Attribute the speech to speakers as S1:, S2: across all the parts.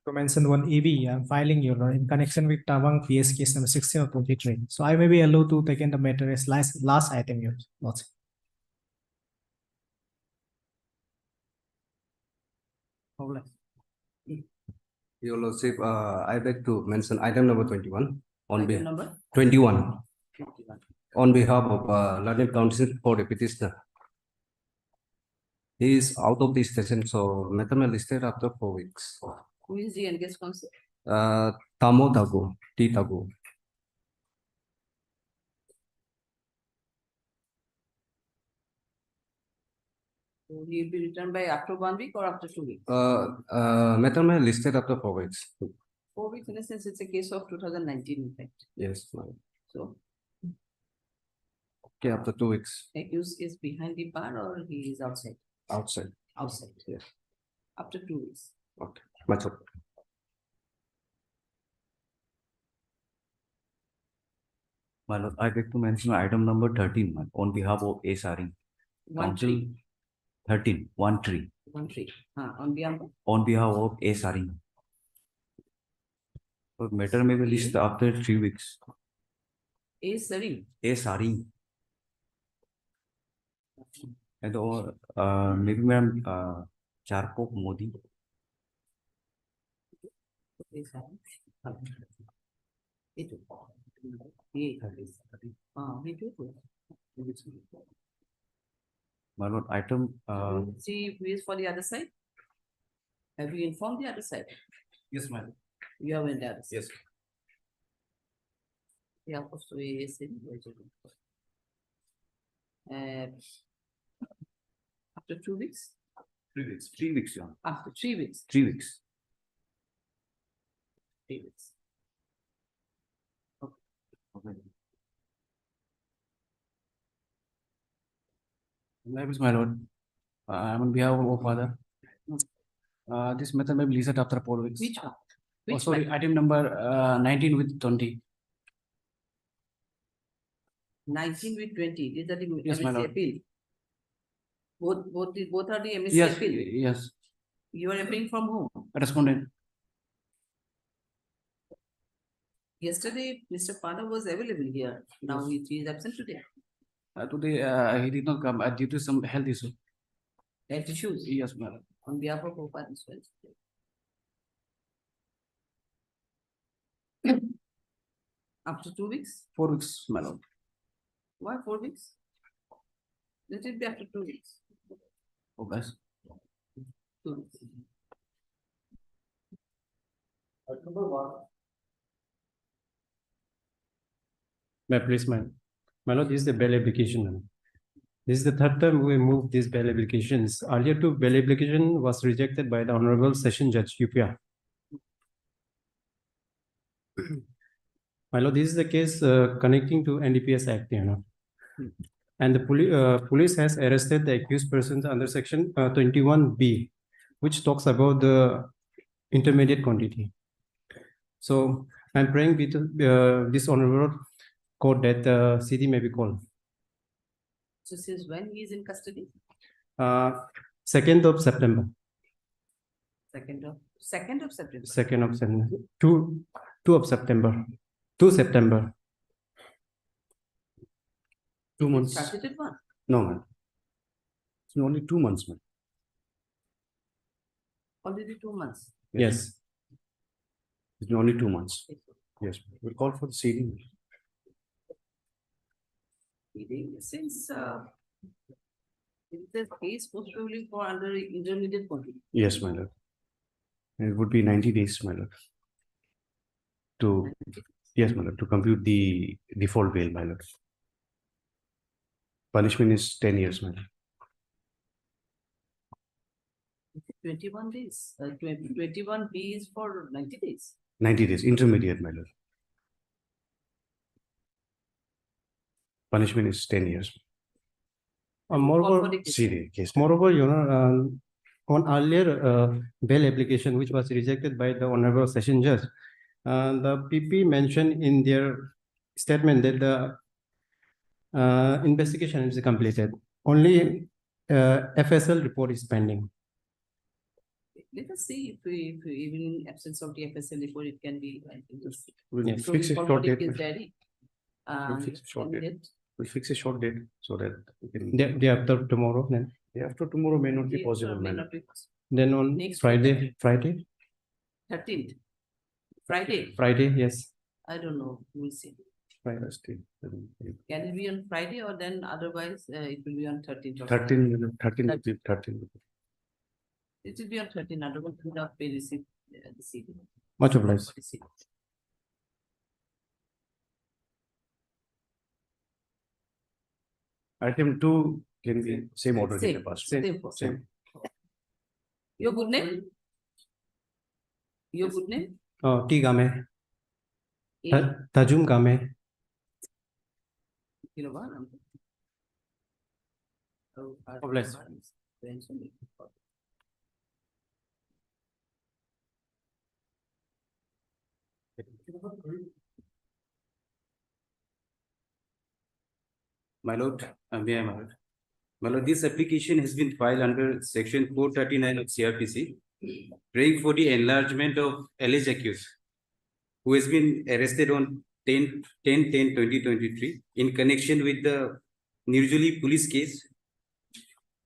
S1: To mention one EB, I'm filing in connection with Tawang PS case number 16 of 23. So I may be allowed to take in the matter as last item, Your Lordship.
S2: Your Lordship, I beg to mention item number 21 on behalf
S3: Number
S2: 21
S3: 51.
S2: on behalf of learned counsel for the petitioner. He is out of the station, so matter may listed after 4 weeks.
S3: Who is the engaged counsel?
S2: Tamo Tago, T Tago.
S3: So he will be returned by after 1 week or after 2 weeks?
S2: Matter may listed after 4 weeks.
S3: 4 weeks in a sense, it's a case of 2019, in fact.
S2: Yes, ma'am.
S3: So
S2: Okay, after 2 weeks.
S3: accused is behind the bar or he is outside?
S2: Outside.
S3: Outside.
S2: Yes.
S3: After 2 weeks.
S2: Okay. Much okay.
S4: My lord, I beg to mention item number 13 ma'am, on behalf of A. Saring.
S3: 1
S4: Council
S3: tree.
S4: 13, 1 tree.
S3: 1 tree. On behalf of
S4: On behalf of A. Saring. So matter may be listed after 3 weeks.
S3: A. Sarin.
S4: A. Saring. And maybe ma'am Charkok Modi.
S3: A. Sarin. It. Me too.
S4: My lord, item
S3: See who is for the other side? Have you informed the other side?
S4: yes, ma'am.
S3: You have in the other side.
S4: Yes.
S3: Yeah, of course, we is in. After 2 weeks?
S4: 3 weeks. 3 weeks, yeah.
S3: After 3 weeks?
S4: 3 weeks.
S3: 3 weeks.
S4: Okay. My lord, I'm on behalf of father. This matter may be listed after 4 weeks.
S3: Which one?
S4: Oh,
S3: Which
S4: sorry,
S3: one?
S4: item number 19 with 20.
S3: 19 with 20. These are the
S4: Yes, my
S3: MSC
S4: lord.
S3: appeal. Both are the MSC
S4: Yes,
S3: appeal.
S4: yes.
S3: You are appealing from whom?
S4: Respondent.
S3: Yesterday, Mr. Pada was available here. Now he is absent today.
S4: Today he did not come due to some health issue.
S3: Health issues
S4: Yes, madam.
S3: on behalf of Opan as well. After 2 weeks?
S4: 4 weeks, madam.
S3: Why 4 weeks? Let it be after 2 weeks.
S4: Oh, guys.
S3: 2 weeks.
S1: May I please, my lord, this is the bail application. Ma'am. This is the third time we moved these bail applications. Earlier two bail application was rejected by the Honorable Session Judge UPR. My lord, this is the case connecting to NDPS Act, And the police has arrested the accused persons under section 21B, which talks about the intermediate quantity. So I'm praying with this honorable court that CD may be called.
S3: So since when he is in custody?
S1: 2nd of September.
S3: 2nd of September.
S1: 2nd of September. 2 of September. 2 September.
S2: 2 months.
S3: Started at 1.
S2: No, man. It's only 2 months, man.
S3: Already 2 months.
S1: Yes.
S2: It's only 2 months. Yes. We'll call for the CD.
S3: Since the case possibly for under intermediate quantity.
S2: Yes, my lord. It would be 90 days, my lord. To yes, my lord, to compute the default bail, my lord. Punishment is 10 years, my lord.
S3: 21 days. 21 days for 90 days.
S2: 90 days, intermediate, my lord. Punishment is 10 years.
S1: Moreover,
S2: CD case.
S1: moreover, on earlier bail application, which was rejected by the Honorable Session Judge, the PP mentioned in their statement that the investigation is completed. Only FSL report is pending.
S3: Let us see if even in absence of the FSL report, it can be. I think it's-
S2: We'll
S1: Yes.
S2: fix a
S3: for
S2: short
S3: body
S2: date.
S3: case diary.
S2: We'll fix a short date.
S3: candidate,
S2: We'll fix a short date so that we can.
S1: Day after tomorrow, then.
S2: Day after tomorrow may not be
S3: yeah,
S2: possible,
S3: may
S2: man.
S3: not be possible.
S1: Then on
S3: Next
S1: Friday,
S3: 13th. Friday,
S1: Friday, yes.
S3: I don't know, we'll see.
S2: Thursday,
S3: Can it be on Friday or then otherwise it will be on 13th? or
S2: 13.
S3: It will be on 13th, otherwise we will not pay receipt the CD.
S1: Much obliged.
S2: Item 2 can be same order.
S3: Same,
S2: in the past.
S3: same. Your good name? Your good name?
S1: T Game,
S3: A.
S1: Tajum Game.
S3: You know what? Oh,
S1: Bless.
S5: My lord, may I, my lord? My lord, this application has been filed under section 439 of CRPC, praying for the enlargement of alleged accused, who has been arrested on 10/10/2023 in connection with the Nirjuli police case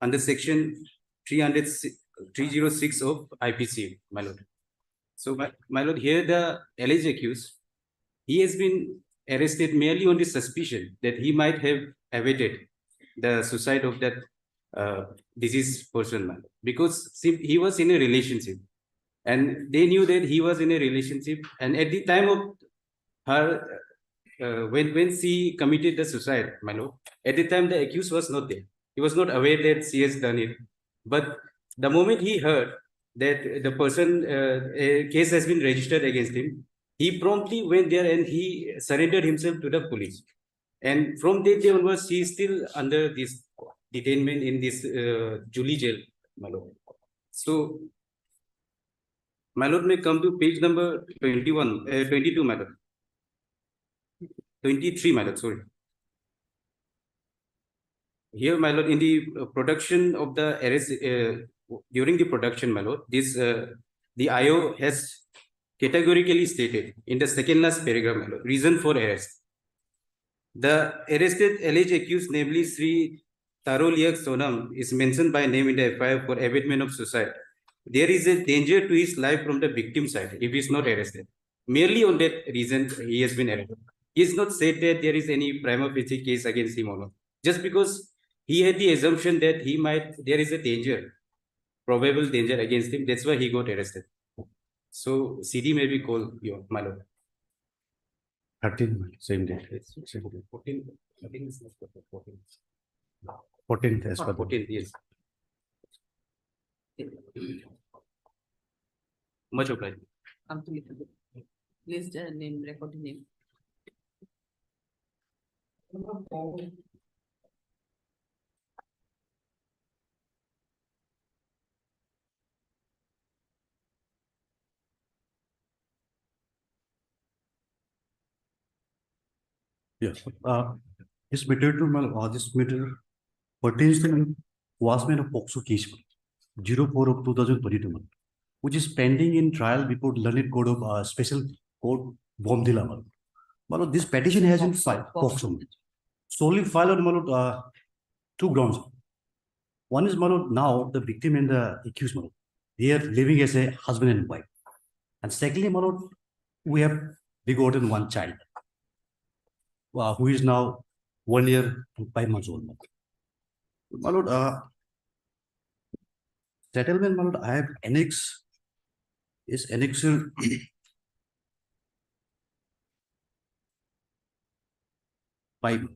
S5: under section 306 of IPC, my lord. So, my lord, here the alleged accused, he has been arrested merely on the suspicion that he might have evaded the suicide of that deceased person, man. Because he was in a relationship and they knew that he was in a relationship, and at the time of her when she committed the suicide, my lord, at the time the accused was not there. He was not aware that she has done it. But the moment he heard that the person a case has been registered against him, he promptly went there and he surrendered himself to the police. And from that day onwards, he is still under this detainment in this Julie jail, my lord. So, my lord, may come to page number 22, my lord. 23, my lord, sorry. Here, my lord, in the production of the arrest, during the production, my lord, this the IO has categorically stated in the second last paragraph, my lord, reason for arrest. The arrested alleged accused, namely Sri Taroliak Sonam, is mentioned by name in the FIR for abatement of suicide. There is a danger to his life from the victim side if he is not arrested. Merely on that reason, he has been arrested. He has not said that there is any prima facie case against him or not. Just because he had the assumption that there is a danger, probable danger against him. That's why he got arrested. So CD may be called, my lord.
S2: 13, same day.
S5: 14, I think it's 14.
S2: 14th as per the
S5: 14, yes. Much obliged.
S3: Come to me. Please name, record the name.
S2: Yes. This material, this material pertains to Wasman of POCSO case 04 of 2022, which is pending in trial before Learned Court of Special Court Bomdila. This petition has been filed POCSO, solely filed on two grounds. One is now the victim and the accused, they are living as a husband and wife, and secondly, we have begotten one child. Who is now 1 year and 5 months old. My lord, settlement, my lord, I have annex is annexure 5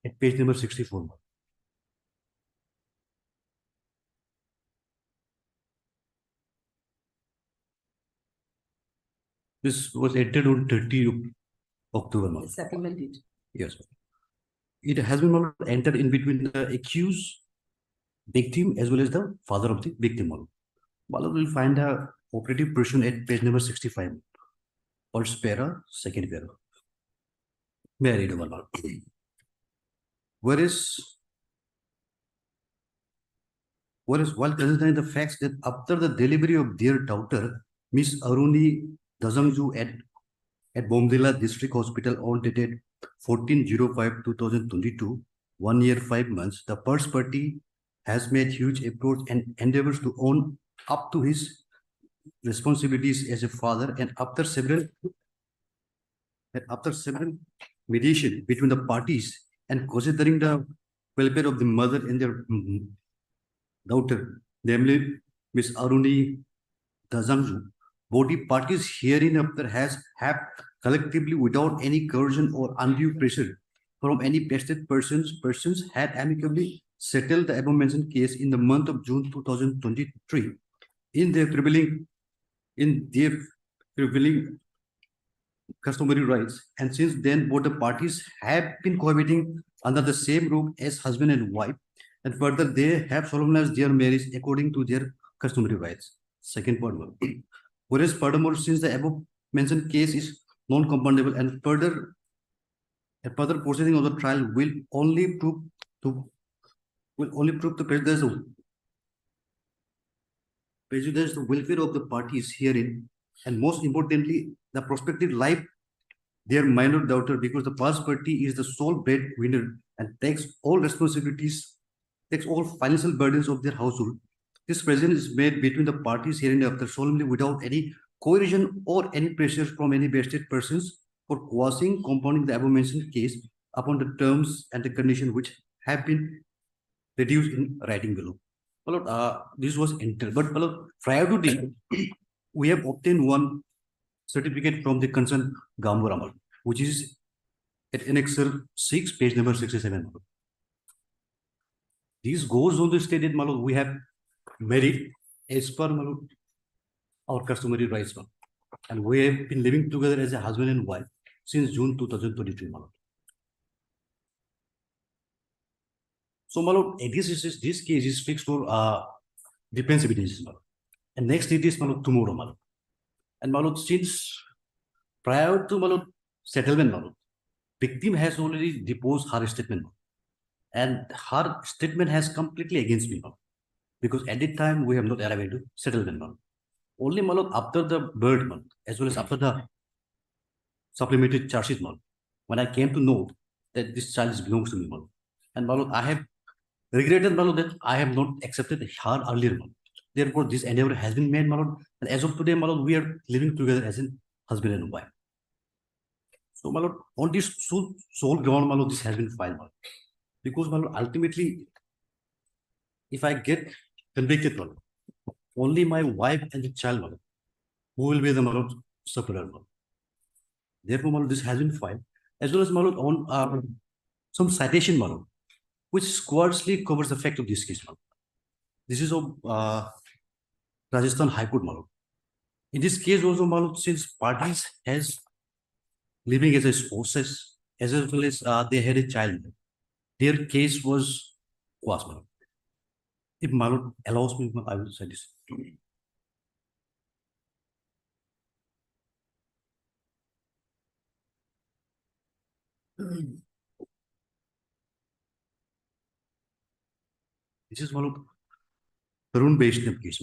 S2: at page number 64. This was entered on 30 October. my lord.
S3: Supplemented.
S2: Yes. It has been entered in between the accused victim as well as the father of the victim. Malad will find a operative person at page number 65. First para, second para. May I read over, Malad? Whereas Whereas while considering the facts that after the delivery of their daughter, Miss Aruni Dazangju at Bomdila District Hospital on dated 14/05/2022, 1 year, 5 months, the first party has made huge efforts and endeavors to own up to his responsibilities as a father, and after several mediation between the parties and considering the welfare of the mother and their daughter, namely Miss Aruni Dazangju, body parties hereinafter have collectively without any coercion or undue pressure from any vested persons had amicably settled the above mentioned case in the month of June 2023 in their prevailing customary rights, and since then both the parties have been cohabiting under the same roof as husband and wife, and further they have solemnized their marriage according to their customary rights. Second point. Whereas furthermore, since the above mentioned case is non-compoundable and further proceeding of the trial will only prove to prejudice the welfare of the parties herein, and most importantly, the prospective life their minor daughter, because the first party is the sole breadwinner and takes all responsibilities, takes all financial burdens of their household. This present is made between the parties hereinafter solemnly without any coercion or any pressure from any vested persons for quashing, compounding the above mentioned case upon the terms and the condition which have been reduced in writing below. Well, this was entered, but prior to this, we have obtained one certificate from the concerned Gamboramal, which is at Annexure 6, page number 67. This goes on to state that we have married as per our customary rights, and we have been living together as a husband and wife since June 2023. So, this case is fixed for defense evidence, and next it is tomorrow. And since prior to settlement, victim has already deposed her statement, and her statement has completely against me, because at that time we have not arrived into settlement. Only after the birth, as well as after the supplementary charges, when I came to know that this child belongs to me, and I have regretted that I have not accepted her earlier. Therefore, this endeavor has been made, and as of today, we are living together as a husband and wife. So, on this sole ground, this has been filed, because ultimately, if I get convicted, only my wife and the child, who will be the sufferer. Therefore, this has been filed, as well as on some citation, which squarely covers the fact of this case. This is of Rajasthan High Court. In this case also, since parties has living as a spouses, as well as they had a child, their case was quashed. If Malot allows me, I will say this. This is Malot Tarun Vaishnav case.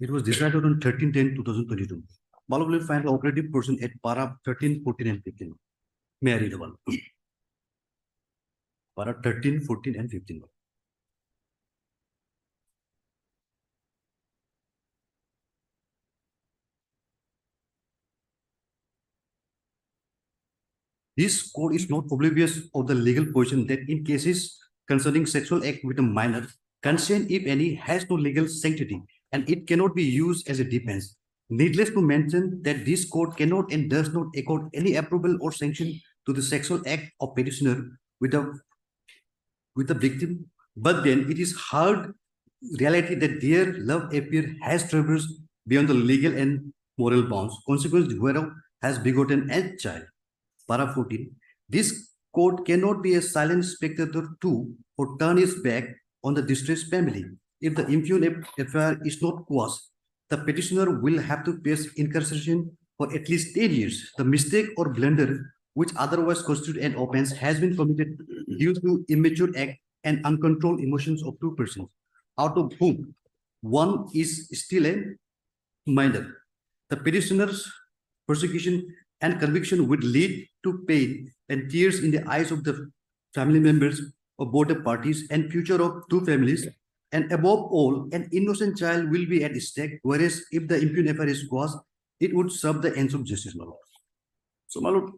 S2: It was decided on 13/10/2022. Malot will find the operative person at para 13, 14, and 15. May I read the one? Para 13, 14, and 15. This code is not oblivious of the legal position that in cases concerning sexual act with a minor, consent, if any, has no legal sanctity, and it cannot be used as a defense. Needless to mention that this code cannot and does not accord any approval or sanction to the sexual act of petitioner with the victim, but then it is hard reality that their love affair has traversed beyond the legal and moral bounds, consequently whereof has begotten a child. Para 14. This court cannot be a silent spectator to or turn its back on the distressed family. If the impugn affair is not quashed, the petitioner will have to face incarceration for at least 10 years. The mistake or blunder which otherwise constitute an offense has been committed due to immature act and uncontrolled emotions of two persons. out of whom one is still a minor. The petitioner's persecution and conviction would lead to pain and tears in the eyes of the family members of both the parties and future of two families. And above all, an innocent child will be at stake, whereas if the impugn FIR is quashed, it would serve the ends of justice, my lord. So, my lord,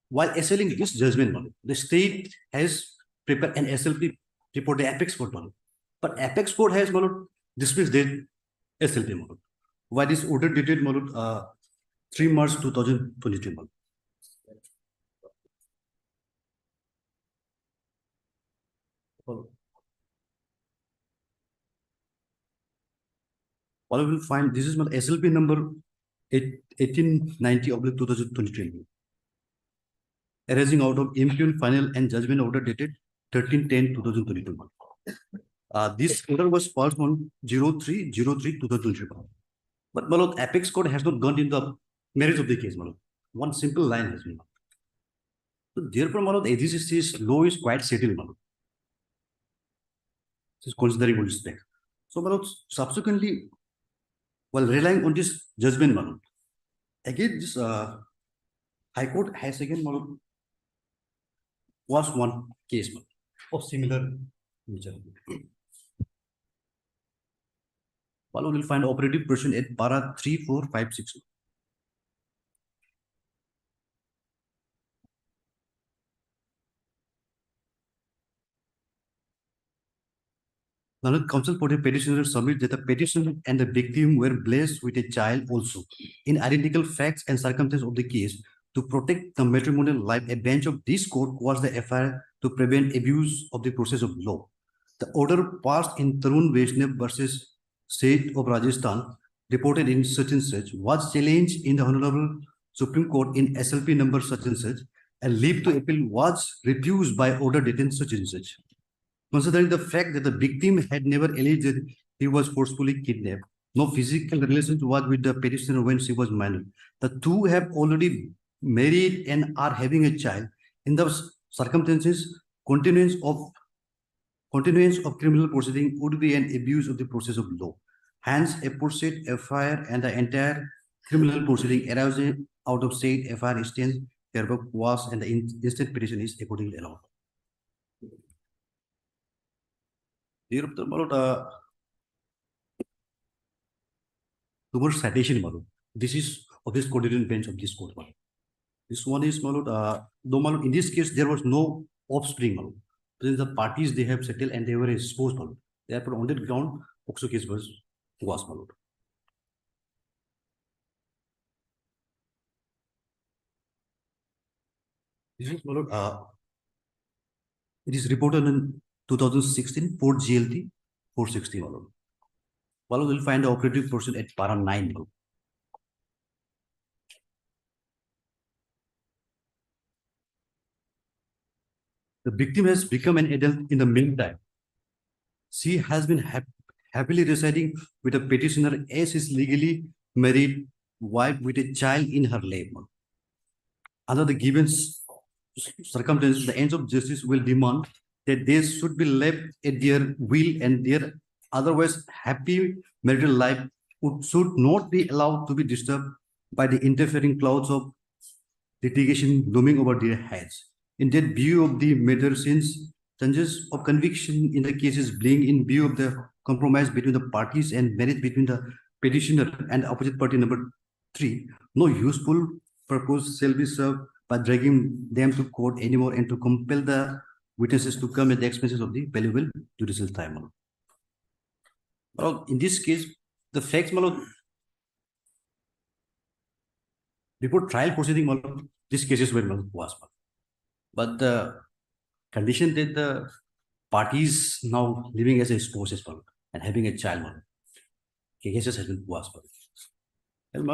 S2: while assailing this judgment, my lord, the state has prepared an SLP report, the Apex Court, my lord. But Apex Court has, my lord, dismissed the SLP, my lord. Why this order dated, my lord, 3 March 2022, my lord. All will find this is my SLP number 1890/2023, arising out of impugn final and judgment order dated 13/10/2022. This order was passed on 03/03/2023. But my lord, Apex Court has not gone into the merits of the case, my lord. One simple line has been. So therefore, my lord, AGCC's law is quite settled, my lord. This is considering all respect. So, my lord, subsequently, while relying on this judgment, my lord, again, this High Court has again, my lord, was one case, my lord, of similar nature. My lord, will find operative person at para 3456. Learned counsel for the petitioner submit that the petitioner and the victim were blessed with a child also. In identical facts and circumstances of the case, to protect the matrimonial life, a bench of this court was the FIR to prevent abuse of the process of law. The order passed in Tarun Vaishnav versus State of Rajasthan, reported in such and such, was challenged in the Honorable Supreme Court in SLP number such and such, and leave to appeal was refused by order dated such and such. Considering the fact that the victim had never alleged that he was forcefully kidnapped, no physical relations was with the petitioner when she was minor. The two have already married and are having a child. In those circumstances, continuance of criminal proceeding would be an abuse of the process of law. Hence, a pursuit FIR and the entire criminal proceeding arising out of said FIR stands hereby was and the instant petition is accordingly allowed. Here, towards citation, this is of this coordinated bench of this court. This one is, though in this case there was no offspring. The parties they have settled and they were exposed. Therefore, on that ground, POCSO case was. This is, it is reported in 2016 Port GLT 460. Follow will find the operative person at para 9. The victim has become an adult in the meantime. She has been happily residing with a petitioner as his legally married wife with a child in her lap. Under the given circumstances, the ends of justice will demand that they should be left at their will and their otherwise happy marital life should not be allowed to be disturbed by the interfering clouds of litigation looming over their heads. In that view of the matter, since changes of conviction in the cases being in view of the compromise between the parties and marriage between the petitioner and the opposite party number 3, no useful purpose shall be served by dragging them to court anymore and to compel the witnesses to come at the expenses of the valuable judicial time. Well, in this case, the facts, before trial proceeding, these cases were was. But the condition that the parties now living as a spouses and having a child, cases has been was. And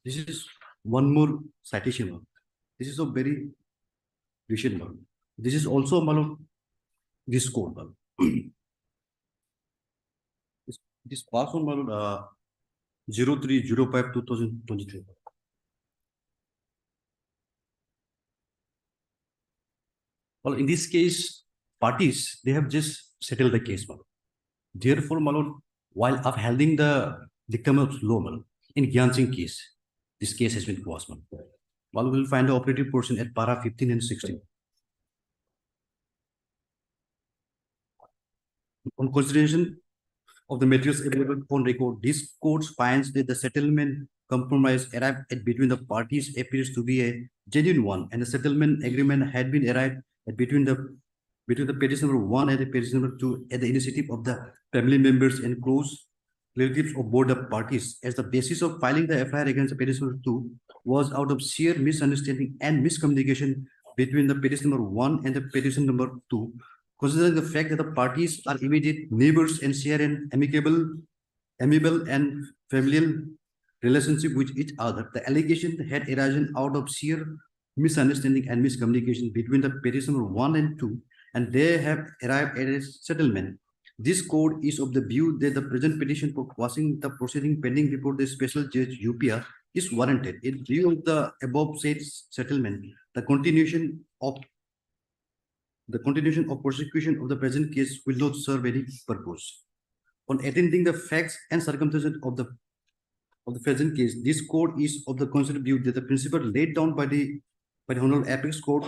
S2: this is one more citation. This is a very recent one. This is also this code. This passed on 03/05/2023. Well, in this case, parties they have just settled the case. Therefore, my lord, while upholding the dictum of law, my lord, in Gyan Singh case, this case has been quashed. My lord, we will find the operative portion at para 15 and 16. On consideration of the materials available on record, this court finds that the settlement compromise arrived at between the parties appears to be a genuine one, and the settlement agreement had been arrived at between the petition number 1 and the petition number 2 at the initiative of the family members and close relatives of both the parties, as the basis of filing the FIR against the petition number 2 was out of sheer misunderstanding and miscommunication between the petition number 1 and the petition number 2. Considering the fact that the parties are immediate neighbors and share an amiable and familial relationship with each other, the allegation had arisen out of sheer misunderstanding and miscommunication between the petition number 1 and 2, and they have arrived at a settlement. This court is of the view that the present petition for quashing the proceeding pending before the special judge UPR is warranted. In view of the above said settlement, the continuation of prosecution of the present case will not serve any purpose. On attending the facts and circumstances of the present case, this court is of the considered view that the principle laid down by the Honorable Apex Court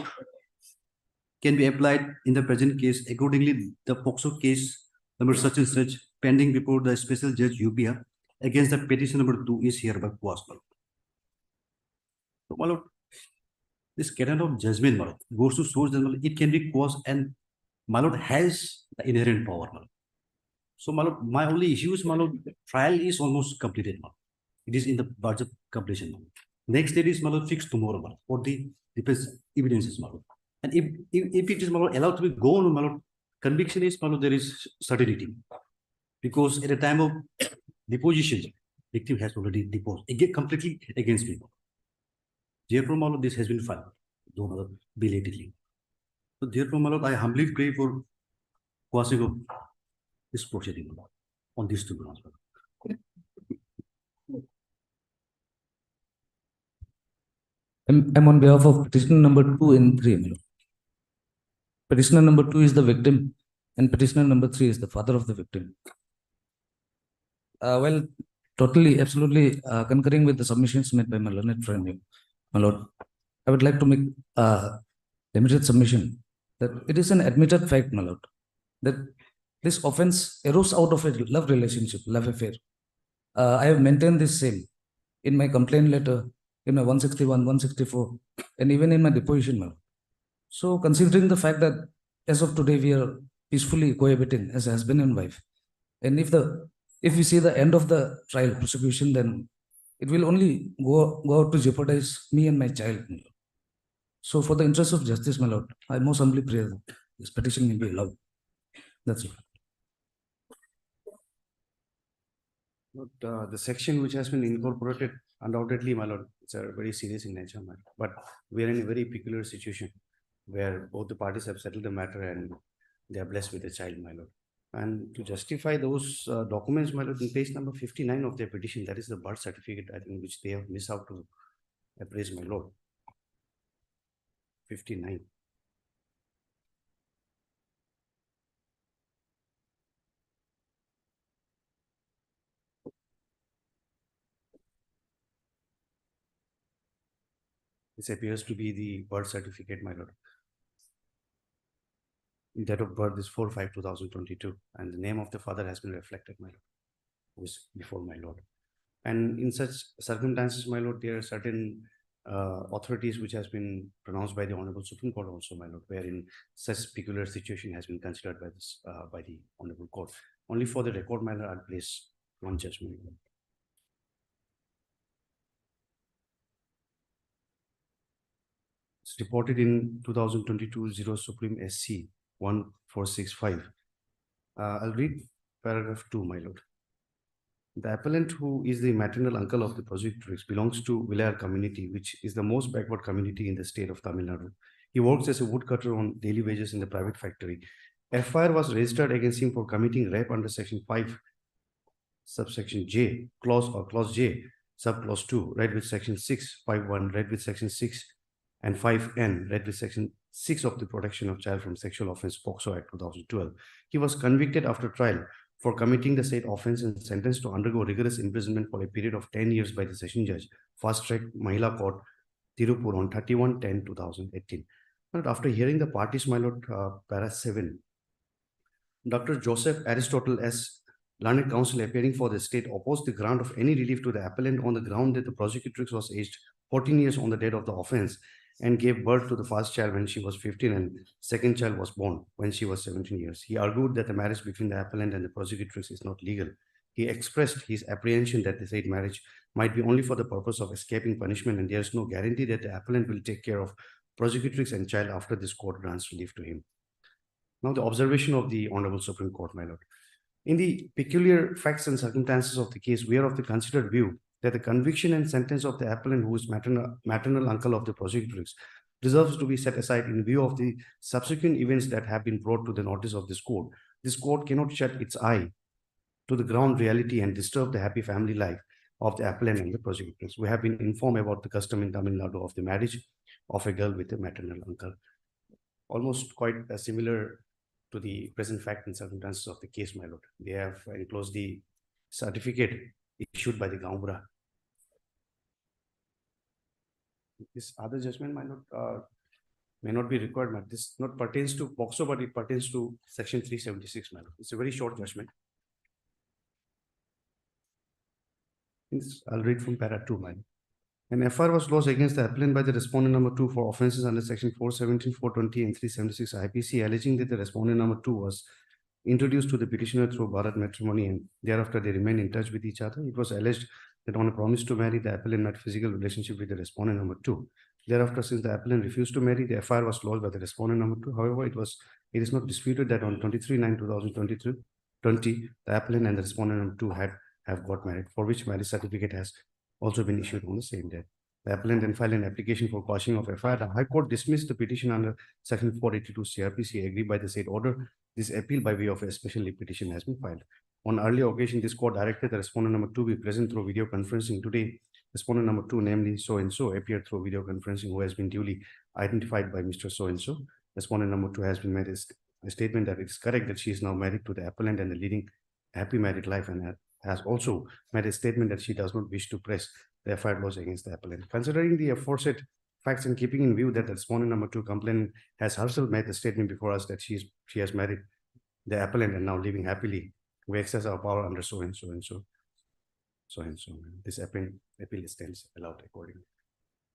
S2: can be applied in the present case. Accordingly, the POCSO case number such and such pending before the special judge UPR against the petition number 2 is hereby quashed. So, my lord, this canon of judgment, my lord, goes to show that it can be quashed, and my lord has the inherent power, my lord. So, my lord, my only issue is, my lord, trial is almost completed, my lord. It is in the verge of completion, my lord. Next date is, my lord, fixed tomorrow, my lord, for the defense evidences, my lord. And if it is, my lord, allowed to be gone, my lord, conviction is, my lord, there is certainty. Because at the time of deposition, victim has already deposed completely against me. Therefore, my lord, this has been filed, though, my lord, belatedly. So, therefore, my lord, I humbly pray for quashing of this proceeding, my lord, on these two grounds.
S6: I'm on behalf of petitioner number 2 and 3. My lord. Petitioner number 2 is the victim, and petitioner number 3 is the father of the victim. Well, totally, absolutely concurring with the submissions made by my learned friend, my lord, I would like to make limited submission that it is an admitted fact, my lord, that this offense arose out of a love relationship, love affair. I have maintained this same in my complaint letter, in my 161, 164, and even in my deposition, my lord. So, considering the fact that as of today we are peacefully cohabiting as a husband and wife, and if we see the end of the trial prosecution, then it will only go out to jeopardize me and my child. So, for the interest of justice, my lord, I most humbly pray that this petition may be allowed. That's it.
S5: But, the section which has been incorporated, undoubtedly, my lord, it's a very serious in nature, my lord. But we are in a very peculiar situation where both the parties have settled the matter and they are blessed with a child, my lord. And to justify those documents, my lord, in page number 59 of their petition, that is the birth certificate, I think, which they have missed out to appraise, my lord. 59. This appears to be the birth certificate, my lord. Date of birth is 4/5/2022, and the name of the father has been reflected, my lord, who is before my lord. And in such circumstances, my lord, there are certain authorities which has been pronounced by the Honorable Supreme Court also, my lord, wherein such peculiar situation has been considered by this by the Honorable Court. Only for the record, my lord, I'll place one judgment. It's reported in 2022 0 Supreme SC 1465. I'll read paragraph 2, my lord. The appellant, who is the maternal uncle of the projectrix, belongs to Vilayar community, which is the most backward community in the state of Tamil Nadu. He works as a woodcutter on daily wages in the private factory. FIR was registered against him for committing rape under section 5, subsection J, clause J, subclause 2, read with section 651, read with section 6 and 5N, read with section 6 of the Protection of Child from Sexual Offence POCSO Act 2012. He was convicted after trial
S2: for committing the said offence and sentenced to undergo rigorous imprisonment for a period of 10 years by the Session Judge, Fast Track Mahila Court, Tirupur on 31/10/2018. But after hearing the parties, my lord, para 7, Dr. Joseph Aristotle S. Learned Counsel appearing for the state opposed the grant of any relief to the appellant on the ground that the prosecutrix was aged 14 years on the date of the offence and gave birth to the first child when she was 15 and second child was born when she was 17 years. He argued that the marriage between the appellant and the prosecutrix is not legal. He expressed his apprehension that the said marriage might be only for the purpose of escaping punishment, and there is no guarantee that the appellant will take care of prosecutrix and child after this court grants relief to him. Now, the observation of the Honorable Supreme Court, my lord. In the peculiar facts and circumstances of the case, we are of the considered view that the conviction and sentence of the appellant, who is maternal uncle of the prosecutrix, deserves to be set aside in view of the subsequent events that have been brought to the notice of this court. This court cannot shut its eye to the ground reality and disturb the happy family life of the appellant and the prosecutrix. We have been informed about the custom in Tamil Nadu of the marriage of a girl with a maternal uncle. Almost quite similar to the present fact and circumstances of the case, my lord. They have enclosed the certificate issued by the Gaumbra. This other judgment, my lord, may not be required, but this not pertains to POCSO, but it pertains to section 376, my lord. It's a very short judgment. I'll read from para 2, my lord. An FIR was lodged against the appellant by the respondent number 2 for offences under section 417, 420 and 376 IPC, alleging that the respondent number 2 was introduced to the petitioner through Bharat matrimony and thereafter they remained in touch with each other. It was alleged that on a promise to marry, the appellant had physical relationship with the respondent number 2. Thereafter, since the appellant refused to marry, the FIR was lodged by the respondent number 2. However, it is not disputed that on 23/9/2020, the appellant and the respondent number 2 have got married, for which marriage certificate has also been issued on the same day. The appellant then filed an application for quashing of FIR. The High Court dismissed the petition under section 482 CRPC. Agreed by the said order, this appeal by way of a special leave petition has been filed. On earlier occasion, this court directed the respondent number 2 be present through video conferencing. Today, respondent number 2, namely so-and-so, appeared through video conferencing, who has been duly identified by Mr. So-and-so. Respondent number 2 has been made a statement that it is correct that she is now married to the appellant and leading a happy married life, and has also made a statement that she does not wish to press the FIR laws against the appellant. Considering the aforesaid facts and keeping in view that the respondent number 2 complainant has herself made the statement before us that she has married the appellant and now living happily, we exercise our power under so and so and so. This appeal stands allowed accordingly.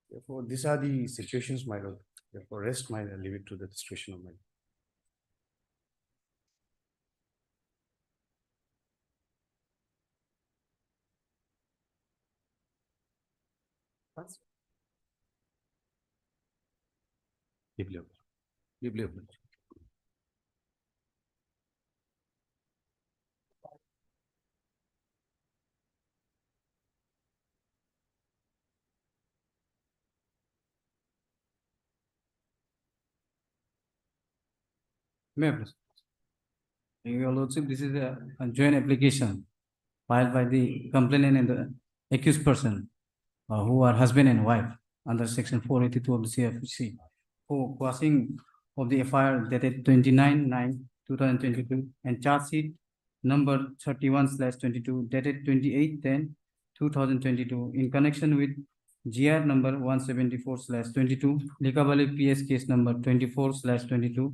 S2: Therefore, these are the situations, my lord. Therefore, rest, I leave it to the discretion of my lord. Bibliography.
S4: May I proceed? Your Lordship, this is a joint application filed by the complainant and the accused person, who are husband and wife, under section 482 of the CFC, for quashing of the FIR dated 29/9/2022 and charge sheet number 31/22 dated 28/10/2022 in connection with GR number 174/22, Likabali PS case number 24/22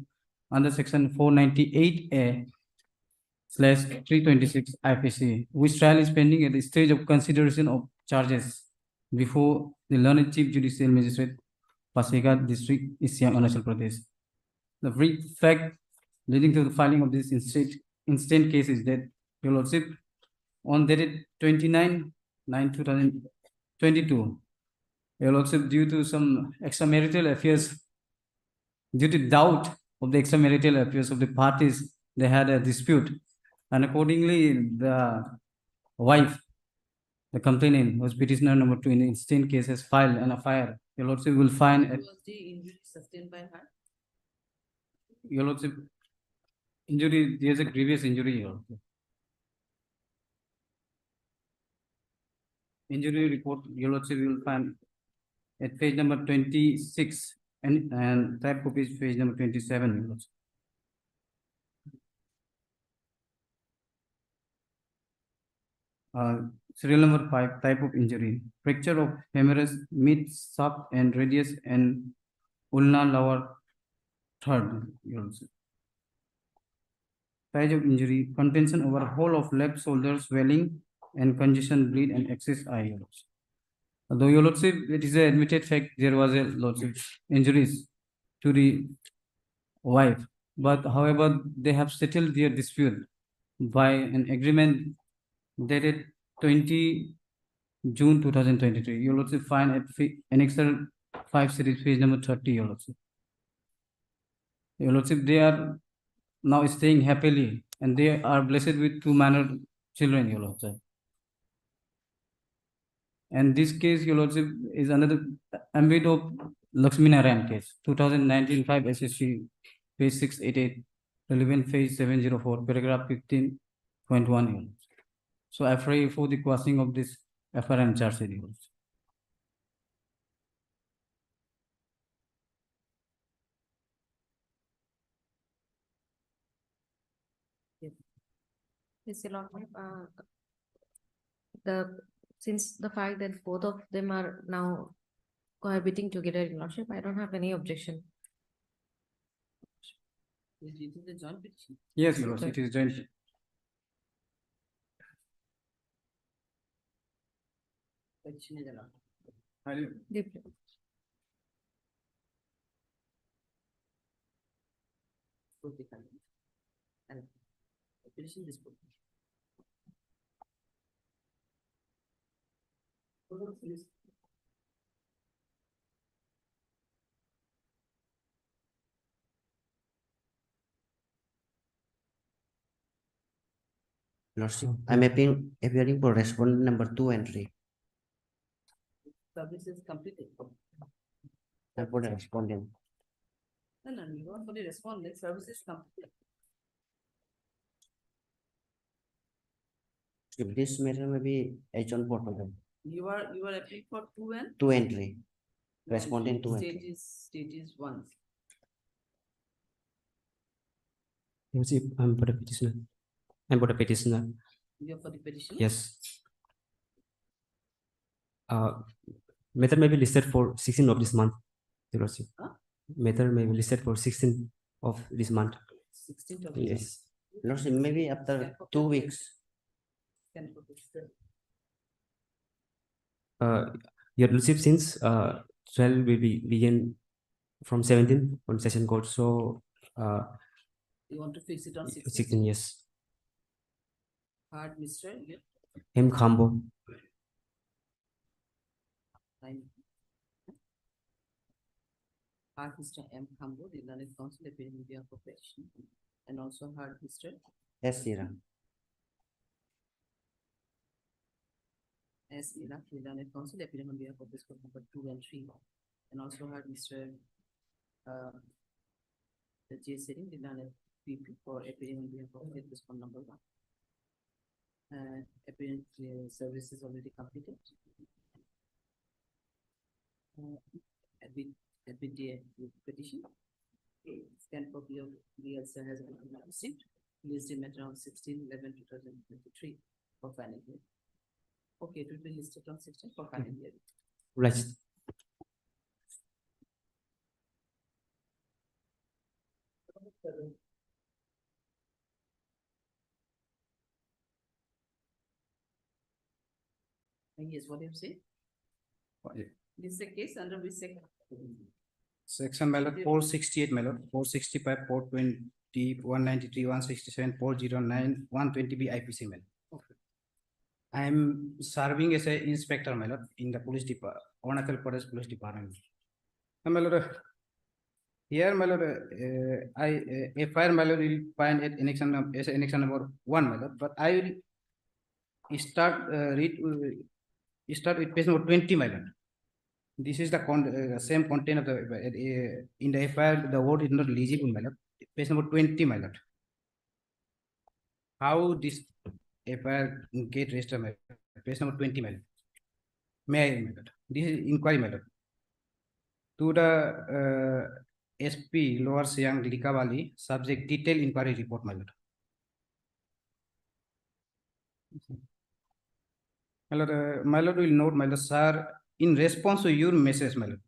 S4: under section 498A/326 IPC, which trial is pending at the stage of consideration of charges before the learned Chief Judicial Magistrate, Pasighat District, East Siang, Arunachal Pradesh. The brief fact leading to the filing of this instant case is that, Your Lordship, on dated 29/9/2022, Your Lordship, due to some extramarital affairs, due to doubt of the extramarital affairs of the parties, they had a dispute, and accordingly, the wife, the complainant, was petitioner number 2 in the instant case, has filed an FIR. Your Lordship will find.
S3: What was the injury sustained by her?
S4: Your Lordship, injury, there's a grievous injury here. Injury report, Your Lordship, will find at page number 26 and type copy is page number 27. Your Lordship. Serial number 5, type of injury, fracture of humerus, mid, sub and radius and ulnar lower third. Your Lordship. Size of injury, contention over whole of left shoulder, swelling and congestion, bleed and excess eye. Your Lordship. Though your Lordship, it is a admitted fact there was a Lordship injuries to the wife, but however they have settled their dispute by an agreement dated 20 June 2023. Your Lordship find at Annexer 5 series page number 30. Your Lordship. Your Lordship, they are now staying happily and they are blessed with 2 minor children. Your Lordship. And this case, Your Lordship, is another ambit of Lakshmi Narayan case, 2019 5 SSC, page 688, relevant page 704, paragraph 15.1. So I pray for the quashing of this FR and charge sheet. Your Lordship.
S7: Yes, Your Lordship, since the fact that both of them are now cohabiting together, Your Lordship, I don't have any objection.
S3: Is it the joint petition?
S4: Yes, Your Lordship, it is joint.
S3: Petition is allowed.
S7: Deeply.
S3: Both the countries. And petition is put.
S8: Lordship, I'm appearing for respondent number 2 and 3.
S3: Service is completed.
S8: I put a respondent.
S3: No, you want for the respondent, service is completed.
S8: If this matter may be H1 portal,
S3: You are applying for 2 and
S8: 2 and 3. Respondent 2 and 3.
S3: Stages 1.
S1: Lordship, I'm for the petitioner. I'm for the petitioner.
S3: You are for the petition?
S1: Yes. Matter may be listed for 16 of this month. Your Lordship.
S3: Huh?
S1: Matter may be listed for 16 of this month.
S3: 16th of
S1: Yes.
S8: Lordship, maybe after 2 weeks.
S3: Can put it.
S1: Your Lordship, since trial will be begin from 17 on session court, so
S3: You want to fix it on 16th?
S1: 16 years.
S3: Hard, Mr. Yeah.
S1: M. Khambo.
S3: Fine. Hard, Mr. M. Kambo, the learned counsel appearing in behalf of petition. And also hard, Mr.
S8: Yes, Sira.
S3: S. Iraq, the learned counsel appearing on behalf of this court number 2 and 3. And also hard, Mr. The J. Sitting, the learned PP for appearing on behalf of this court number 1. Appearance service is already completed. Admit petition. Scan copy of the answer has been received. Listed matter on 16/11/2023 for final hearing. Okay, it will be listed on 16 for final hearing.
S1: Right.
S3: Yes, what do you say? This is a case under which section?
S9: Section Mallet 468 Mallet 465 420 193 167 409 120B IPC Mallet.
S3: Okay.
S9: I am serving as a inspector Mallet in the police department, Arunachal Pradesh Police Department. Mallet, here Mallet, a fire Mallet will find at annexion as annexion number 1 Mallet, but I will start with page number 20 Mallet. This is the same content of the in the FIR, the word is not legible, my lord. Page number 20, my lord. How this FIR get registered, my lord? Page number 20, my lord. May I, my lord? This is inquiry, my lord. To the SP Lower Siang Likavali, subject detailed inquiry report, my lord. My lord will note, my lord, sir, in response to your message, my lord.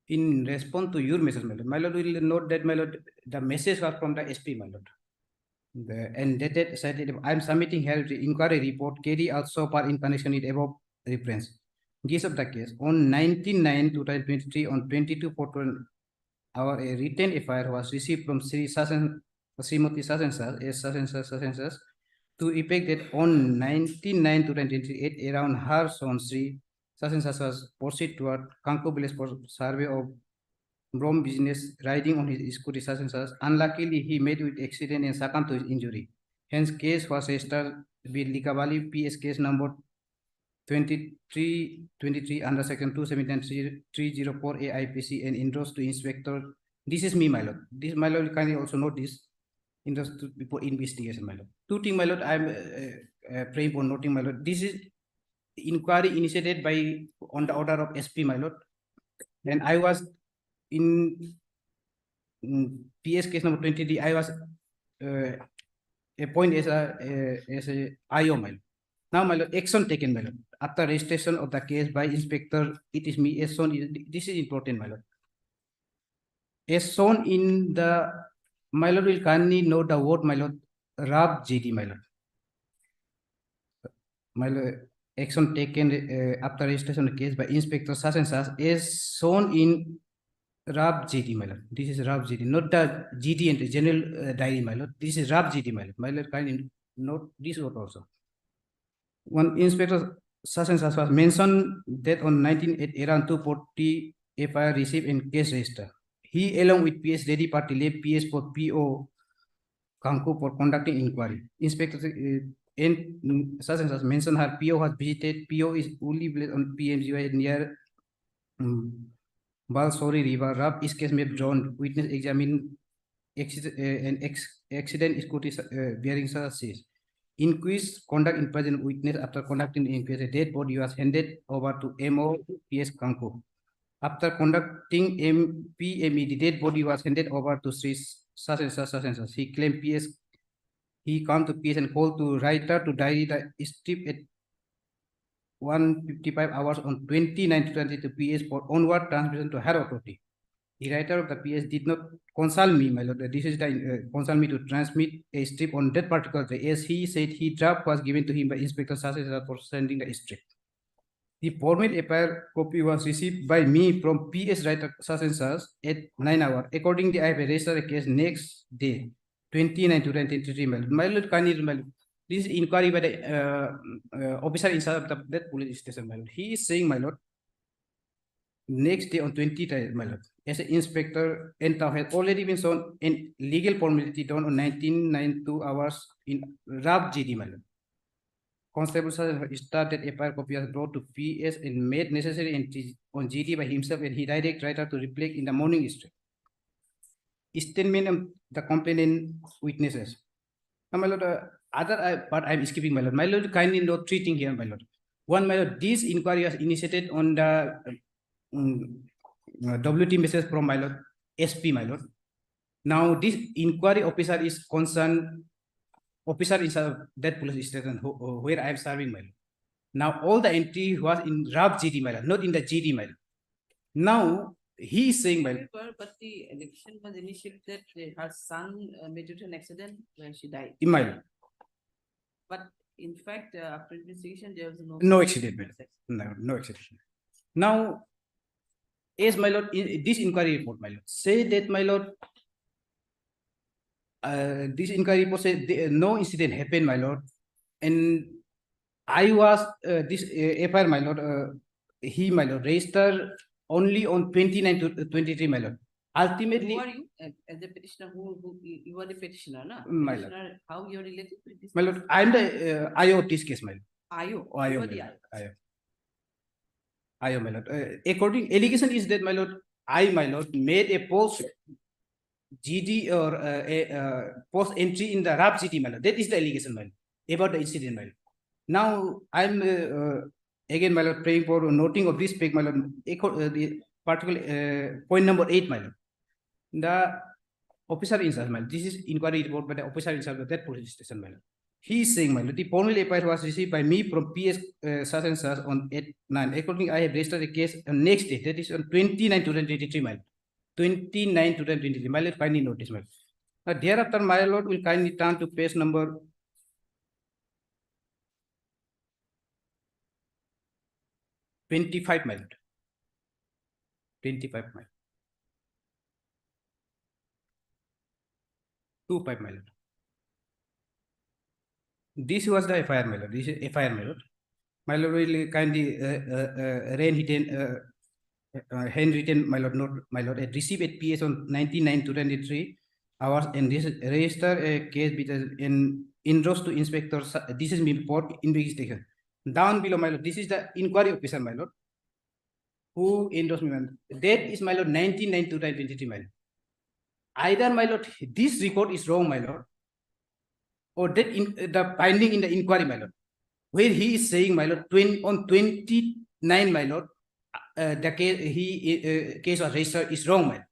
S9: In response to your message, my lord will note that, my lord, the message was from the SP, my lord. And dated said, I am submitting here the inquiry report, carry also part in connection with above reference. Case of the case on 19/9/2023 on 22/4 our written FIR was received from Srimati Sasan as Sasan to effect that on 19/9/2023 around her son Sri Sasan was proceed toward Kanko village for survey of Brom business riding on his scooty Sasan. Unluckily, he met with accident and succumbed to his injury. Hence, case was registered with Likavali PS case number 2323 under section 279/304 AIPC and endorsed to inspector. This is me, my lord. This, my lord, can you also note this? Endorsed to before investigation, my lord. Two things, my lord, I am praying for noting, my lord. This is inquiry initiated by on the order of SP, my lord. And I was in PS case number 23, I was appointed as a IO, my lord. Now, my lord, action taken, my lord. After registration of the case by inspector, it is me as shown. This is important, my lord. As shown in the, my lord will kindly note the word, my lord, RAB GD, my lord. My lord, action taken after registration of the case by inspector such and such is shown in RAB GD, my lord. This is RAB GD, not the GD and the general diary, my lord. This is RAB GD, my lord. My lord, kindly note this word also. One inspector such and such was mentioned that on 19 around 240 FIR received in case register. He along with PS ready party left PS for PO Kanko for conducting inquiry. Inspector and such and such mentioned her PO has visited. PO is only placed on PMGY near Balsori River. RAB is case map drawn. Witness examine accident scooty bearing says. Increased conduct in present witness after conducting the inquiry. A dead body was handed over to MO PS Kanko. After conducting PME, the dead body was handed over to Sri such and such. He claimed PS. He come to PS and called to writer to diary the strip at 1:55 hours on 29/20 to PS for onward transmission to her authority. The writer of the PS did not consult me, my lord. This is the consult me to transmit a strip on that particular day. As he said, he draft was given to him by Inspector Sasha for sending the strip. The format FIR copy was received by me from PS writer Sasha at 9 hours. Accordingly, I have registered a case next day, 29/2023. My lord, this is inquiry by the officer in charge of that police station, my lord. He is saying, my lord, next day on 20th, my lord, as an inspector and has already been shown in legal formality done on 19/9 hours in RAB GD, my lord. Constable started FIR copy was brought to PS and made necessary entries on GD by himself, and he direct writer to reflect in the morning strip. Statement of the complainant witnesses. Now, my lord, other part I'm skipping, my lord. My lord, kindly note three things here, my lord. One, my lord, this inquiry was initiated on the WT message from my lord, SP, my lord. Now, this inquiry officer is concerned, officer in that police station where I am serving, my lord. Now, all the entry was in RAB GD, my lord, not in the GD, my lord. Now, he is saying, my lord.
S3: But the election was initiated that her son met with an accident when she died.
S9: In my lord.
S3: But in fact, after investigation, there was
S9: No accident, my lord. No accident. Now, as my lord, this inquiry report, my lord, say that, my lord, this inquiry report said no incident happened, my lord, and I was this FIR, my lord, he, my lord, registered only on 29/23, my lord. Ultimately,
S3: who are you as a petitioner? Who you are the petitioner, no?
S9: My
S3: petitioner,
S9: lord.
S3: how you are related with this?
S9: My lord, I am the IO of this case, my lord.
S3: IO.
S9: IO,
S3: You
S9: my
S3: are the
S9: lord.
S3: IO.
S9: IO, my lord. According allegation is that, my lord, I, my lord, made a post GD or a post entry in the RAB GD, my lord. That is the allegation, my lord, about the incident, my lord. Now, I'm again, my lord, praying for noting of this page, my lord, the particular point number 8, my lord. The officer in charge, my lord. This is inquiry report by the officer in charge of that police station, my lord. he is saying, my lord, the formal FIR was received by me from PS such and such on 8/9. Accordingly, I have registered the case on next day, that is on 29/2023, my lord. 29/2023, my lord, kindly notice, my lord. Now, thereafter, my lord will kindly turn to page number 25, my lord. 25, my lord. 25, my lord. This was the FIR, my lord. This is FIR, my lord. My lord will kindly handwritten, my lord, note, my lord, received at PS on 19/9/2023 hours and register a case with an endorsed to inspector. This is me for investigation. Down below, my lord, this is the inquiry officer, my lord, who endorsed me. That is, my lord, 19/9/2023, my lord. Either, my lord, this record is wrong, my lord, or that in the finding in the inquiry, my lord, where he is saying, my lord, on 29, my lord, the case was registered is wrong, my lord.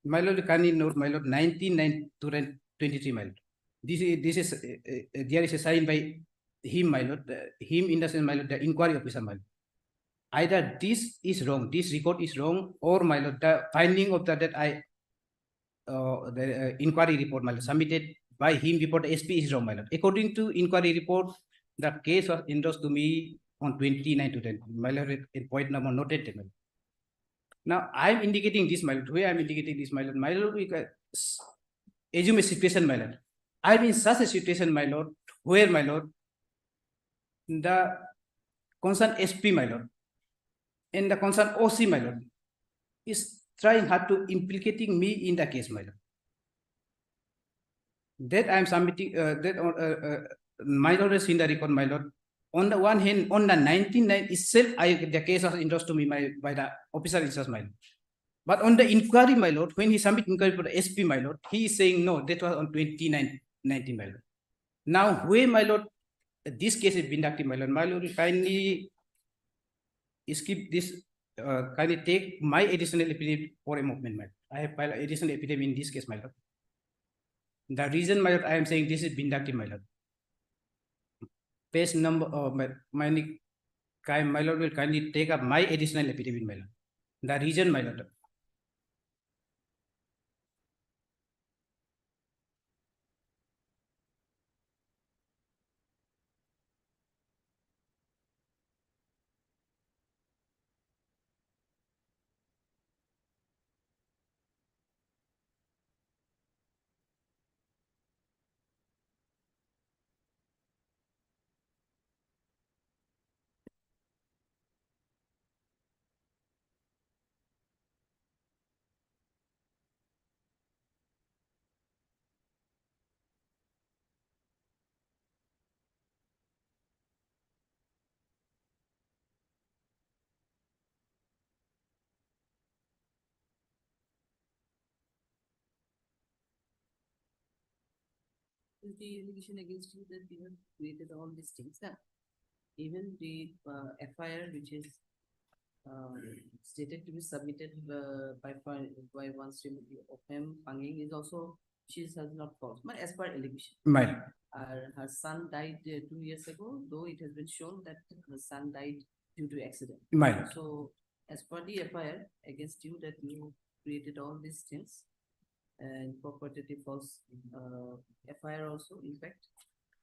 S9: My lord, kindly note, my lord, 19/9/2023, my lord. This is there is a sign by him, my lord, him in the sense, my lord, the inquiry officer, my lord. Either this is wrong, this record is wrong, or, my lord, the finding of that the inquiry report, my lord, submitted by him before the SP is wrong, my lord. According to inquiry report, the case was endorsed to me on 29/10. My lord, in point number noted, my lord. Now, I am indicating this, my lord. Where I am indicating this, my lord. My lord, we can assume a situation, my lord. I am in such a situation, my lord, where, my lord, the concerned SP, my lord, and the concerned OC, my lord, is trying hard to implicating me in the case, my lord. That I am submitting, my lord has seen the record, my lord. On the one hand, on the 19/9 itself, the case was endorsed to me by the officer in charge, my lord. But on the inquiry, my lord, when he submit inquiry for the SP, my lord, he is saying no, that was on 29/19, my lord. Now, where, my lord, this case is vindictive, my lord, will kindly skip this, kindly take my additional affidavit for a movement, my lord. I have filed additional affidavit in this case, my lord. The reason, my lord, I am saying this is vindictive, my lord. Page number, my lord will kindly take up my additional affidavit, my lord. The reason, my lord.
S3: Is the allegation against you that you have created all these things? Even the FIR, which is stated to be submitted by one stream of him, Panging, is also, she has not false. But as per allegation,
S9: My
S3: her son died 2 years ago, though it has been shown that her son died due to accident.
S9: my lord.
S3: So, as per the FIR against you, that you created all these things and incorporated false FIR also, in fact,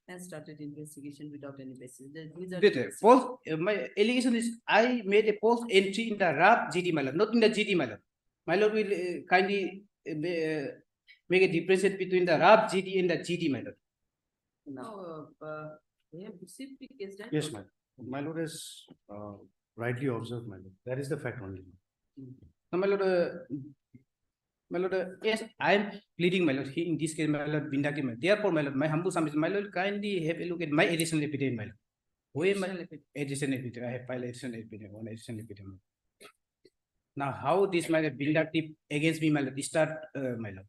S3: and started investigation without any basis. These are the basic-
S9: False, my allegation is I made a false entry in the RAP GD, my lord, not in the GD, my lord. My lord will kindly make a difference between the RAP GD and the GD, my lord.
S3: Now, we have received the case, right?
S2: Yes, my lord is rightly observed, my lord. That is the fact only.
S9: Now, my lord, yes, I am pleading, my lord. He, in this case, my lord, vindictive, my lord. Therefore, my lord, my humble submission, my lord, kindly have a look at my additional affidavit, my lord. Where my additional affidavit, I have filed additional affidavit, one additional affidavit. Now, how this, my lord, vindictive against me, my lord, start, my lord.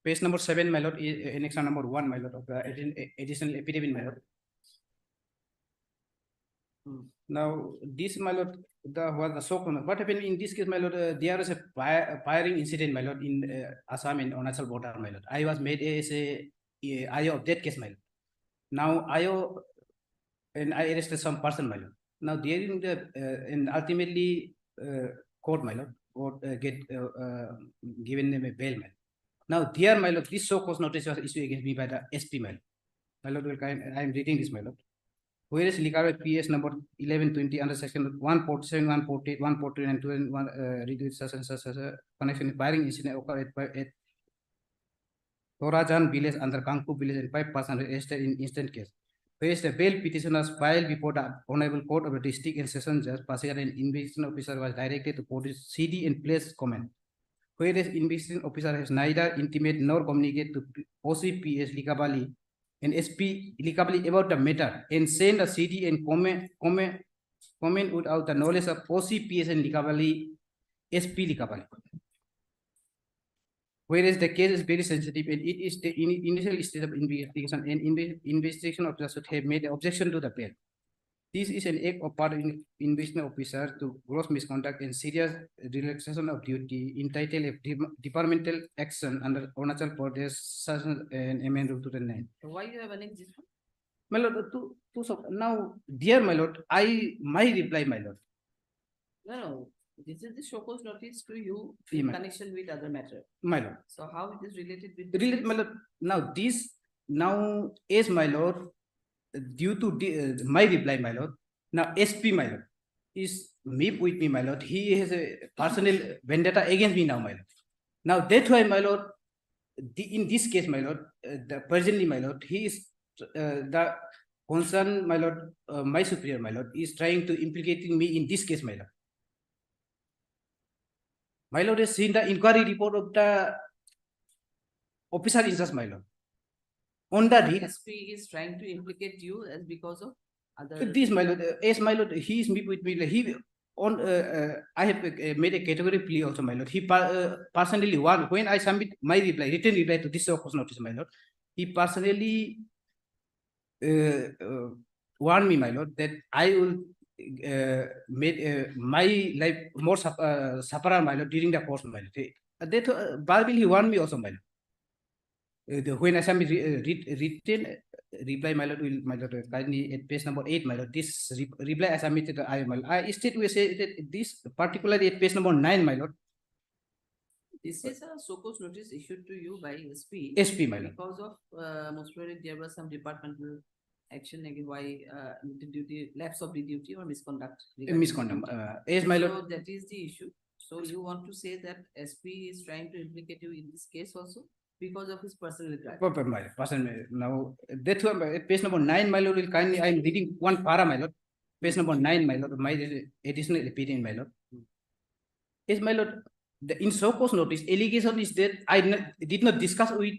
S9: Page number 7, my lord, annex number 1, my lord, of the additional affidavit, my lord. Now, this, my lord, was the shock. What happened in this case, my lord, there is a firing incident, my lord, in Assam and Arunachal border, my lord. I was made as a IO of that case, my lord. Now, IO, and I arrested some person, my lord. Now, during the, and ultimately, court, my lord, court given them a bail, my lord. Now, there, my lord, this show cause notice was issued against me by the SP, my lord. My lord, I am reading this, my lord. Whereas legal PS number 1120 under section 147, 148, 149, and 21, reduced such and such connection with firing incident occurred at Torajan village under Kangpu village and 5 persons arrested in instant case. Whereas the bail petition was filed before the Honorable Court of the District and Session Judge, Pasir, and investigation officer was directed to produce CD and place comment. Whereas investigation officer has neither intimate nor communicate to OCPS Likabali and SP Likabali about the matter and send a CD and comment without the knowledge of OCPS and Likabali, SP Likabali. Whereas the case is very sensitive and it is the initial stage of investigation and investigation officer should have made an objection to the bail. This is an act of part of investigation officer to gross misconduct and serious relaxation of duty entitled a departmental action under Arunachal Pradesh and Amendment Rule 2009.
S3: So why you have annexed this one?
S9: My lord, now, dear my lord, my reply, my lord.
S3: No, this is the show cause notice to you
S9: Yeah,
S3: in
S9: my-
S3: connection with other matter.
S9: My lord.
S3: So how it is related with? this
S9: Really,
S3: case?
S9: my lord, now, as my lord, due to my reply, my lord, now SP, my lord, is with me, my lord. He has a personal vendetta against me now, my lord. Now, that's why, my lord, in this case, my lord, presently, my lord, he is the concern, my lord, my superior, my lord, is trying to implicating me in this case, my lord. My lord has seen the inquiry report of the officer in charge, my lord. On the
S3: SP is trying to implicate you as because of other.
S9: this, my lord, as my lord, he is with me. He on. I have made a category plea also, my lord. He personally when I submit my reply, written reply to this cause notice, my lord. He personally warned me, my lord, that I will make my life more sufferer, my lord, during the course, my lord. That Bible he warned me also, my lord. When I submit written reply, my lord, will my lord kindly at page number 8, my lord. This reply I submitted to I, my lord. I state we say that this particularly at page number 9, my lord.
S3: This is a so cause notice issued to you by SP.
S9: SP, my lord.
S3: Because of most probably there was some departmental action against why the duty lapse of the duty or misconduct. regarding the
S9: Misconduct.
S3: duty.
S9: As my
S3: So
S9: lord.
S3: that is the issue. So you want to say that SP is trying to implicate you in this case also because of his personal regret.
S9: My person now that's why page number 9, my lord, will kindly I am reading one para, my lord. Page number 9, my lord, my additional opinion, my lord. Is my lord, the in so cause notice allegation is that I did not discuss with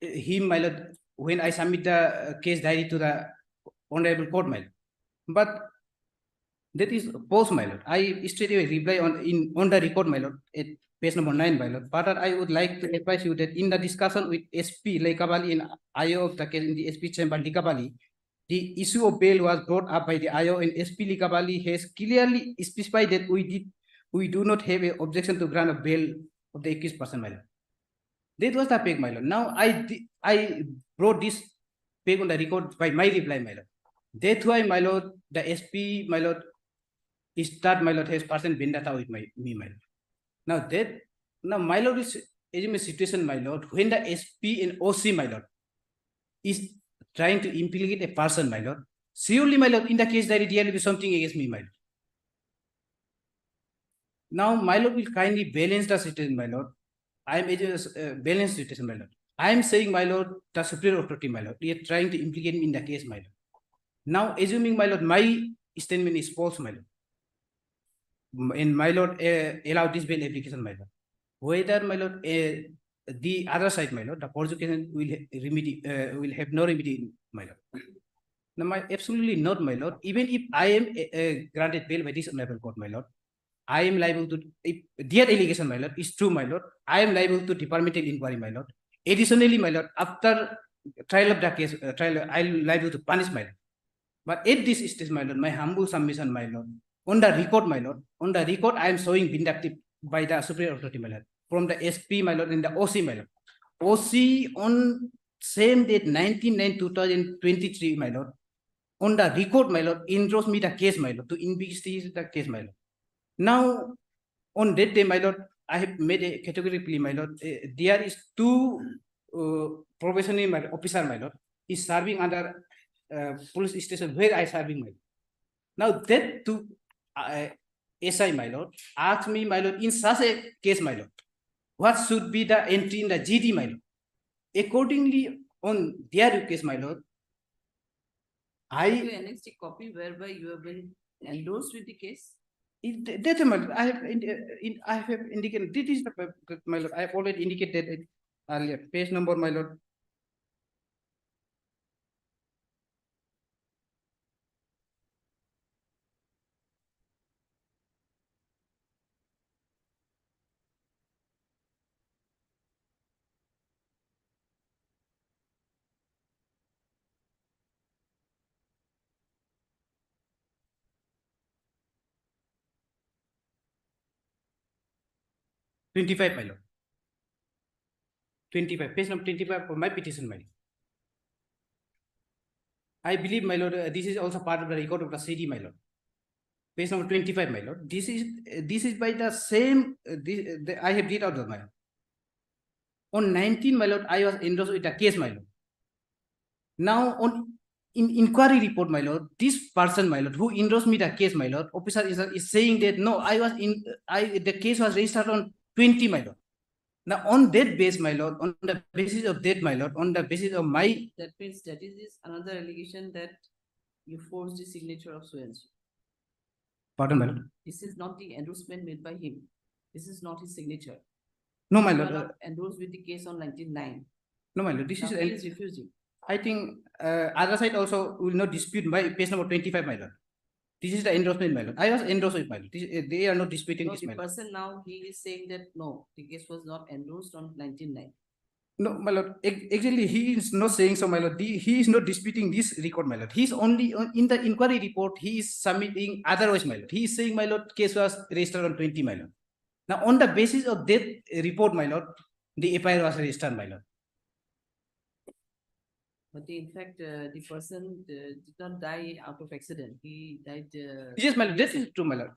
S9: him, my lord, when I submit the case diary to the honorable court, my lord. But that is post, my lord. I straight away reply on the record, my lord, at page number 9, my lord. Further, I would like to advise you that in the discussion with SP Likabali and IO of the case in the SP chamber Likabali, the issue of bail was brought up by the IO and SP Likabali has clearly specified that we do not have an objection to grant a bail of the accused person, my lord. That was the peg, my lord. Now I brought this peg on the record by my reply, my lord. That's why, my lord, the SP, my lord, is that my lord has person vendetta with me, my lord. Now my lord is a situation, my lord, when the SP and OC, my lord, is trying to implicate a person, my lord. Surely, my lord, in the case that there will be something against me, my lord. Now, my lord will kindly balance the situation, my lord. I am a balanced situation, my lord. I am saying, my lord, the superior authority, my lord, you are trying to implicate me in the case, my lord. Now, assuming, my lord, my statement is false, my lord. And my lord allow this bail application, my lord. Whether, my lord, the other side, my lord, the prosecution will have no remedy, my lord. Now, absolutely not, my lord. Even if I am granted bail by this honorable court, my lord, I am liable to, if their allegation, my lord, is true, my lord, I am liable to departmental inquiry, my lord. Additionally, my lord, after trial of the case, I am liable to punish, my lord. But at this stage, my lord, my humble submission, my lord, on the record, my lord, on the record, I am showing vindictive by the superior authority, my lord, from the SP, my lord, and the OC, my lord. OC on same date, 19/9/2023, my lord, on the record, my lord, endorsed me the case, my lord, to investigate the case, my lord. Now, on that day, my lord, I have made a category plea, my lord. There is two probationary officer, my lord, is serving under police station where I serving, my lord. Now that two SI, my lord, asked me, my lord, in such a case, my lord, what should be the entry in the GD, my lord? Accordingly, on their request, my lord,
S3: Have you
S9: I
S3: annexed a copy whereby you have been endorsed with the case?
S9: That's my lord. I have indicated this is the my lord. I have already indicated it earlier. Page number, my lord. '25, my lord. 25, page number 25 for my petition, my lord. I believe, my lord, this is also part of the record of the CD, my lord. Page number 25, my lord. This is by the same. I have read out the my lord. On 19, my lord, I was endorsed with the case, my lord. Now, on in inquiry report, my lord, this person, my lord, who endorsed me the case, my lord, officer is saying that no, the case was registered on 20, my lord. Now, on that base, my lord, on the basis of that, my lord, on the basis of my.
S3: That means that is another allegation that you forced the signature of so and so.
S9: Pardon, my lord.
S3: This is not the endorsement made by him. This is not his signature.
S9: No, my
S3: You are
S9: lord.
S3: not endorsed with the case on 19/9.
S9: No, my lord. This
S3: Now
S9: is.
S3: he is refusing.
S9: I think other side also will not dispute my page number 25, my lord. This is the endorsement, my lord. I was endorsed with my lord. They are not disputing
S3: No,
S9: this,
S3: the
S9: my lord.
S3: person now, he is saying that no, the case was not endorsed on 19/9.
S9: No, my lord. Actually, he is not saying so, my lord. He is not disputing this record, my lord. He is only in the inquiry report. He is submitting otherwise, my lord. He is saying, my lord, case was registered on 20, my lord. Now, on the basis of that report, my lord, the FIR was registered, my lord.
S3: But in fact, the person did not die out of accident. He died.
S9: Yes, my lord. That is true, my lord.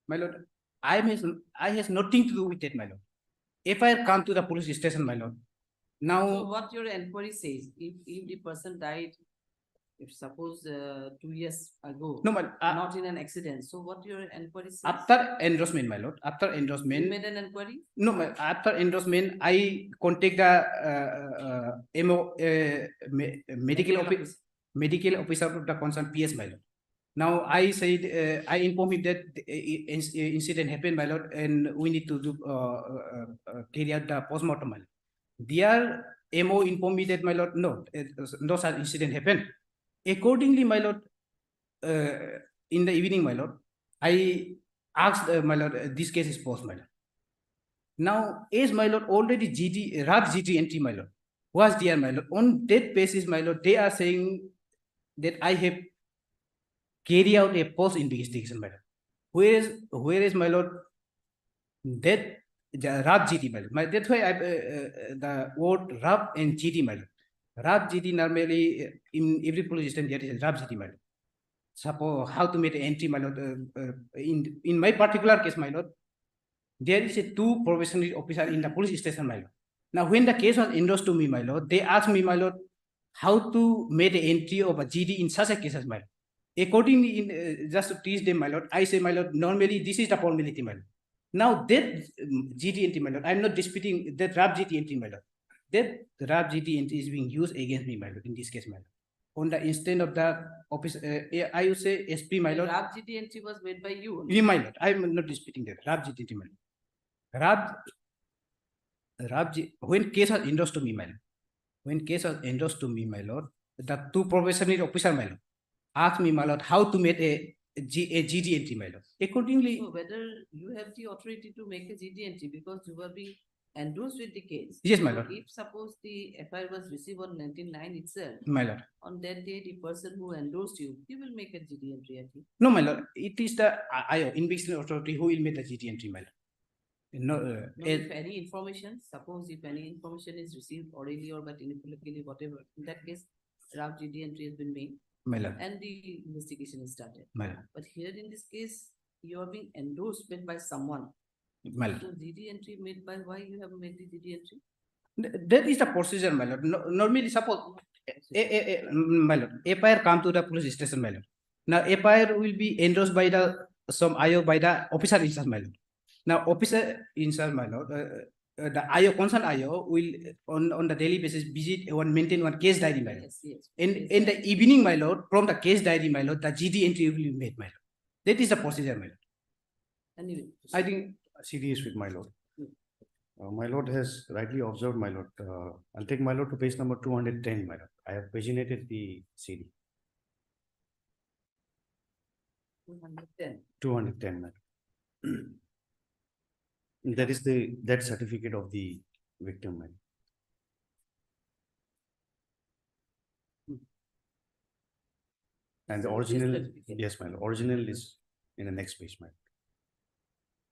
S9: My lord, I has nothing to do with that, my lord. FIR come to the police station, my lord. Now,
S3: So what your inquiry says, if the person died, if suppose 2 years ago,
S9: no, my
S3: not in an accident. So what your inquiry says?
S9: after endorsement, my lord. After
S3: You
S9: endorsement.
S3: made an inquiry?
S9: No, after endorsement, I contact the medical officer of the concerned PS, my lord. Now I said I informed him that incident happened, my lord, and we need to do carry out the postmortem, my lord. Their MO informed me that, my lord, no such incident happened. Accordingly, my lord, in the evening, my lord, I asked my lord, this case is post, my lord. Now, as my lord, already RAB GT entry, my lord, was there, my lord. On that basis, my lord, they are saying that I have carried out a post investigation, my lord. Whereas, my lord, that the RAB GT, my lord. That's why I the word RAB and GT, my lord. RAB GT normally in every police system there is a RAB GT, my lord. Suppose how to make an entry, my lord. In my particular case, my lord, there is a two probationary officer in the police station, my lord. Now, when the case was endorsed to me, my lord, they asked me, my lord, how to make the entry of a GD in such a case as my lord. Accordingly, just to teach them, my lord, I say, my lord, normally this is the formality, my lord. Now that GD entry, my lord, I'm not disputing that RAB GD entry, my lord. That RAB GD entry is being used against me, my lord, in this case, my lord. On the instant of the office, I would say SP, my lord.
S3: RAB GD entry was made by you.
S9: My lord, I'm not disputing that. RAB GD entry, my lord. When case was endorsed to me, my lord, the two probationary officer, my lord, asked me, my lord, how to make a GD entry, my lord. Accordingly,
S3: So whether you have the authority to make a GD entry because you were being endorsed with the case.
S9: Yes, my
S3: So
S9: lord.
S3: If suppose the FIR was received on 19/9 itself,
S9: My lord.
S3: on that day, the person who endorsed you, he will make a GD entry, I think.
S9: No, my lord, it is the IO, investigation authority, who will make the GT entry, my lord. No,
S3: No, if any information, suppose if any information is received orally or by telephonically, whatever, in that case, draft GD entry has been made
S9: my lord,
S3: and the investigation is started.
S9: my lord,
S3: But here in this case, you are being endorsed by someone.
S9: my lord.
S3: So GD entry made by why you have made the GD entry?
S9: That is the procedure, my lord. Normally, suppose, my lord, FIR come to the police station, my lord. Now, FIR will be endorsed by some IO by the officer in charge, my lord. Now, officer in charge, my lord, the IO, concerned IO will on the daily basis visit maintain one case diary, my lord.
S3: Yes, yes.
S9: In the evening, my lord, from the case diary, my lord, the GD entry will be made, my lord. That is the procedure, my lord.
S3: Anyway.
S2: I think CD is with my lord. My lord has rightly observed, my lord. I'll take my lord to page number 210, my lord. I have paginated the CD.
S3: 210.
S2: 210, my lord. That is the death certificate of the victim, my lord. And the
S3: So this
S2: original,
S3: certificate.
S2: yes, my lord, original is in the next page, my lord.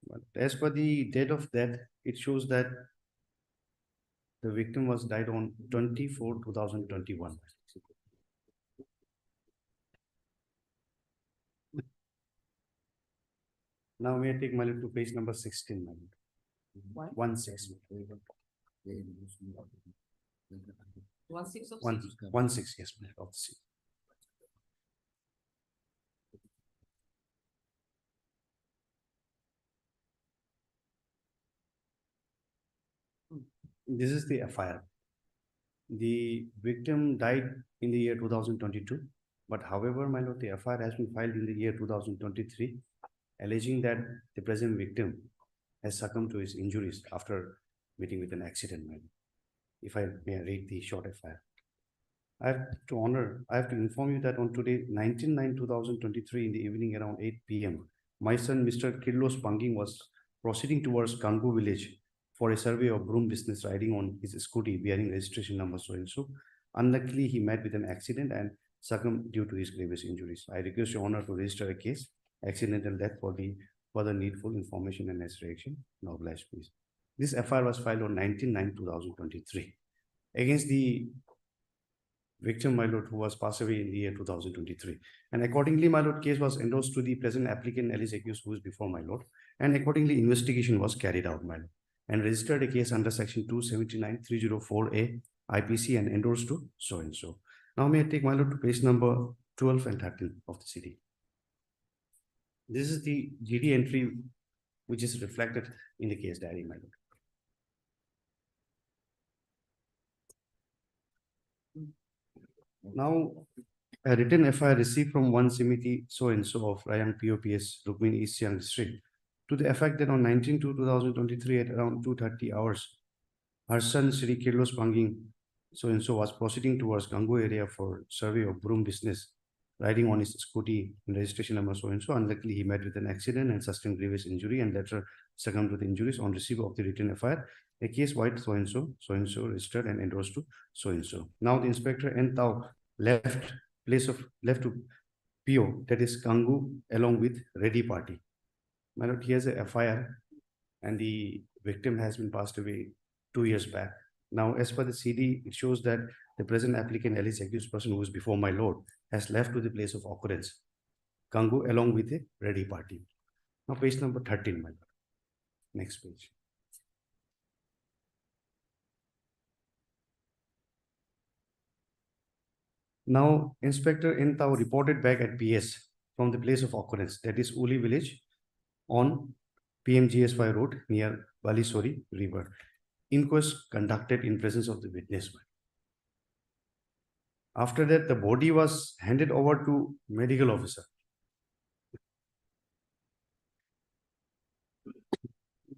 S2: But as per the date of death, it shows that the victim was died on 24/2021. Now may I take my lord to page number 16, my lord.
S3: What?
S2: 16.
S3: 16 of
S2: One,
S3: CD.
S2: 16, yes, my lord, of the CD. This is the FIR. The victim died in the year 2022, but however, my lord, the FIR has been filed in the year 2023, alleging that the present victim has succumbed to his injuries after meeting with an accident, my lord. If I may read the short FIR. I have to inform you that on today, 19/9/2023, in the evening around 8 p.m., my son, Mr. Kirlos Panging, was proceeding towards Kangu village for a survey of broom business, riding on his scooty bearing registration number so and so. Unluckily, he met with an accident and succumbed due to his grievous injuries. I request your honor to register a case, accidental death, for the further needful information and his reaction. Now, oblige, please. This FIR was filed on 19/9/2023 against the victim, my lord, who was passed away in the year 2023. And accordingly, my lord, case was endorsed to the present applicant, Alice accused, who is before my lord. And accordingly, investigation was carried out, my lord, and registered a case under section 279/304A IPC and endorsed to so and so. Now may I take my lord to page number 12 and 13 of the CD. This is the GD entry which is reflected in the case diary, my lord. Now, a written FIR received from one Simiti so and so of Rayang POPS, Rukmini East Siang District, to the effect that on 19/2/2023 at around 2:30 hours, her son Sri Kirlos Panging so and so was proceeding towards Gangu area for survey of broom business, riding on his scooty in registration number so and so. Unluckily, he met with an accident and sustained grievous injury and later succumbed to the injuries. On receipt of the written FIR, a case white so and so registered and endorsed to so and so. Now the inspector and Tau left to PO, that is Kangu, along with ready party. My lord, he has a FIR and the victim has been passed away 2 years back. Now, as per the CD, it shows that the present applicant, Alice accused person who is before my lord, has left to the place of occurrence, Kangu, along with a ready party. Now, page number 13, my lord. Next page. Now, Inspector Intao reported back at PS from the place of occurrence, that is Uli village on PMGSY road near Balisori River. Inquest conducted in presence of the witness. After that, the body was handed over to medical officer.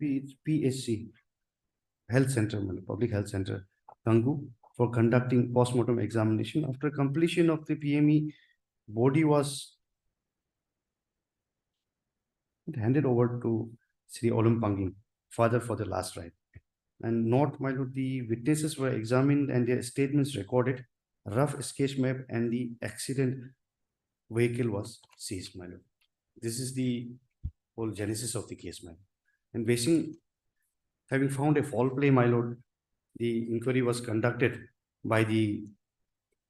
S2: PHC, Health Center, Public Health Center, Kangu, for conducting post-mortem examination. After completion of the PME, body was handed over to Sri Olum Panging, father, for the last rite. And note, my lord, the witnesses were examined and their statements recorded. Rough sketch map and the accident vehicle was seized, my lord. This is the whole genesis of the case, my lord. And having found a foul play, my lord, the inquiry was conducted by the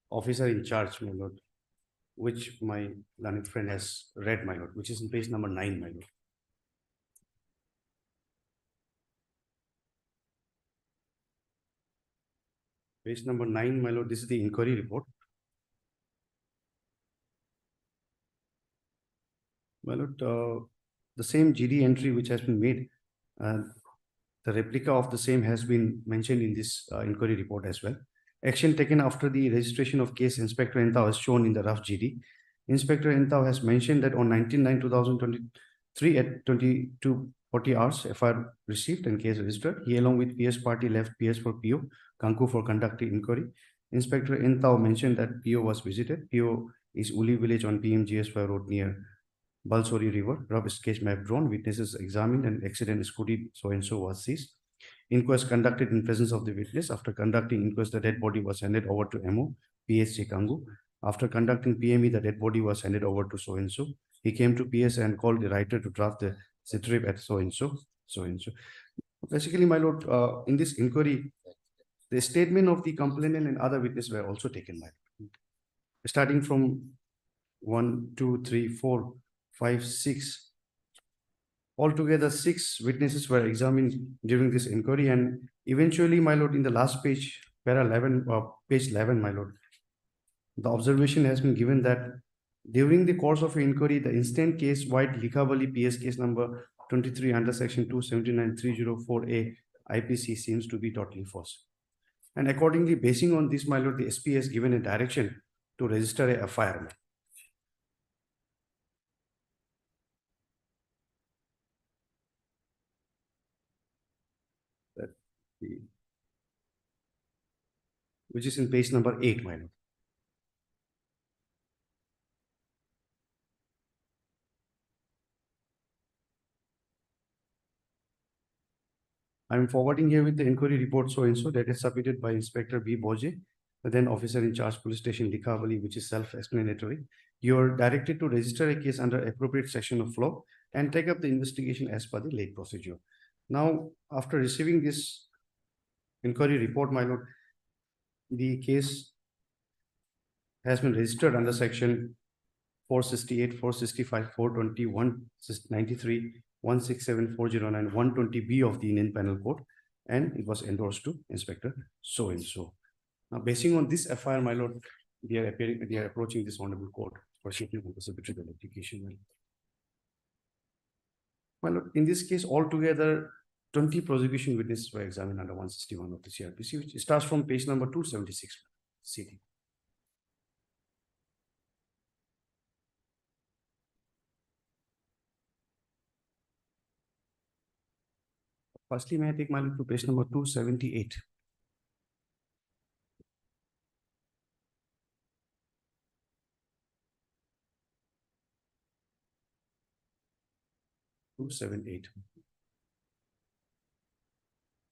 S2: officer in charge, my lord, which my learned friend has read, my lord, which is in page number 9, my lord. Page number 9, my lord, this is the inquiry report. My lord, the same GD entry which has been made, the replica of the same has been mentioned in this inquiry report as well. Action taken after the registration of case, Inspector Entau is shown in the rough GD. Inspector Entau has mentioned that on 19/9/2023 at 22:40 hours, FIR received and case registered. He along with PS party left PS for PO, Kanku for conducting inquiry. Inspector Entau mentioned that PO was visited. PO is Uli village on PMGS5 road near Balsori River. Rough sketch map drawn, witnesses examined, and accident scooty so-and-so was seized. Inquest conducted in presence of the witness. After conducting inquest, the dead body was handed over to MO, PSC Kangu. After conducting PME, the dead body was handed over to so-and-so. He came to PS and called the writer to draft the citrip at so-and-so, so-and-so. Basically, my lord, in this inquiry, the statement of the complainant and other witnesses were also taken, my lord. Starting from 1, 2, 3, 4, 5, 6. Altogether, 6 witnesses were examined during this inquiry, and eventually, my lord, in the last page, page 11, my lord, the observation has been given that during the course of inquiry, the instant case wide Likhavali PS case number 23 under section 279/304A IPC seems to be totally false. And accordingly, basing on this, my lord, the SP has given a direction to register a FIR. Which is in page number 8, my lord. I am forwarding here with the inquiry report so-and-so that is submitted by Inspector B. Boje, the then officer in charge police station Likhavali, which is self-explanatory. You are directed to register a case under appropriate section of law and take up the investigation as per the late procedure. Now, after receiving this inquiry report, my lord, the case has been registered under section 468, 465, 420, 193, 167, 409, 120B of the Indian Penal Code, and it was endorsed to Inspector so-and-so. Now, basing on this FIR, my lord, they are approaching this honorable court for seeking procedural application. My lord, in this case, altogether, 20 prosecution witnesses were examined under 161 of the CRPC, which starts from page number 276, CD. Firstly, may I take my lord to page number 278.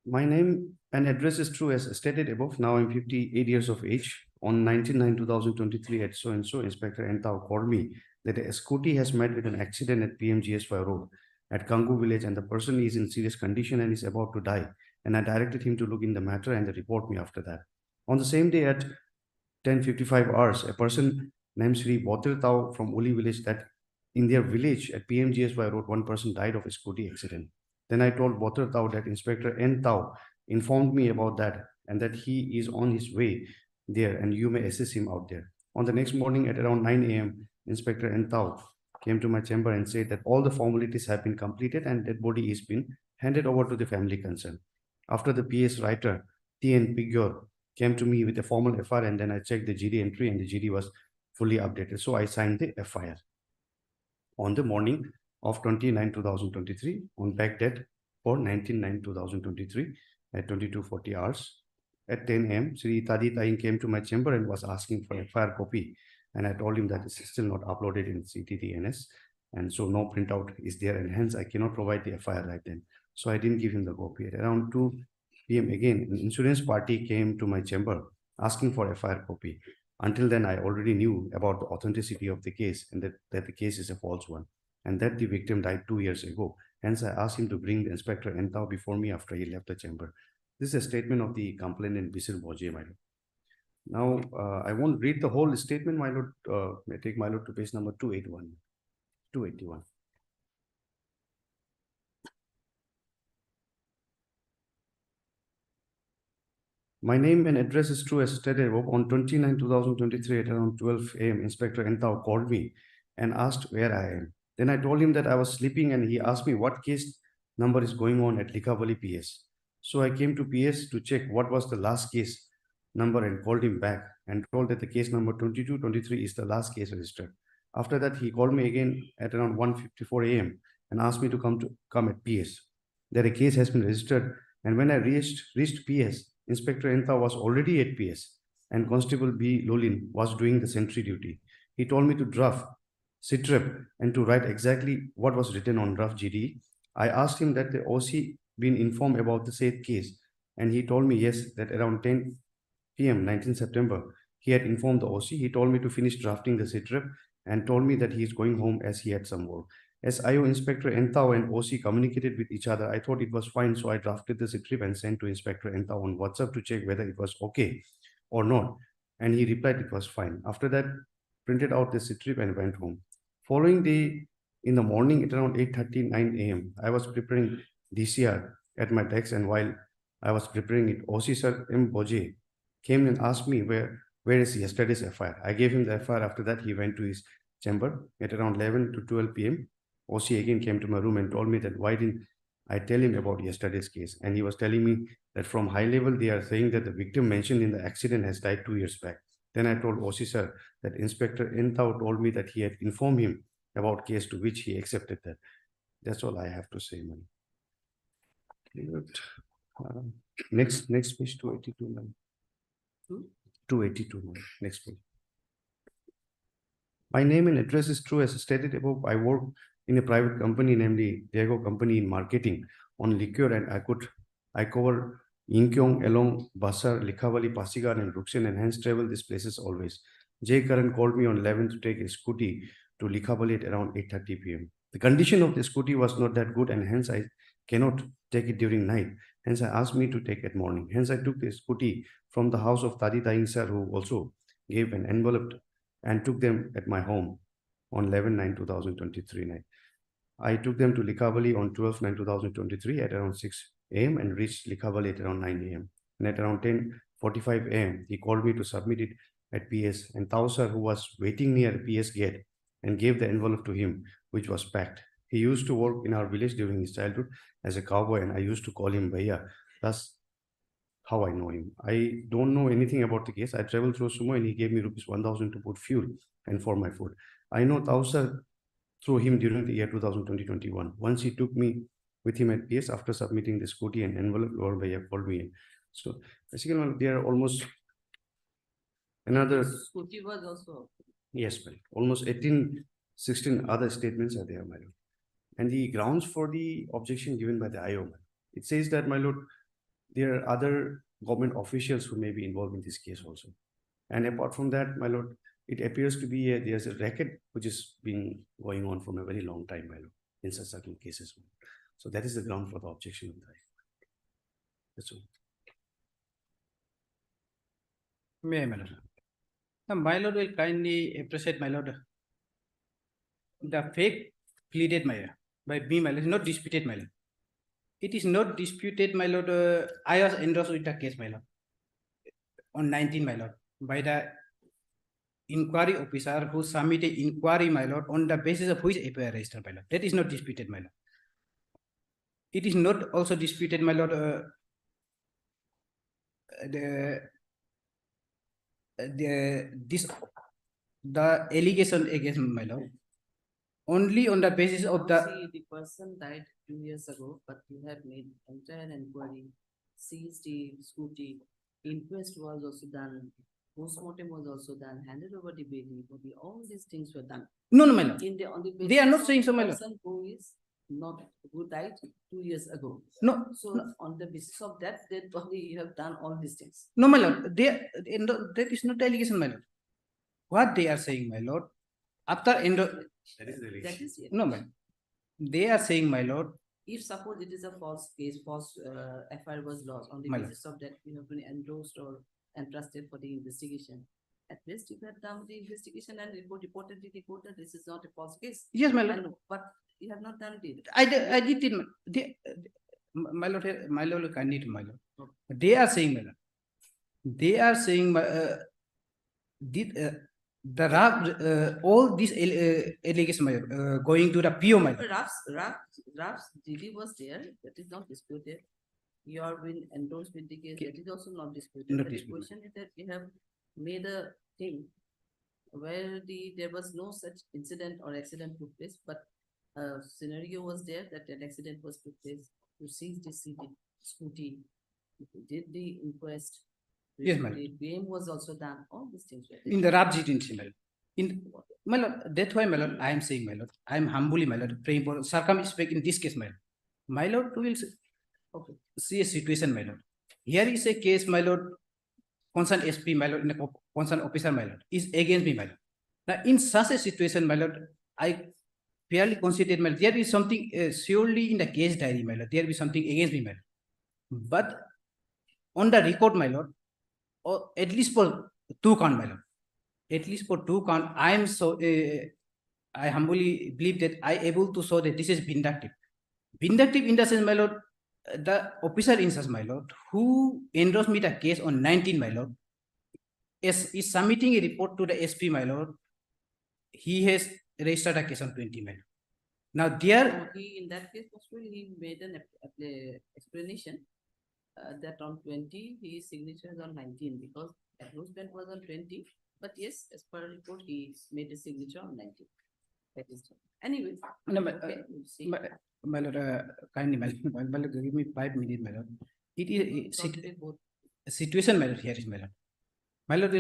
S2: My name and address is true as stated above. Now I'm 58 years of age. On 19/9/2023 at so-and-so, Inspector Entau called me that a scooty has met with an accident at PMGS5 road at Kangu village, and the person is in serious condition and is about to die. And I directed him to look in the matter and report me after that. On the same day at 10:55 hours, a person named Sri Botir Tau from Uli village that in their village at PMGS5 road, one person died of a scooty accident. Then I told Botir Tau that Inspector N. Tau informed me about that and that he is on his way there and you may assist him out there. On the next morning at around 9 a.m., Inspector N. Tau came to my chamber and said that all the formalities have been completed and that body is been handed over to the family concerned. After the PS writer, T.N. Pigure, came to me with a formal FIR, and then I checked the GD entry and the GD was fully updated. So I signed the FIR. On the morning of 29/2023, on back date for 19/9/2023 at 22:40 hours at 10 a.m., Sri Tadi Taing came to my chamber and was asking for a FIR copy. And I told him that it's still not uploaded in CTTNS. And so no printout is there, and hence I cannot provide the FIR right then. So I didn't give him the copy. At around PM again, an insurance party came to my chamber asking for a FIR copy. Until then, I already knew about the authenticity of the case and that the case is a false one, and that the victim died 2 years ago. Hence, I asked him to bring the Inspector Entau before me after he left the chamber. This is a statement of the complainant, Bisir Boje, my lord. Now, I won't read the whole statement, my lord. May I take my lord to page number 281. 281. My name and address is true as stated above. On 29/2023 at around 12 a.m., Inspector Entau called me and asked where I am. Then I told him that I was sleeping and he asked me what case number is going on at Likavali PS. So I came to PS to check what was the last case number and called him back and told that the case number 2223 is the last case registered. After that, he called me again at around 1:54 a.m. and asked me to come at PS. That a case has been registered, and when I reached PS, Inspector Entau was already at PS and Constable B. Lolin was doing the sentry duty. He told me to draft SITREP and to write exactly what was written on draft GD. I asked him that the OC been informed about the said case, and he told me yes, that around 10 p.m. 19 September, he had informed the OC. He told me to finish drafting the SITREP and told me that he is going home as he had some work. As IO Inspector Entau and OC communicated with each other, I thought it was fine, so I drafted the SITREP and sent to Inspector Entau on WhatsApp to check whether it was okay or not. And he replied it was fine. After that, printed out the SITREP and went home. Following day, in the morning at around 8:39 a.m., I was preparing DCR at my desk, and while I was preparing it, OC Sir M. Boje came and asked me where is yesterday's FIR. I gave him the FIR. After that, he went to his chamber at around 11 to 12 p.m. OC again came to my room and told me that why didn't I tell him about yesterday's case? And he was telling me that from high level, they are saying that the victim mentioned in the accident has died 2 years back. Then I told OC Sir that Inspector Entau told me that he had informed him about case, to which he accepted that. That's all I have to say, man. Next page, 282, man. 282, man. Next page. My name and address is true as stated above. I work in a private company, namely Diego Company in marketing on liquor, and I cover Inkyong along Basar, Likhavali, Pasigar, and Rukshen, and hence travel these places always. Jay Karan called me on 11 to take a scooty to Likhavali at around 8:30 p.m. The condition of the scooty was not that good, and hence I cannot take it during night. Hence I asked me to take it morning. Hence I took the scooty from the house of Tadi Taing sir, who also gave an envelope and took them at my home on 11/9/2023 night. I took them to Likhavali on 12/9/2023 at around 6 a.m. and reached Likhavali at around 9 a.m. And at around 10:45 a.m., he called me to submit it at PS, and Tau sir, who was waiting near PS gate, and gave the envelope to him, which was packed. He used to work in our village during his childhood as a cowboy, and I used to call him Bhaiya. That's how I know him. I don't know anything about the case. I traveled through Sumo, and he gave me rupees 1,000 to put fuel and for my food. I know Tau sir through him during the year 2020-21. Once he took me with him at PS after submitting the scooty and envelope, Lord Bhaiya called me in. So basically, there are almost another.
S3: Scooty was also.
S2: Yes, well, almost 16 other statements are there, my lord. And the grounds for the objection given by the IO, it says that, my lord, there are other government officials who may be involved in this case also. And apart from that, my lord, it appears to be there's a racket which has been going on from a very long time, my lord, in such certain cases. So that is the ground for the objection of the IO. That's all.
S9: May I, my lord? Now, my lord will kindly appreciate, my lord, the fake pleaded by me, my lord, is not disputed, my lord. It is not disputed, my lord. I was endorsed with the case, my lord, on 19, my lord, by the inquiry officer who submitted inquiry, my lord, on the basis of which FIR registered, my lord. That is not disputed, my lord. It is not also disputed, my lord, the allegation against my lord, only on the basis of the.
S3: See, the person died 2 years ago, but you have made entire inquiry, seized the scooty, inquest was also done, postmortem was also done, handed over the baby, all these things were done.
S9: No, my lord.
S3: On the
S9: They are not
S3: basis
S9: saying
S3: of
S9: so,
S3: the
S9: my lord.
S3: person who is not, who died 2 years ago.
S9: No,
S3: So
S9: no.
S3: on the basis of that, then probably you have done all these things.
S9: No, my lord, that is not the allegation, my lord. What they are saying, my lord, after
S5: That is the
S3: That
S5: relation.
S3: is it.
S9: no, man. They are saying, my lord,
S3: If suppose it is a false case, false FIR was lost on the
S9: My lord.
S3: basis of that you have been endorsed or entrusted for the investigation. At least you have done the investigation and reported the report that this is not a false case.
S9: yes, my lord.
S3: And, but you have not done it.
S9: I did it. My lord, I need my lord. They are saying, my lord. They are saying, all these allegations, my lord, going to the PO, my lord.
S3: Raf's GD was there, that is not disputed. You are been endorsed with the case, that is also not disputed.
S9: Not
S3: But the
S9: disputed.
S3: question is that you have made a thing where there was no such incident or accident took place, but a scenario was there that an accident was took place. You seized the scooty, you did the inquest.
S9: Yes, ma'am.
S3: The blame was also done, all these things. were
S9: In
S3: there.
S9: the RAPGT incident. My lord, that's why, my lord, I am saying, my lord, I am humbly, my lord, praying for circumspect in this case, my lord. My lord, we will
S3: Okay.
S9: see a situation, my lord. Here is a case, my lord, concerned SP, my lord, concerned officer, my lord, is against me, my lord. Now, in such a situation, my lord, I fairly consider, my lord, there is something surely in the case diary, my lord, there is something against me, my lord. But on the record, my lord, or at least for 2 count, my lord, at least for 2 count, I am so, I humbly believe that I able to show that this is vindictive. Vindictive in the sense, my lord, the officer in such, my lord, who endorsed me the case on 19, my lord, is submitting a report to the SP, my lord. He has registered a case on 20, my lord. Now, there,
S3: So he, in that case, possibly he made an explanation that on 20, his signature is on 19 because acknowledgement was on 20. But yes, as per report, he made a signature on 19. That is anyway.
S9: No,
S3: Okay, we'll see.
S9: my lord, kindly, my lord, give me 5 minutes, my lord. It is
S3: Consider both.
S9: situation, my lord, here is, my lord. My lord,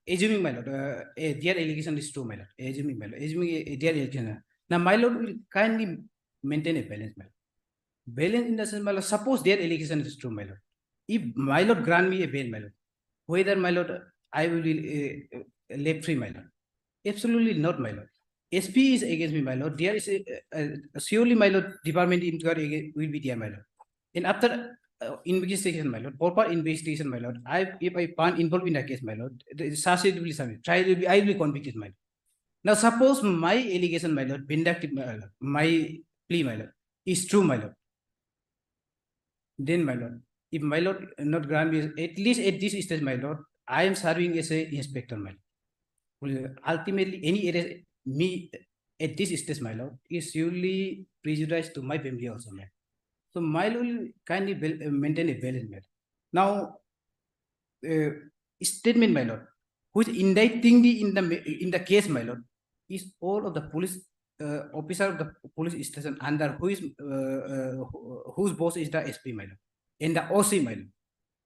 S9: assuming, my lord, their allegation is true, my lord. Assuming, my lord, assuming their allegation. Now, my lord will kindly maintain a balance, my lord. Balance in the sense, my lord, suppose their allegation is true, my lord. If my lord grant me a bail, my lord, whether, my lord, I will be left free, my lord. Absolutely not, my lord. SP is against me, my lord. There is surely, my lord, department inquiry will be there, my lord. And after investigation, my lord, proper investigation, my lord, if I find involved in a case, my lord, the charge will be submitted. Trial will be, I will be convicted, my lord. Now, suppose my allegation, my lord, vindictive, my lord, my plea, my lord, is true, my lord. Then, my lord, if my lord not grant me, at least at this stage, my lord, I am serving as a inspector, my lord. Well, ultimately, any arrest me at this stage, my lord, is surely prejudice to my family also, my lord. So my lord will kindly maintain a balance, my lord. Now, statement, my lord, who is indicting in the case, my lord, is all of the police officer of the police station under whose boss is the SP, my lord, and the OC, my lord.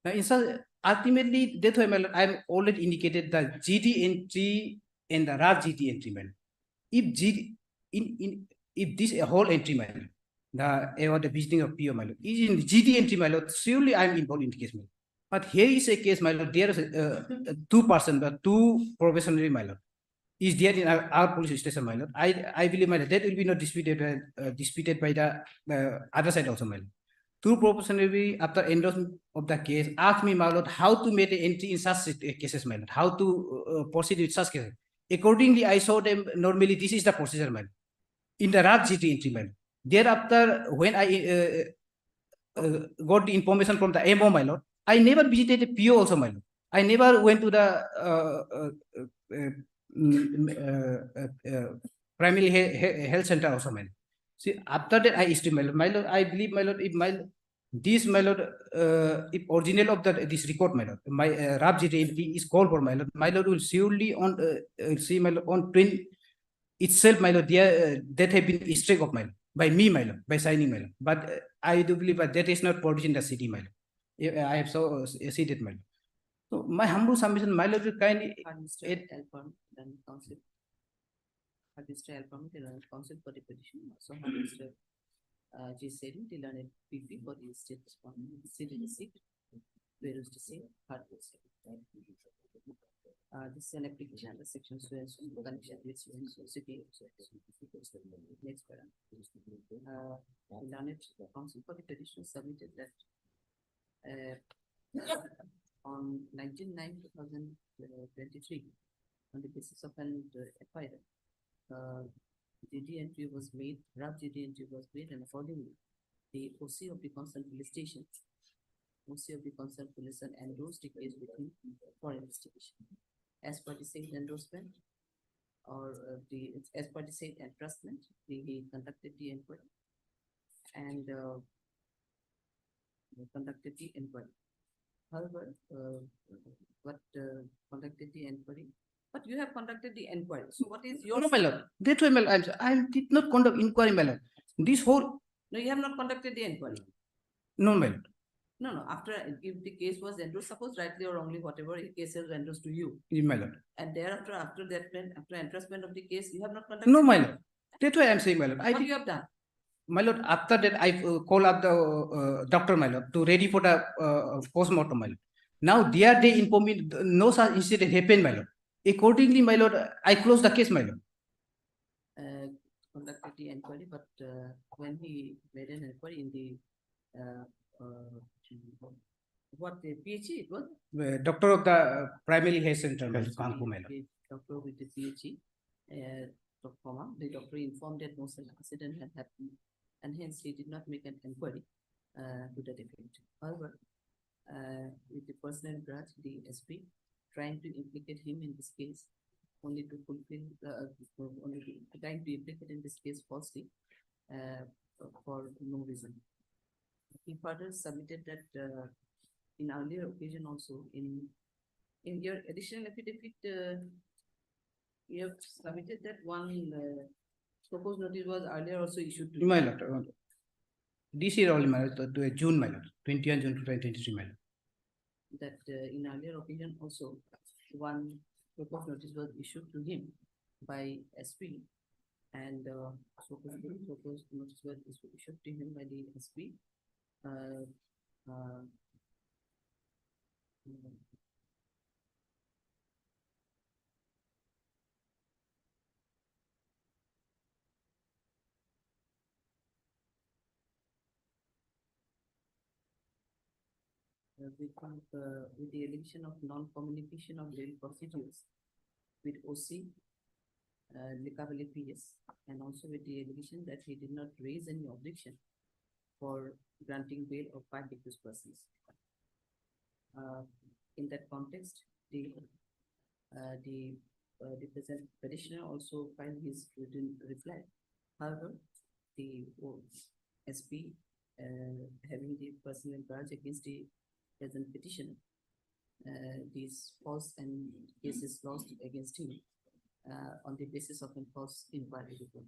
S9: Now, in such, ultimately, that's why, my lord, I'm already indicated the GD entry and the RAR GT entry, my lord. If GD if this whole entry, my lord, the visiting of PO, my lord, is in the GD entry, my lord, surely I'm involved in the case, my lord. But here is a case, my lord, there is 2 person, but 2 professionally, my lord, is there in our police station, my lord. I believe, my lord, that will be not disputed by the other side also, my lord. 2 professionally, after endorsement of the case, ask me, my lord, how to make an entry in such cases, my lord, how to proceed with such cases. Accordingly, I saw them, normally, this is the procedure, my lord. In the RAG GT entry, my lord. Thereafter, when I got the information from the MO, my lord, I never visited the PO also, my lord. I never went to the primary health center also, my lord. See, after that, I still, my lord, I believe, my lord, if this, my lord, if original of this record, my lord, my RAB GT is called for, my lord will surely on, see, my lord, on 20 itself, my lord, that have been struck of, my lord, by me, my lord, by signing, my lord. But I do believe that that is not published in the city, my lord. I have so see that, my lord. So my humble submission, my lord, will kindly
S3: Mr. Alpern, then counsel. Mr. Alpern, counsel for the petition. So Mr. G7, the learned PP for the state city receipt, whereas the same hard this is an application under section so and so connection with so and so city. Next paragraph. Learned Council for the Petition submitted that on 19/9/2023, on the basis of an FIR, GD entry was made, draft GD entry was made, and accordingly, the OC of the concerned police station, OC of the concerned police and endorsed the case with him for investigation. As per the said endorsement, or as per the said entrustment, he conducted the inquiry and conducted the inquiry. However, conducted the inquiry. But you have conducted the inquiry. So what is your?
S9: No, my lord. That's why, my lord. I did not conduct inquiry, my lord. This whole.
S3: No, you have not conducted the inquiry.
S9: No, my lord.
S3: No. After if the case was endorsed, suppose rightly or wrongly, whatever case is endorsed to you,
S9: Yes, my lord.
S3: and thereafter, after entrustment of the case, you have not conducted.
S9: No, my lord. That's why I am saying, my lord.
S3: What you have done?
S9: My lord, after that, I call up the doctor, my lord, to ready for the postmortem, my lord. Now, there they inform me no such incident happened, my lord. Accordingly, my lord, I close the case, my lord.
S3: Conducted the inquiry, but when he made an inquiry in the what the PHE it was?
S9: Doctor of the primary health center, my lord, Kanpur, my lord.
S3: The doctor with the PHE, the doctor informed that no such accident had happened, and hence he did not make an inquiry to that effect. However, with the personal grudge, the SP trying to implicate him in this case, only to fulfill, trying to implicate in this case falsely, for no reason. He further submitted that in earlier occasion also in your additional affidavit, you have submitted that one proposed notice was earlier also issued to.
S9: My lord, this year only, my lord, to June, my lord, 21 June 2023, my lord.
S3: That in earlier occasion also one proposed notice was issued to him by SP, and proposed notice was issued to him by the SP. With the allegation of non-communication of bail procedures with OC, NDPS, and also with the allegation that he did not raise any objection for granting bail of 5 accused persons. In that context, the present petitioner also filed his written reply. However, the SP having the personal grudge against the present petitioner, these false and cases lost against him on the basis of a false inquiry report.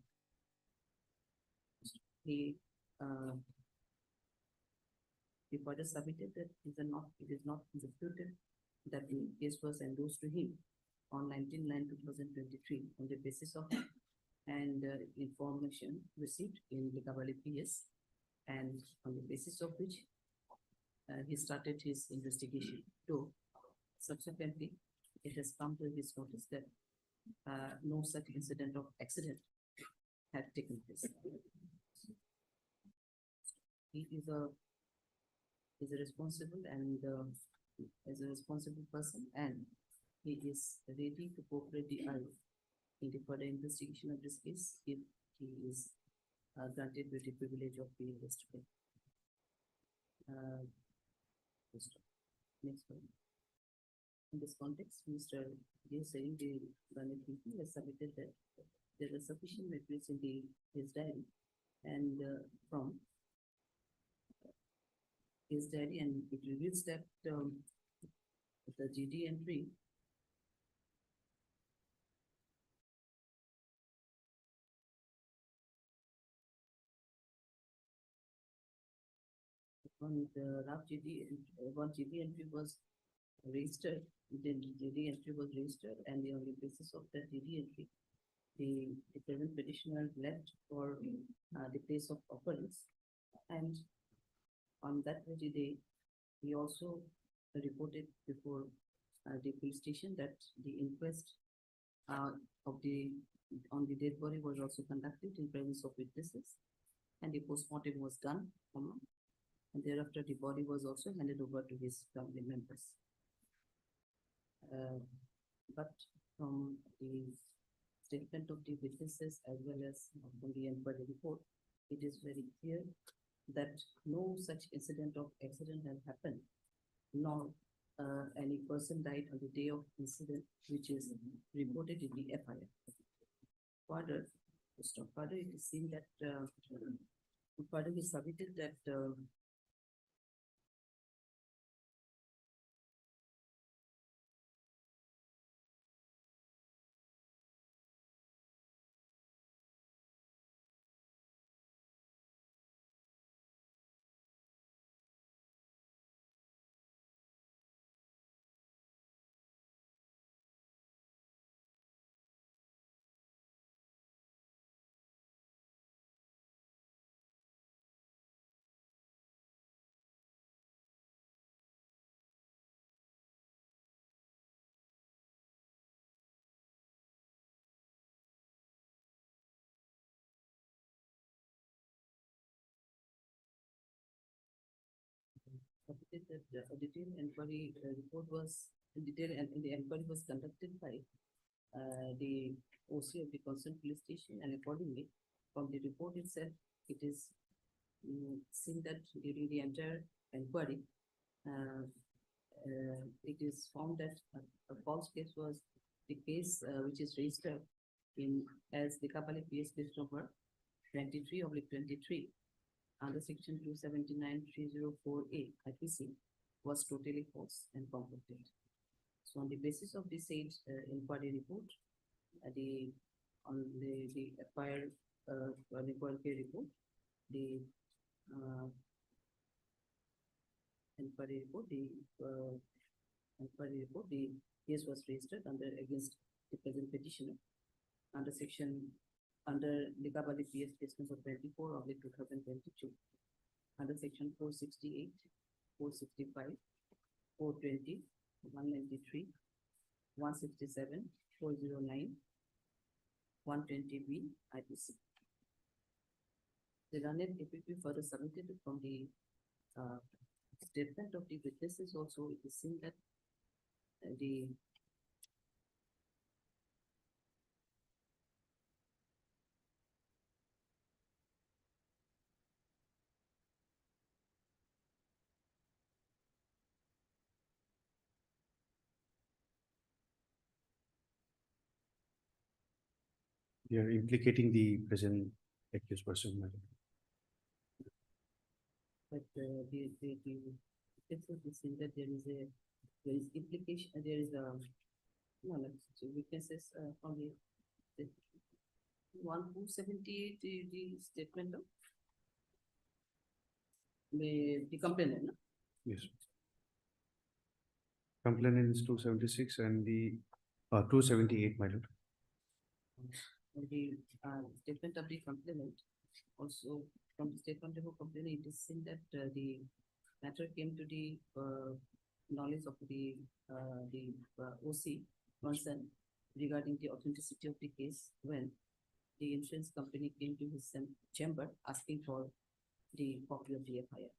S3: He further submitted that it is not disputed that the case was endorsed to him on 19/9/2023 on the basis of and information received in the PS, and on the basis of which he started his investigation. Though subsequently, it has come to his notice that no such incident of accident had taken place. He is a responsible and as a responsible person, and he is ready to cooperate the IO in the further investigation of this case if he is granted with the privilege of being investigated. Next one. In this context, Mr. J. saying the PP has submitted that there are sufficient materials in his diary and from his diary, and it reveals that the GD entry when the rough GD entry was registered, then GD entry was registered, and on the basis of that GD entry, the present petitioner left for the place of occurrence, and on that very day, he also reported before the police station that the inquest of the on the dead body was also conducted in presence of witnesses, and the postmortem was done, and thereafter the body was also handed over to his family members. But from the statement of the witnesses as well as from the inquiry report, it is very clear that no such incident of accident has happened, nor any person died on the day of incident, which is reported in the FIR. Further, it is seen that further he submitted that submitted that a detailed inquiry report was in the inquiry was conducted by the OC of the concerned police station, and accordingly, from the report itself, it is seen that during the entire inquiry, it is found that a false case was the case which is registered in as the Kapali PS case number 23/23 under section 279/304A IPC was totally false and concocted. So on the basis of the said inquiry report, the FIR inquiry report, the inquiry report, the case was registered against the present petitioner under the Kapali PS case number 24/2022, under section 468, 465, 420, 193, 167, 409, 120B IPC. The learned APP further submitted from the statement of the witnesses also, it is seen that the
S2: They are implicating the present accused person, madam.
S3: but it's seen that there is implication, there is no, like, so witnesses from the 178, the statement of the complainant, no?
S2: Yes. Complainant is 276 and the 278, my lord.
S3: The statement of the complainant, also from the statement of the complainant, it is seen that the matter came to the knowledge of the OC concerned regarding the authenticity of the case when the insurance company came to his chamber asking for the copy of the FIR.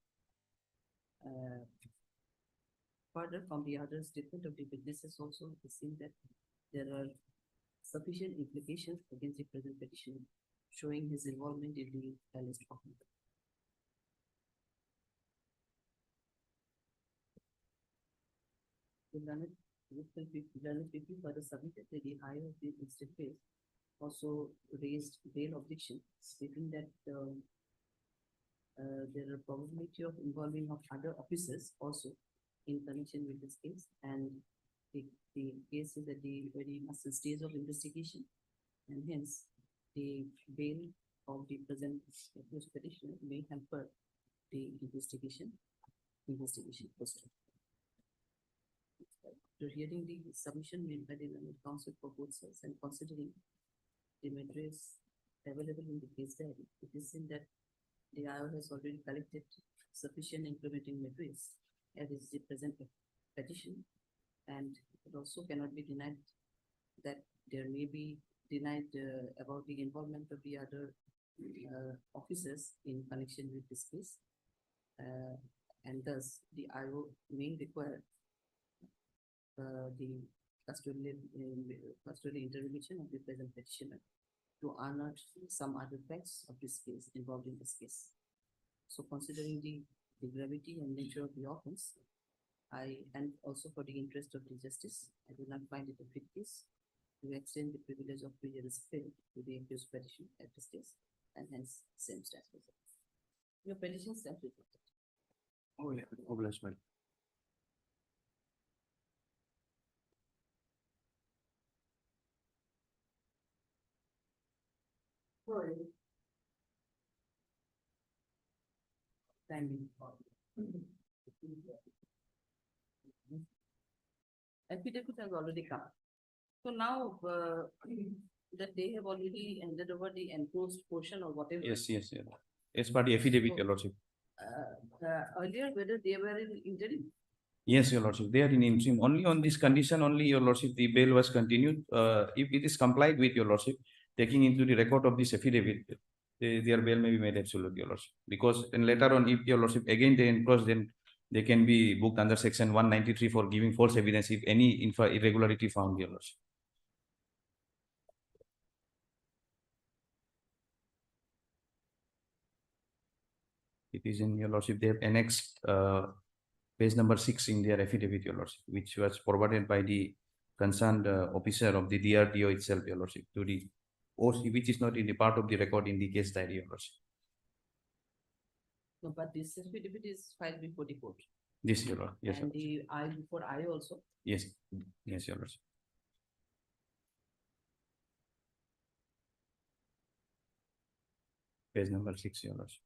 S3: Further, from the other statement of the witnesses also, it is seen that there are sufficient implications against the present petitioner showing his involvement in the alleged offence. The learned people further submitted that the higher of the instant case also raised bail objection, stating that there are probability of involving of other officers also in connection with this case, and the case is at the very nascent stage of investigation, and hence the bail of the present accused petitioner may hamper the investigation posted. After hearing the submission made by the learned counsel for both sides and considering the materials available in the case diary, it is seen that the IO has already collected sufficient implementing materials as is the present petition, and it also cannot be denied that there may be denied about the involvement of the other officers in connection with this case. And thus the IO may require the custodial intervention of the present petitioner to unearth some other facts of this case involved in this case. So considering the gravity and nature of the offense, and also for the interest of the justice, I do not find it a fit case to extend the privilege of prejudice to the accused petition at this case, and hence same stands resolved. Your petition stands resolved.
S2: Oh, yeah, obliged, my lord.
S3: Timing. Affidavit has already come. So now, that they have already handed over the enclosed portion or whatever.
S10: Yes. As per the affidavit, your lordship.
S3: Earlier, whether they were in interim.
S10: Yes, your lordship, they are in interim. Only on this condition, only your lordship, the bail was continued. If it is complied with your lordship, taking into the record of this affidavit, their bail may be made absolute, your lordship. Because then later on, if your lordship again they encroach, then they can be booked under section 193 for giving false evidence if any irregularity found, your lordship. It is in your lordship, they have annexed page number 6 in their affidavit, your lordship, which was forwarded by the concerned officer of the DRDO itself, your lordship, to the OC, which is not in the part of the record in the case diary, your lordship.
S3: No, but this affidavit is filed before the court.
S10: This, your lord, yes,
S3: And
S10: your lordship.
S3: the I before I also.
S10: Yes, yes, your lordship. Page number 6, your lordship.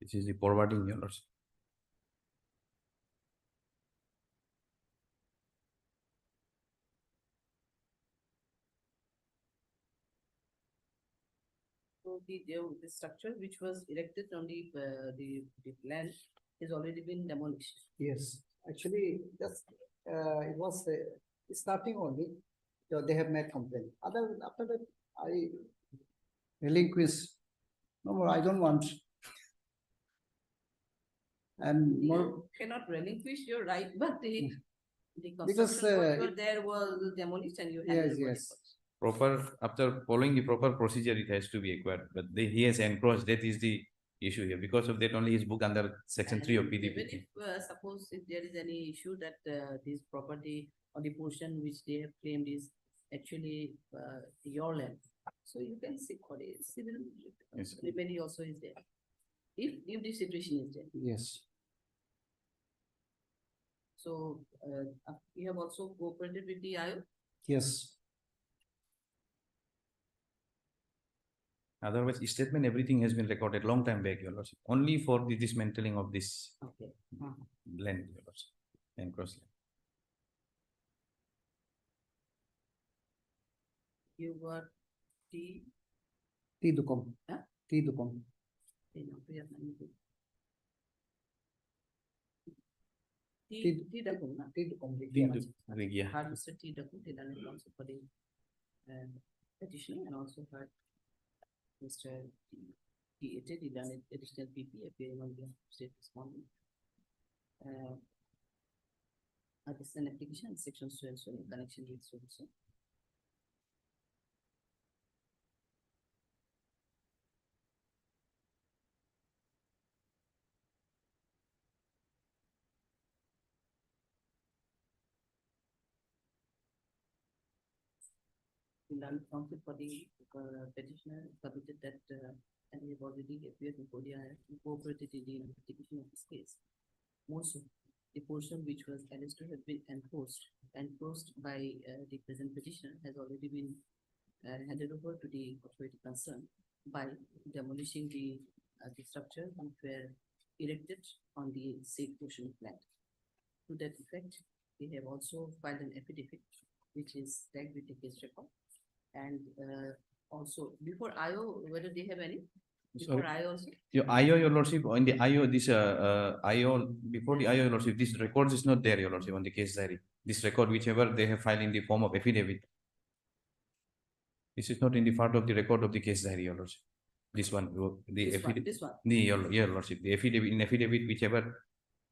S10: This is the forwarding, your lordship.
S3: So the structure which was erected on the land has already been demolished.
S9: Yes, actually, just, it was starting only, so they have made complaint. After that, I relinquish. No more, I don't want. And more,
S3: You cannot relinquish your right, but the
S9: Because,
S3: construction whatever there was demolished and you had.
S9: yes, yes.
S10: Proper, after following the proper procedure, it has to be acquired, but he has encroached, that is the issue here. Because of that only is booked under section 3 of
S3: Even
S10: PDP.
S3: if, suppose if there is any issue that this property or the portion which they have claimed is actually your land, so you can seek for a civil
S10: Yes.
S3: remedy also is there. If the situation is there.
S9: Yes.
S3: So you have also cooperated with the IO.
S9: Yes.
S10: Otherwise, statement, everything has been recorded long time back, your lordship, only for the dismantling of this
S3: Okay.
S10: land, your lordship, encroached land.
S3: You were
S9: T-Dukom.
S3: Huh?
S9: T-Dukom.
S3: T-Dukom, na?
S9: T-Dukom.
S10: Yeah.
S3: Heard Mr. T-Dukom, the learned also for the petitioner, and also heard Mr. T-Ete, the learned additional PP appearing on the state respondent. This is an application, section 2 and so in connection with so. The learned counsel for the petitioner submitted that and we have already appeared before the IR and cooperated in the investigation of this case. Also, the portion which was alleged to have been enforced by the present petitioner has already been handed over to the authority concerned by demolishing the structure which were erected on the said portion of land. To that effect, we have also filed an affidavit, which is tagged with the case record. And also before IO, whether they have any? Before
S10: Sorry.
S3: IO also?
S10: Your IO, your lordship, in the IO, this IO, before the IO, your lordship, this record is not there, your lordship, on the case diary. This record, whichever they have filed in the form of affidavit. This is not in the part of the record of the case diary, your lordship. This one, the
S3: This one,
S10: affidavit.
S3: this one.
S10: Your lordship, the affidavit, in affidavit, whichever,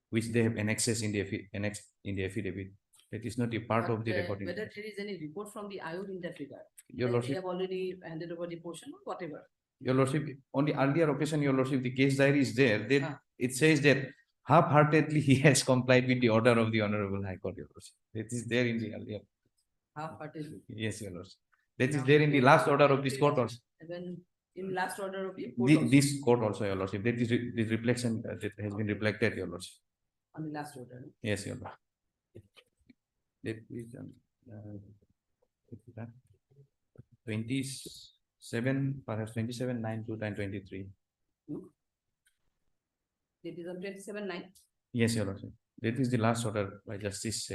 S10: which they have annexes in the annexed in the affidavit. That is not a part of the
S3: But,
S10: recording.
S3: whether there is any report from the IO in that regard?
S10: Your
S3: Like they
S10: lordship,
S3: have already handed over the portion or whatever.
S10: your lordship, on the earlier occasion, your lordship, the case diary is there. Then
S3: Ah.
S10: it says that half-heartedly he has complied with the order of the Honorable High Court, your lordship. That is there in the earlier.
S3: Half-heartedly.
S10: Yes, your lordship. That is
S3: Now,
S10: there in the
S3: okay,
S10: last order of
S3: okay,
S10: this court also.
S3: And then in last order of the court also,
S10: This court also, your lordship. That is this reflection that has been reflected, your lordship.
S3: on the last order. No?
S10: Yes, your lordship. That is 27, perhaps 27/9/2023.
S3: It is on 27/9.
S10: Yes, your lordship. That is the last order by Justice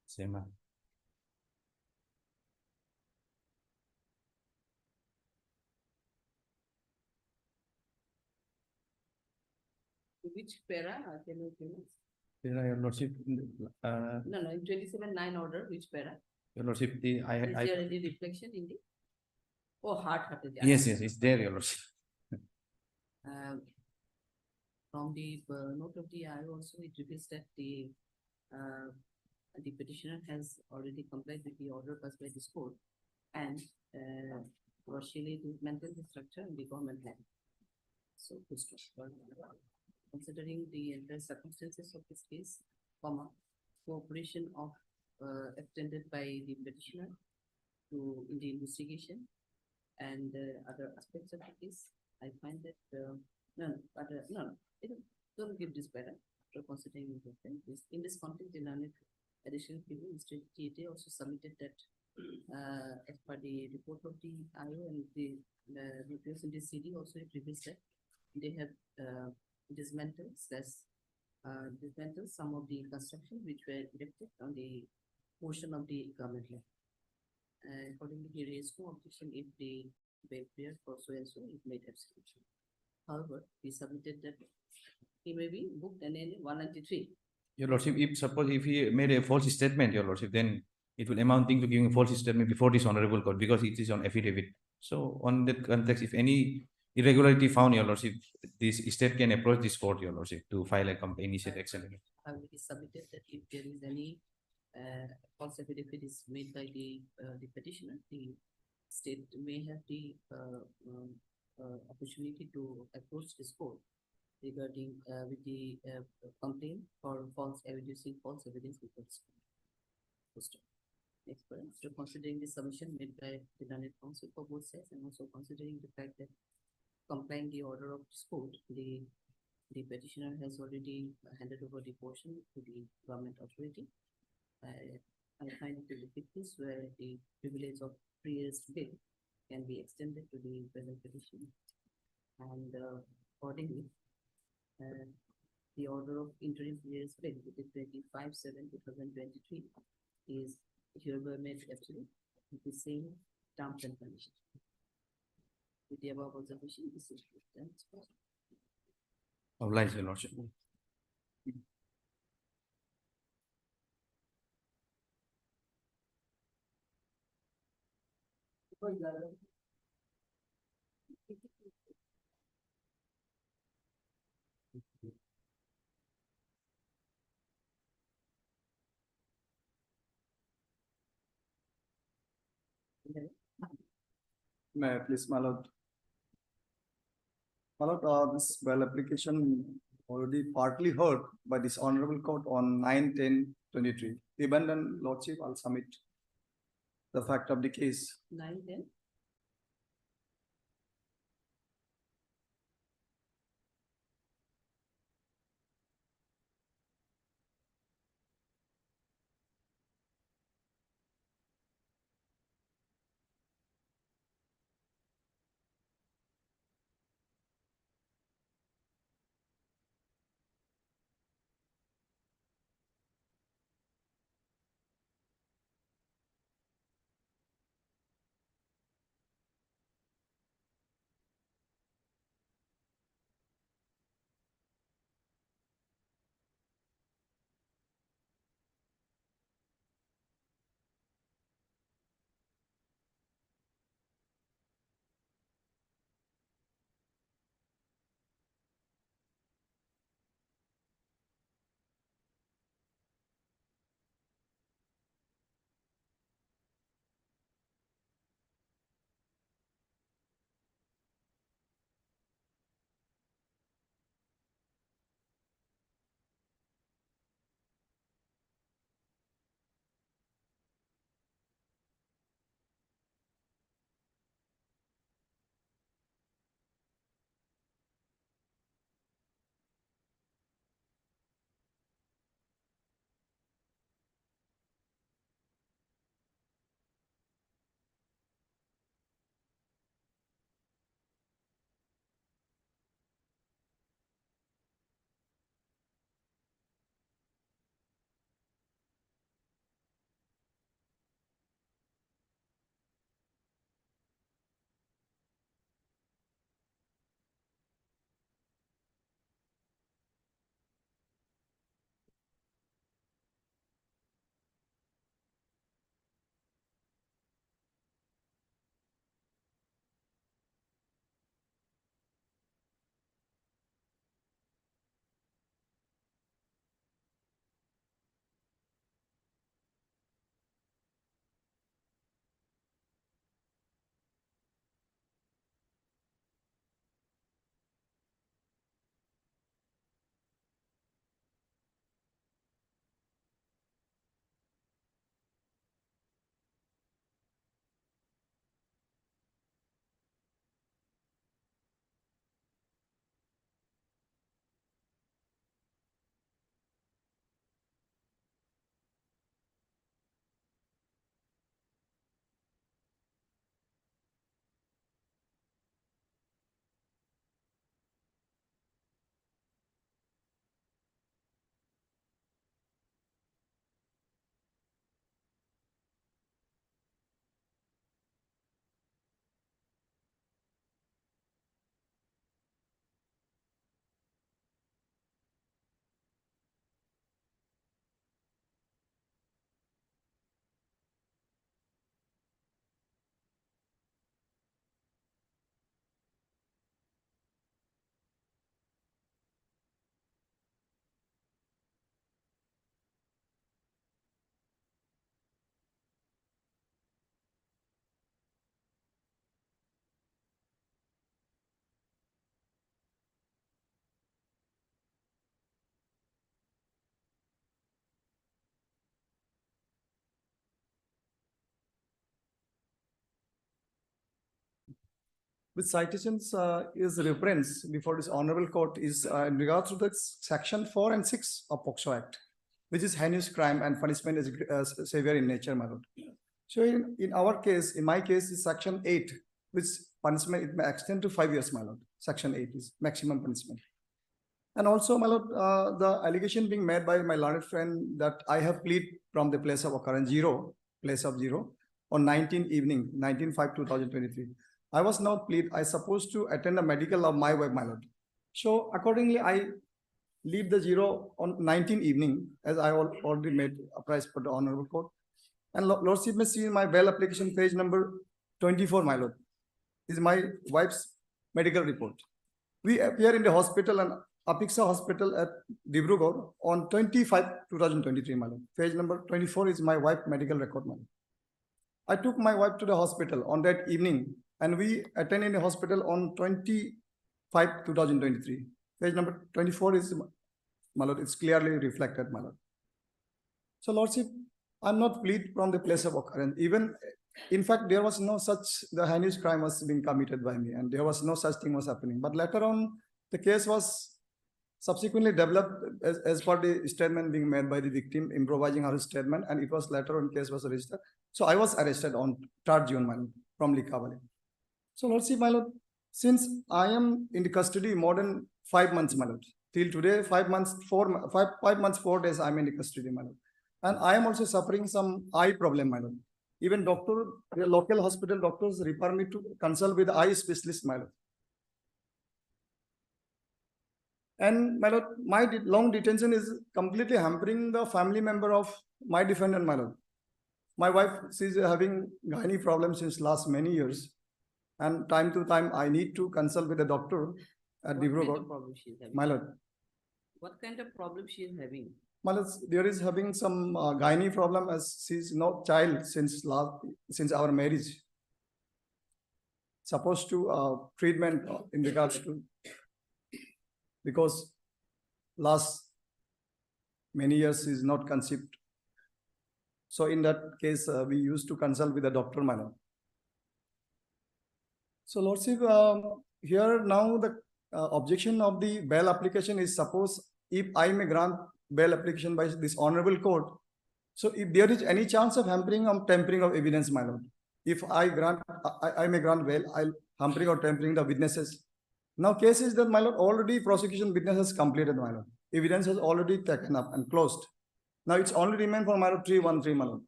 S10: Sema.
S3: Which para? Can you tell us?
S10: Your lordship,
S3: No, no, in 27/9 order, which para?
S10: your lordship,
S3: Is there any reflection in the? Oh, heart-hearted. yeah.
S10: yes, it's there, your lordship.
S3: From the note of the IO also, it reveals that the petitioner has already complied with the order passed by this court and partially dismantled the structure in the government land. So, considering the entire circumstances of this case, cooperation of extended by the petitioner in the investigation and other aspects of the case, I find that don't give this better after considering this. In this context, the learned additional people, Mr. TTA also submitted that as per the report of the IO and the reports in the CD also it reveals that they have dismantled some of the construction which were erected on the portion of the government land. Accordingly, he raised no objection if the bail period for so and so is made absolute. However, he submitted that he may be booked and in 193.
S10: Your lordship, if he made a false statement, your lordship, then it will amounting to giving a false statement before this honorable court because it is on affidavit. So on that context, if any irregularity found, your lordship, this state can approach this court, your lordship, to file a initiate action.
S3: He submitted that if there is any false affidavit is made by the petitioner, the state may have the opportunity to approach this court regarding with the complaint for reducing false evidence before this court. Next point, after considering the submission made by the learned counsel for both sides and also considering the fact that complying the order of this court, the petitioner has already handed over the portion to the government authority. I find it to be the case where the privilege of pre-arrest bail can be extended to the present petition. And accordingly, the order of interim pre-arrest bail, which is 25/7/2023, is hereby made absolute with the same terms and conditions. With the above observation, this is done.
S10: Oblige, your lordship.
S11: May I please, my lord? My lord, this bail application already partly heard by this honorable court on 9/10/23. Even then, lordship, I'll submit the fact of the case.
S3: 9/10.
S11: with citations is reference before this honorable court is in regards to the section 4 and 6 of POCSO Act, which is heinous crime and punishment is severe in nature, my lord. So in our case, in my case, is section 8, which punishment it may extend to 5 years, my lord. Section 8 is maximum punishment. And also, my lord, the allegation being made by my learned friend that I have plead from the place of occurrence place of 0 on 19th evening, 19/5/2023. I was not plead. I supposed to attend a medical of my wife, my lord. So accordingly, I leave the 0 on 19th evening, as I already made apprised for the honorable court. And lordship may see in my bail application page number 24, my lord, is my wife's medical report. We appear in the hospital and POCSO hospital at Dibrugarh on 25/2023, my lord. Page number 24 is my wife medical record, my lord. I took my wife to the hospital on that evening, and we attended in the hospital on 25/2023. Page number 24 is, my lord, it's clearly reflected, my lord. So, lordship, I'm not plead from the place of occurrence. Even, in fact, there was no such, the heinous crime was being committed by me, and there was no such thing was happening. But later on, the case was subsequently developed as per the statement being made by the victim, improvising her statement, and it was later on case was registered. So I was arrested on 3rd June, my lord, from Likhavali. So lordship, my lord, since I am in the custody more than 5 months, my lord, till today, 5 months, 4 days, I'm in the custody, my lord. And I am also suffering some eye problem, my lord. Even the local hospital doctors refer me to consult with eye specialist, my lord. And my lord, my long detention is completely hampering the family member of my defendant, my lord. My wife, she's having gynae problems since last many years. And time to time, I need to consult with the doctor at Dibrugarh. My lord.
S3: What kind of problem she is having?
S11: My lord, there is having some gynae problem as she's not child since our marriage. Supposed to treatment in regards to, because last many years is not conceived. So in that case, we used to consult with the doctor, my lord. So lordship, here now the objection of the bail application is, suppose if I may grant bail application by this honorable court, so if there is any chance of hampering or tampering of evidence, my lord, if I may grant bail, I'll hampering or tampering the witnesses. Now case is that, my lord, already prosecution witness has completed, my lord. Evidence has already taken up and closed. Now it's only remain for my lord 313, my lord.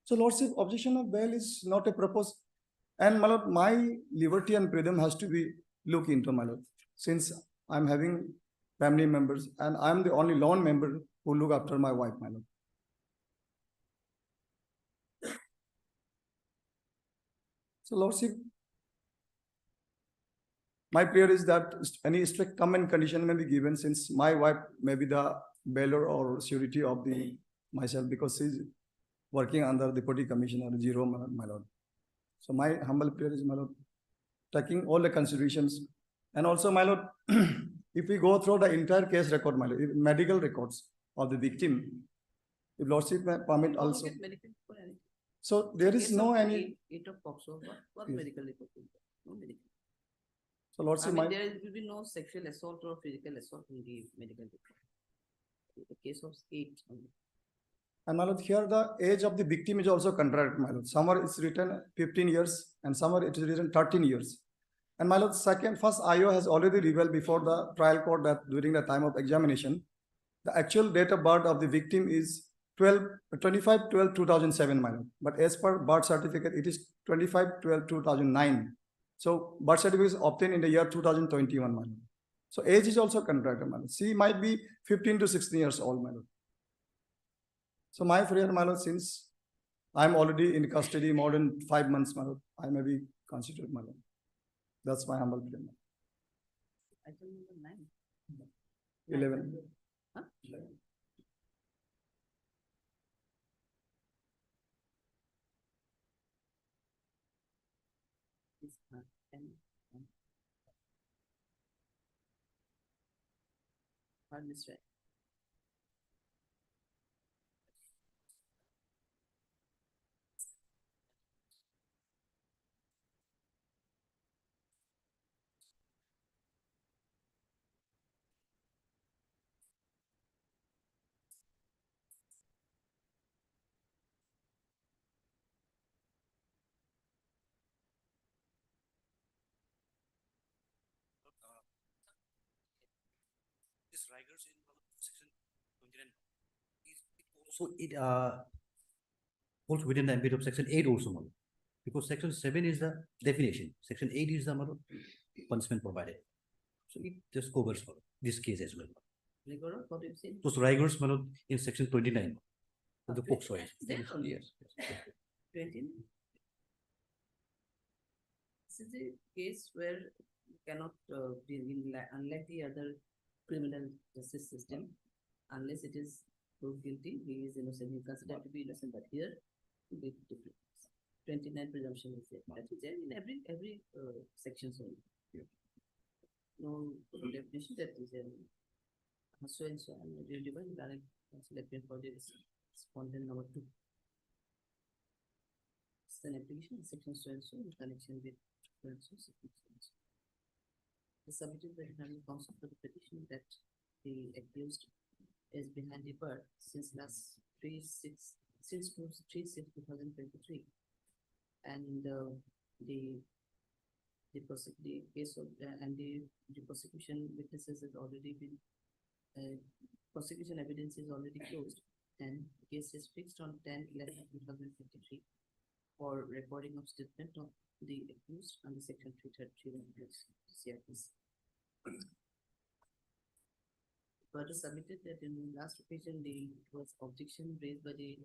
S11: So lordship, objection of bail is not a proposed. And my lord, my liberty and freedom has to be looked into, my lord, since I'm having family members and I'm the only lone member who look after my wife, my lord. So lordship, my prayer is that any strict term and condition may be given, since my wife may be the bailer or surety of the myself, because she's working under Deputy Commissioner 0, my lord. So my humble prayer is, my lord, taking all the considerations, and also, my lord, if we go through the entire case record, my lord, medical records of the victim, if lordship may permit also. So there is no any.
S3: What
S11: Yes.
S3: medical report? No medical.
S11: So lordship,
S3: there will be no sexual assault or physical assault in the medical report. The case of 8 only.
S11: And my lord, here the age of the victim is also contracted, my lord. Somewhere it's written 15 years and somewhere it is written 13 years. And my lord, first IO has already revealed before the trial court that during the time of examination, the actual date of birth of the victim is 25/12/2007, my lord. But as per birth certificate, it is 25/12/2009. So birth certificate is obtained in the year 2021, my lord. So age is also contracted, my lord. She might be 15 to 16 years old, my lord. So my prayer, my lord, since I'm already in custody more than 5 months, my lord, I may be considered, my lord. That's my humble prayer.
S3: Item number 9.
S11: 11.
S3: Huh?
S11: 11.
S3: Pardon, Mr.
S2: this rigors in section 29. So it falls within the ambit of section 8 also, Malord. Because section 7 is the definition, section 8 is the punishment provided. So it just covers for this case as well.
S3: Rigor, what you say?
S2: Those rigors in section 29 of the
S3: Okay.
S2: POCSO Act.
S3: There only.
S2: Yes.
S3: 20. This is a case where you cannot unlike the other criminal justice system, unless it is proved guilty, he is innocent, he is considered to be innocent, but here big difference. 29 presumption is there. That is there in every section. So no definition that is there. So and so, and we divide direct selected for the respondent number 2. It's an application section so and so in connection with so and so section so and so. The submitted the refiling counsel for the petition that the accused is behind the bar since last 3/6/2023, and the case of and the prosecution witnesses has already been prosecution evidence is already closed, and the case is fixed on 10/11/2023 for recording of statement of the accused under section 333 of CRPC. Further submitted that in last occasion the was objection raised by the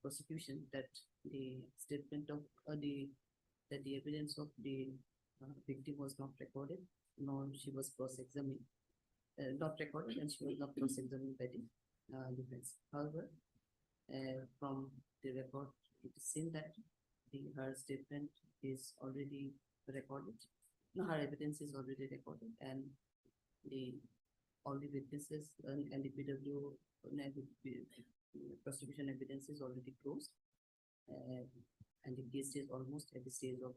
S3: prosecution that the statement of that the evidence of the victim was not recorded, nor she was cross-examined, not recorded, and she was not cross-examined by the defense. However, from the record, it is seen that her statement is already recorded. No, her evidence is already recorded, and all the witnesses and the PW prosecution evidence is already closed, and the case is almost at the stage of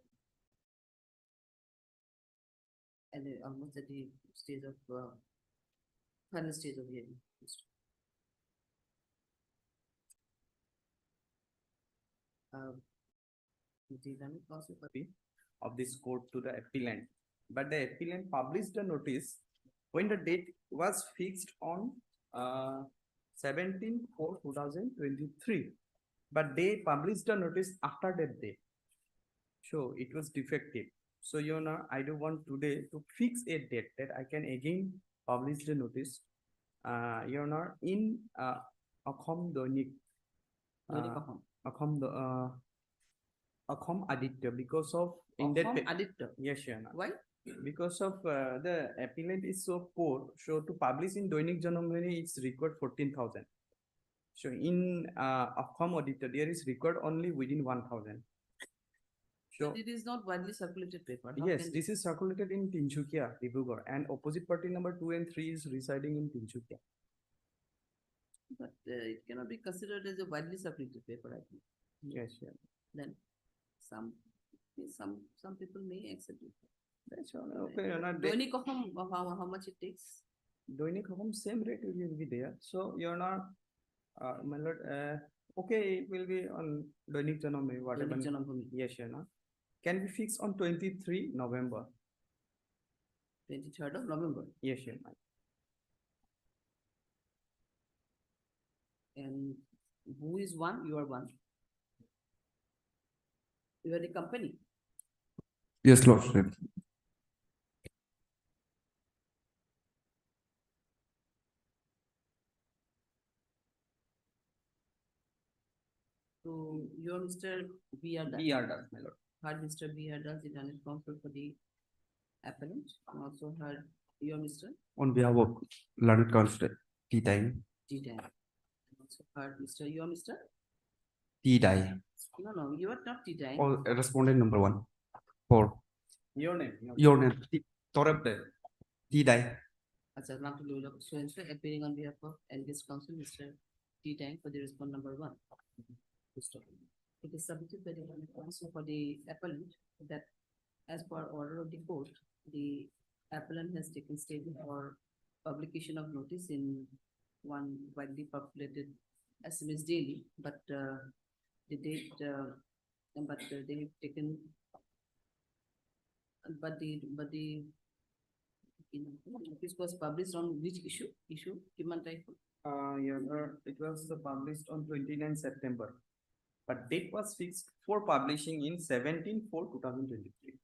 S3: almost at the stage of final stage of hearing. The counsel
S10: of this court to the appellant, but the appellant published a notice when the date was fixed on 17/4/2023, but they published a notice after that date, so it was defective. So you know, I do want today to fix a date that I can again publish the notice you know, in Akhom Doinik Akhom Aditya, because of in that
S3: Aditya.
S10: yes, Yana.
S3: Why?
S10: Because of the appellant is so poor, so to publish in Doinik Janamgani it's required 14,000. So in Akhom Aditya there is record only within 1,000. So
S3: it is not widely circulated paper. How
S10: yes,
S3: can
S10: this is circulated in Tinsukia, Dibrugarh, and opposite party number 2 and 3 is residing in Tinsukia.
S3: But it cannot be considered as a widely circulated paper, I think.
S10: Yes, yeah.
S3: Then some people may accept it.
S10: That's all. Okay,
S3: Doinik Akhom, how much it takes?
S10: Doinik Akhom same rate will be there. So you're not, my lord, okay, it will be on Doinik Janam, whatever.
S3: Doinik Janam.
S10: Yes, you know. Can be fixed on 23 November.
S3: 23rd of November.
S10: Yes, you know.
S3: And who is one? You are one. You are the company.
S12: Yes, Lordship.
S3: So you are Mr. B.R. Das.
S10: B.R. Das, my lord.
S3: Heard Mr. B.R. Das, the Danish counsel for the appellant. And also heard you are Mr.
S12: On behalf of Learned Counsel, T-Time.
S3: T-Time. Also heard Mr. You are Mr.
S12: T-Die.
S3: No, you are not T-Time.
S12: Or respondent number 1. 4.
S10: Your name.
S12: Your name. Torabde. T-Die.
S3: So and so appearing on behalf of LGS counsel, Mr. T-Time for the respondent number 1. It is submitted by the counsel for the appellant that as per order of the court, the appellant has taken statement for publication of notice in one widely populated SMS daily, but the date, but they have taken, but the This was published on which issue? Kiman type?
S12: Your Honor, it was published on 29 September. But date was fixed for publishing in 17/4/2023.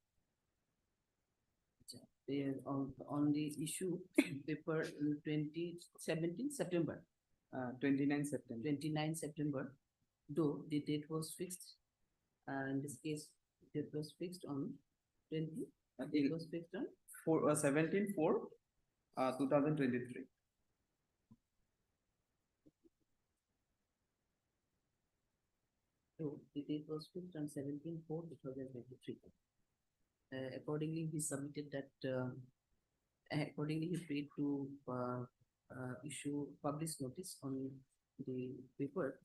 S3: There on the issue paper in 2017 September.
S12: 29 September.
S3: 29 September, though the date was fixed. In this case, it was fixed on 20, it was fixed on
S12: 17/4/2023.
S3: so the date was fixed on 17/4/2023. Accordingly, he submitted that, accordingly, he paid to, issue publish notice on the paper.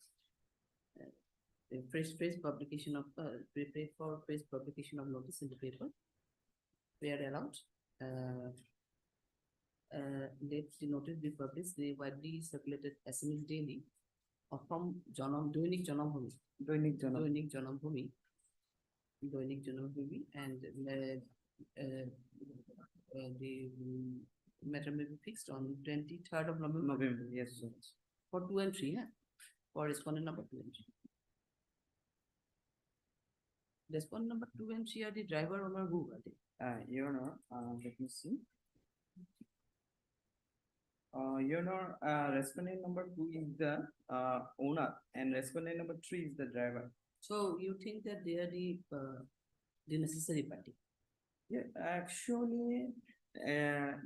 S3: The fresh publication of, pay for fresh publication of notice in the paper. Where allowed, let the notice be published, the widely circulated SMS daily from Dainik Janambhumi.
S12: Dainik
S3: Janambhumi, and the matter may be fixed on 23rd of November.
S12: November, yes, sir.
S3: For 2 and 3, for respondent number 2 and 3. Respondent number 2 and 3 are the driver owner who are they?
S12: Your Honor, let me see. Your Honor, respondent number 2 is the owner and respondent number 3 is the driver.
S3: So you think that they are the necessary party?
S12: Yeah, actually,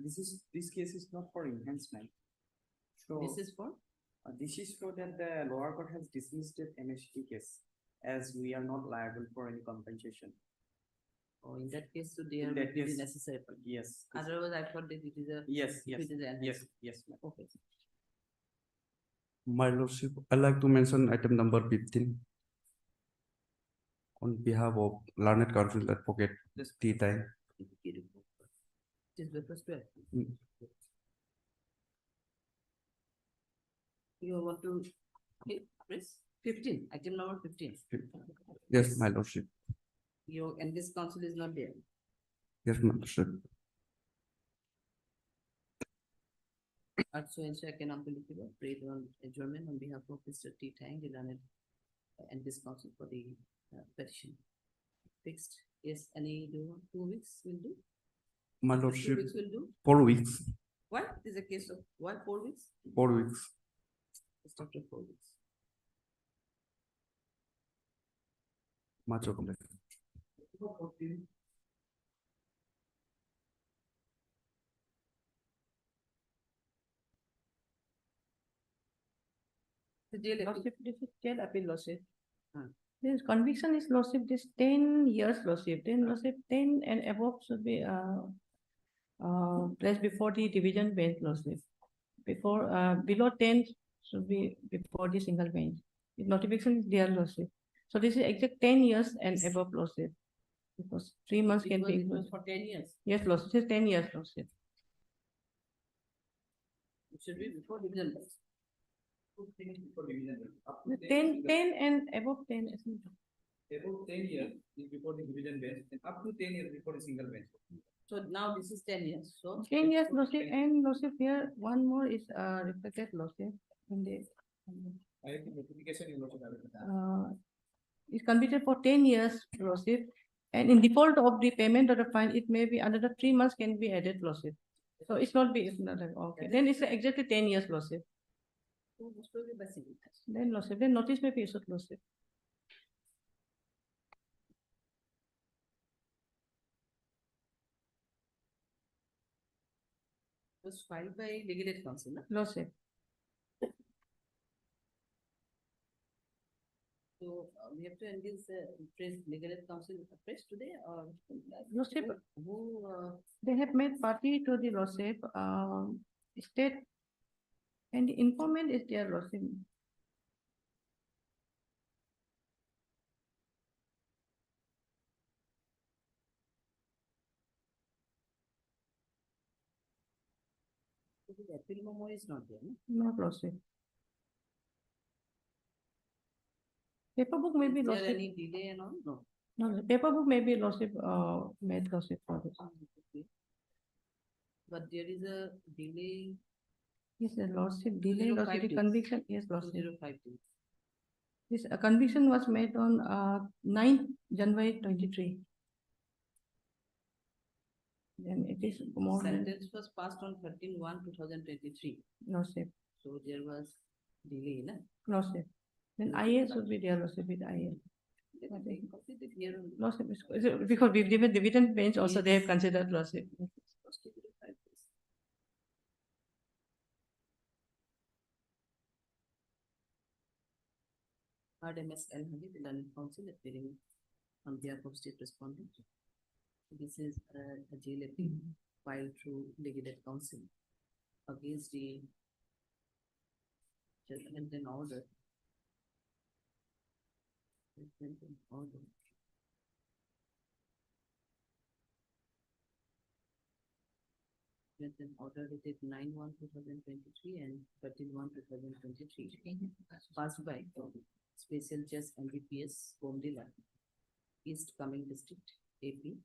S12: this case is not for enhancement. So
S3: This is for?
S12: this is for that the lower court has dismissed the MST case as we are not liable for any compensation.
S3: Or in that case, so they
S12: In
S3: are
S12: that
S3: the
S12: case,
S3: necessary party.
S12: Yes.
S3: Otherwise, I thought that it is a.
S12: Yes, yes,
S3: It is an
S12: yes, yes, ma'am.
S3: Okay.
S12: My lordship, I'd like to mention item number 15. On behalf of learned counsel advocate T. Tang.
S3: It is the first way.
S12: Mm.
S3: You want to, okay, press 15, item number 15.
S12: Yes, my lordship.
S3: And this council is not there.
S12: Yes, my lordship.
S3: Also, ensure can unbelievable, pray on adjournment on behalf of Mr. T. Tang, the learned, and this council for the petition. Fixed. Yes, any 2 weeks will do?
S12: My
S3: 2
S12: lordship,
S3: weeks will do?
S12: 4 weeks.
S3: What is a case of, why 4 weeks?
S12: 4 weeks.
S3: It's after 4 weeks.
S12: Much obliged.
S3: Lordship, this is jail appeal lordship.
S7: This conviction is lordship, this 10 years lordship, then lordship 10 and above should be placed before the division bench lordship. Before, below 10 should be before the single bench. The notification is there lordship. So this is exact 10 years and above lordship. Because 3 months can be.
S3: It was for 10 years.
S7: Yes, lordship, it is 10 years lordship.
S3: It should be before division bench.
S7: 10 and above 10. Isn't it?
S12: About 10 years is before the division bench and up to 10 years before the single bench.
S3: So now this is 10 years, so.
S7: 10 years lordship, and lordship here, one more is reflected lordship in the.
S12: I think notification is not
S7: Is convicted for 10 years lordship, and in default of the payment of the fine, it may be another 3 months can be added lordship. So it's not okay. Then it's exactly 10 years lordship. Then lordship, then notice may be issued lordship.
S3: Was filed by legal aid council, no?
S7: Lordship.
S3: So we have to engage legal aid council afresh today or?
S7: Lordship,
S3: Who,
S7: they have made party to the lordship, state, and the informant is their lordship.
S3: the appeal memo is not there, no?
S7: No lordship. Paper book may be
S3: Is there
S7: lordship.
S3: any delay and all? No.
S7: No, the paper book may be lordship, made lordship for this.
S3: Okay. But there is a delay,
S7: Yes, the lordship delay,
S3: 205
S7: lordship, the
S3: days.
S7: conviction, yes, lordship.
S3: 205 days.
S7: This conviction was made on 9th January 23. Then it is more than
S3: Sentence was passed on 13/1/2023.
S7: lordship,
S3: So there was delay, na?
S7: lordship. Then IA should be there, lordship with IA.
S3: They completed here only.
S7: Lordship is because we've given dividend bench also they have
S3: Yes.
S7: considered lordship.
S3: First 205 days. RMS Al-Hadi, the learned counsel appearing on behalf of state respondent. This is a jail appeal filed through legal counsel against the judgment and order. Judgment and order. Judgment and order dated 9/1/2023 and 13/1/2023. Passed by Special Judge NDPS Bomdila, East Coming District, AP,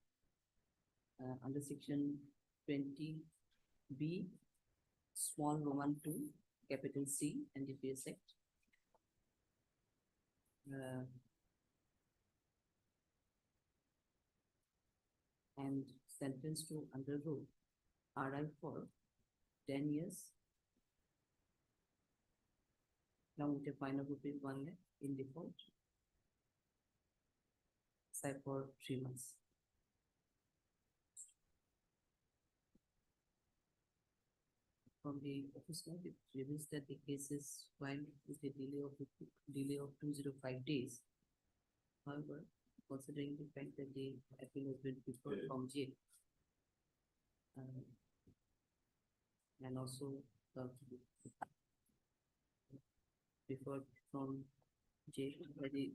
S3: under section 20B, small Roman 2, capital C, NDPS Act. And sentenced to undergo RI for 10 years. Now with a fine of rupees 1 lakh in default. Side for 3 months. From the office note, it reveals that the case is filed with a delay of 205 days. However, considering the fact that the appeal has been deferred from jail, and also deferred from jail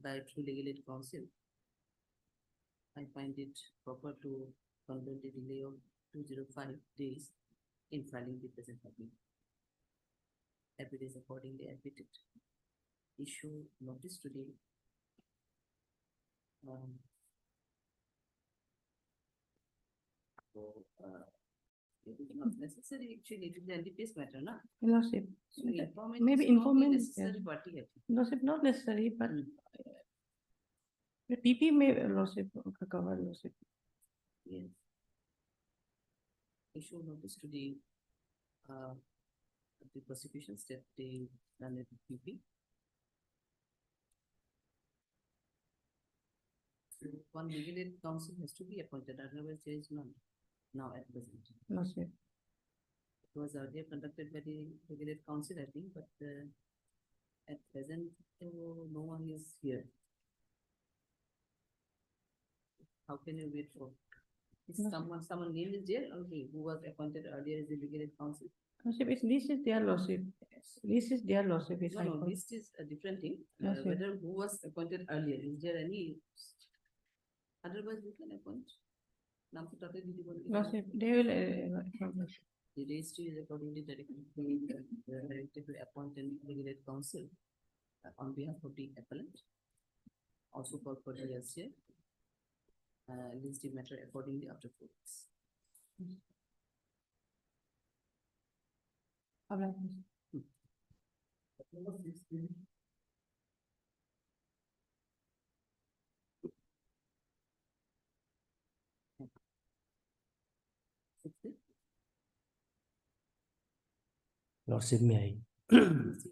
S3: by true legal aid counsel, I find it proper to convert the delay of 205 days in filing the present appeal. Appeal is accordingly admitted. Issue notice to the it is not necessary actually, it is the NDPS matter, na?
S7: Lordship.
S3: So informant
S7: Maybe
S3: is not the
S7: informant,
S3: necessary
S7: yes.
S3: party here.
S7: Lordship not necessary, but the PP may lordship cover lordship.
S3: Yes. Issue notice to the prosecution step the PP. So one legal aid counsel has to be appointed, otherwise there is none now at present.
S7: Lordship.
S3: It was earlier conducted by the legal aid counsel, I think, but at present no one is here. How can you wait for? Is someone name is there? Okay, who was appointed earlier as the legal aid counsel?
S7: Lordship, this is their lordship. This is their lordship.
S3: No, this is a different thing.
S7: Yes, sir.
S3: Whether who was appointed earlier, is there any? Otherwise, we can appoint.
S7: Lordship, they will.
S3: The registry is accordingly directed to appoint a legal aid counsel on behalf of the appellant. Also called for the LCA. List the matter accordingly after 4 weeks.
S8: Lordship, may I?
S3: See,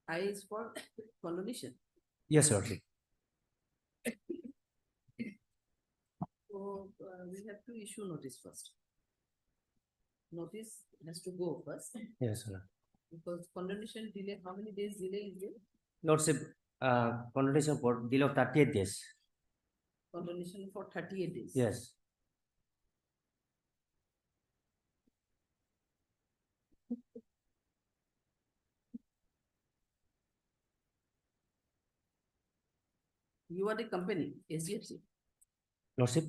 S3: I is for condonation.
S8: Yes, Lordship.
S3: So we have to issue notice first. Notice has to go first.
S8: Yes, sir.
S3: Because condonation delay, how many days delay is there?
S8: Lordship, condonation for delay of 38 days.
S3: Condonation for 38 days.
S8: Yes.
S3: You are the company, SDFC.
S8: Lordship?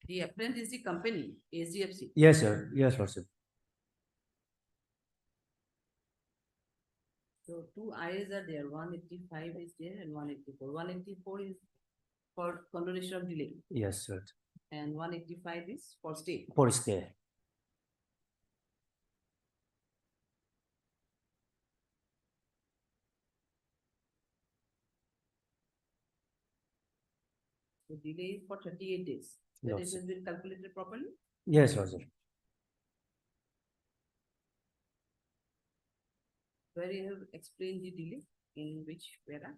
S3: The appellant is the company, SDFC.
S8: Yes, sir. Yes, Lordship.
S3: So 2 IAs are there, 185 is there and 184. 184 is for condonation of delay.
S8: Yes, sir.
S3: And 185 is for stay.
S8: for stay.
S3: The delay is for 38 days. That
S8: Yes.
S3: has been calculated properly.
S8: Yes, Lordship.
S3: Where you have explained the delay, in which para?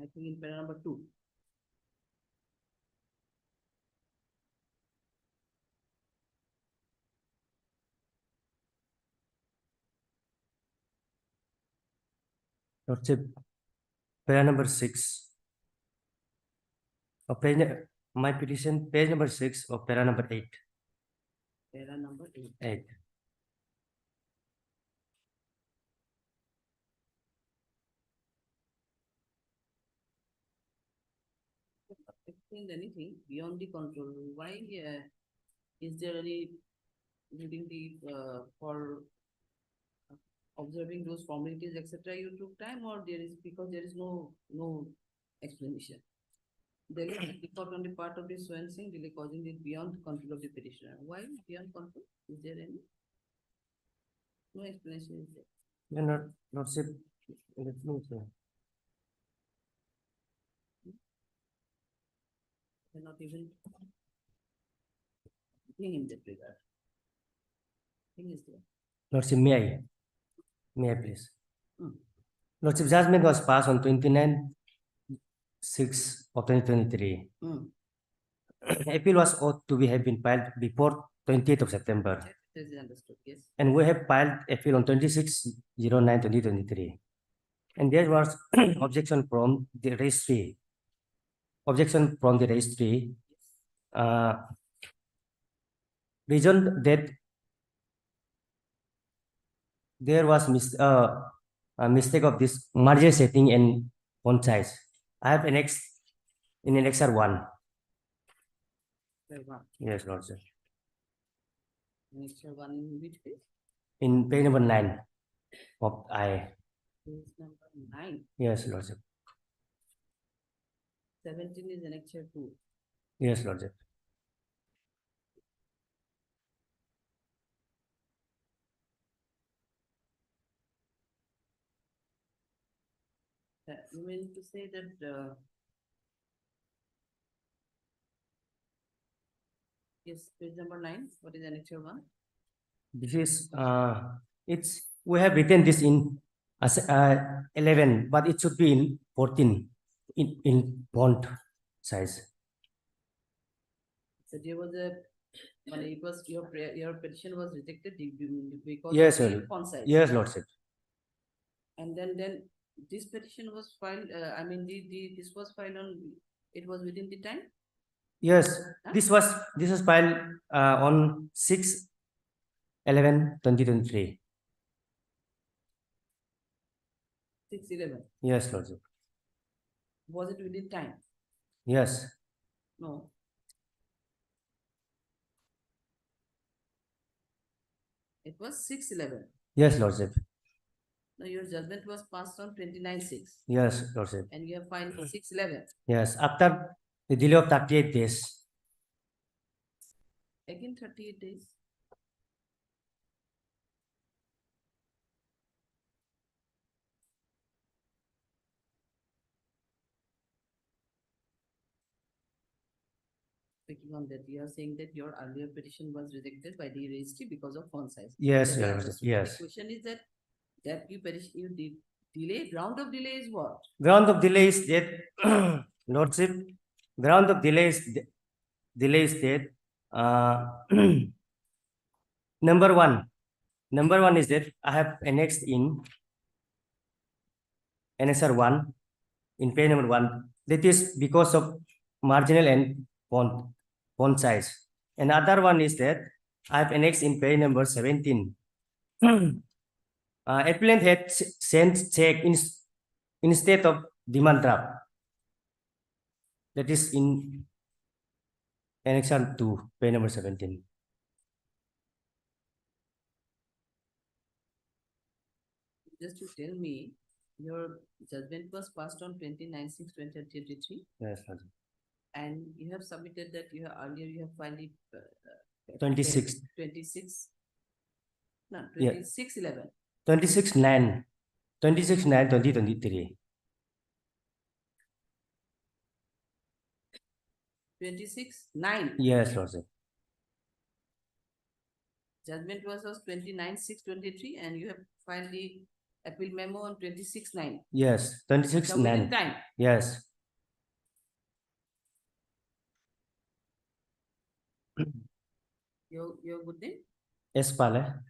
S3: I think in para number 2.
S8: Lordship, page number 6. Or my petition, page number 6 or para number 8.
S3: Para number 8.
S8: 8.
S3: Explained anything beyond the control. Why is there any during the for observing those formalities, etc. You took time, or there is because there is no explanation. There is a report on the part of the Swansing delay causing it beyond control of the petitioner. Why beyond control? Is there any? No explanation is there.
S8: You're not say. Let me say.
S3: They're not even thing in that regard. Thing is there.
S8: Lordship, may I? May I please?
S3: Hmm.
S8: Lordship, judgment was passed on 29/6 of 2023. Appeal was ought to have been filed before 28th of September.
S3: That is understood, yes.
S8: And we have filed appeal on 26/09/2023. And there was objection from the registry. Objection from the registry. Reason that there was a mistake of this margin setting and font size. I have annexed in annexure 1.
S3: Very well.
S8: Yes, Lord sir.
S3: Next one in which page?
S8: In page number 9 of I.
S3: Page number 9.
S8: Yes, Lord sir.
S3: 17 is annexure 2.
S8: Yes, Lord sir.
S3: You mean to say that yes, page number 9. What is annexure 1?
S8: This is it's we have written this in as 11, but it should be in 14 in font size.
S3: So there was a when it was your petition was rejected because
S8: Yes,
S3: of
S8: sir.
S3: the font size.
S8: Yes, Lord sir.
S3: And then this petition was filed. I mean, this was filed on. It was within the time.
S8: Yes,
S3: Huh?
S8: this was filed on 6/11/2023.
S3: 6/11.
S8: Yes, Lord sir.
S3: Was it within time?
S8: Yes.
S3: No. It was 6/11.
S8: Yes, Lord sir.
S3: Now your judgment was passed on 29/6.
S8: Yes, Lord sir.
S3: And you have filed 6/11.
S8: Yes, after the delay of 38 days.
S3: Again 38 days. Speaking on that, you are saying that your earlier petition was rejected by the registry because of font size.
S8: Yes,
S3: That I
S8: yes,
S3: understood.
S8: yes.
S3: The question is that you did delay. Ground of delay is what?
S8: Ground of delay is that, Lordship, ground of delay is that number one is that I have annexed in annexure 1 in page number 1. That is because of marginal and font size. Another one is that I have annexed in page number 17. Appellant had sent check instead of demand draft. That is in annexure 2, page number 17.
S3: Just to tell me Your judgment was passed on 29/6/2023,
S8: Yes, Lordship.
S3: and you have submitted that you have earlier you have finally
S8: 26.
S3: 26. No,
S8: Yeah.
S3: 26/11.
S8: 26/9, 26/9, 2023.
S3: 26/9.
S8: Yes, Lordship.
S3: Judgment was 29/6/23, and you have filed the appeal memo on 26/9.
S8: Yes,
S3: So within
S8: 26/9.
S3: time.
S8: Yes.
S3: Your good name?
S8: Yes, Pale.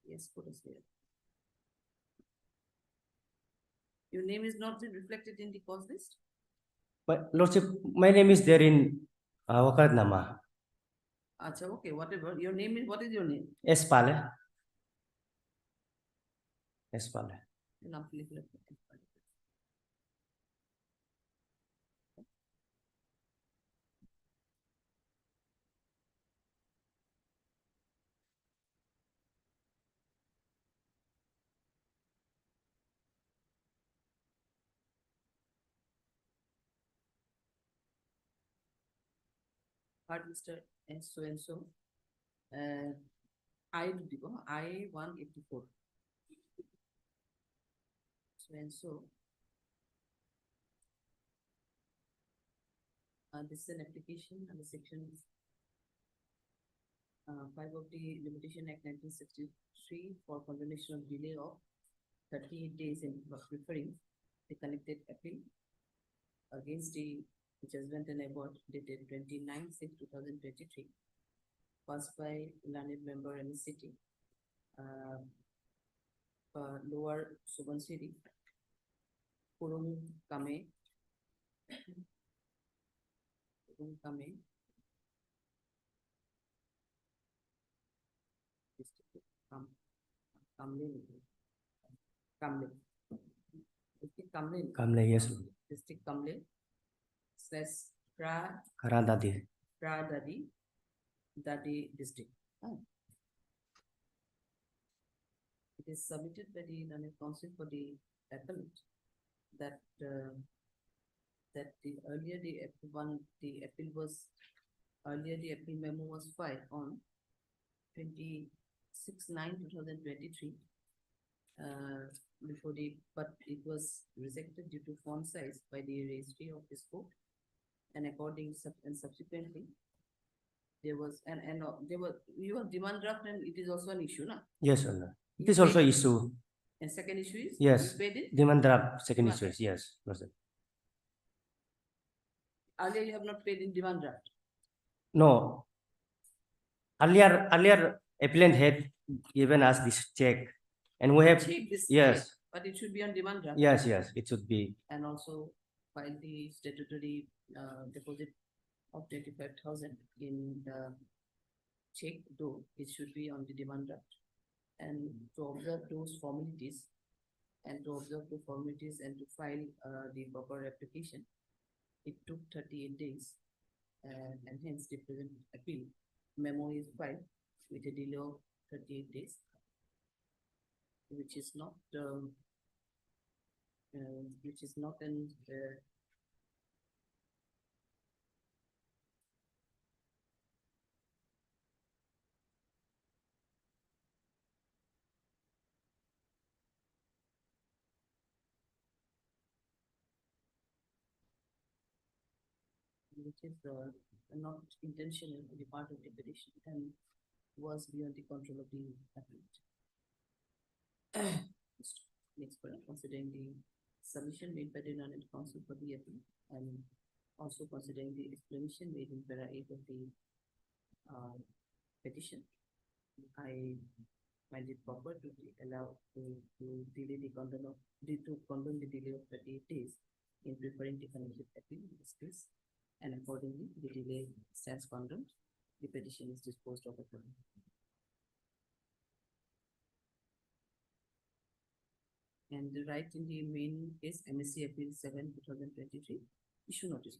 S3: Yes, put us there. Your name is not reflected in the cause list?
S8: But Lordship, my name is there in Wakalat Nama.
S3: Acha, okay, whatever. Your name is, what is your name?
S8: Yes, Pale. Yes, Pale.
S3: Your name, please, Mr. and so and so. I 184. So and so. This is an application under section 5 of the Limitation Act 1963 for condemnation of delay of 38 days in preferring the connected appeal against the judgment and award dated 29/6/2023, passed by learned member and city, Lower Subansiri, Kurung Kame,
S8: Kamle, yes.
S3: District Kamle /
S8: Karadadi.
S3: Dadi district. It is submitted by the Learned Council for the appellate that the earlier the appeal memo was filed on 26/9/2023 but it was rejected due to font size by the registry of this court, and subsequently there was you have demand draft, and it is also an issue, na?
S8: Yes, Honor. It is also issue.
S3: And second issue is?
S8: Yes.
S3: You paid it?
S8: Demand draft, second issue is, yes.
S3: Earlier you have not paid in demand draft.
S8: No. Earlier appellant had given us this check, and we have,
S3: Check this
S8: yes.
S3: check, but it should be on demand draft.
S8: Yes, it should be.
S3: And also file the statutory deposit of 25,000 in the check, though it should be on the demand draft. And to observe those formalities and to file the proper application, it took 38 days, and hence the present appeal memo is filed with a delay of 38 days, which is not an which is not intentional on the part of the petition and was beyond the control of the appellant. Next point, considering the submission made by the Learned Council for the appeal, and also considering the explanation made in para 8 of the petition, I find it proper to allow to delay the condone the delay of 38 days in preparing the connected appeal in this case, and accordingly the delay stands condoned. The petition is disposed of accordingly. And the right in the main case, MSC Appeal 7/2023, issue notice.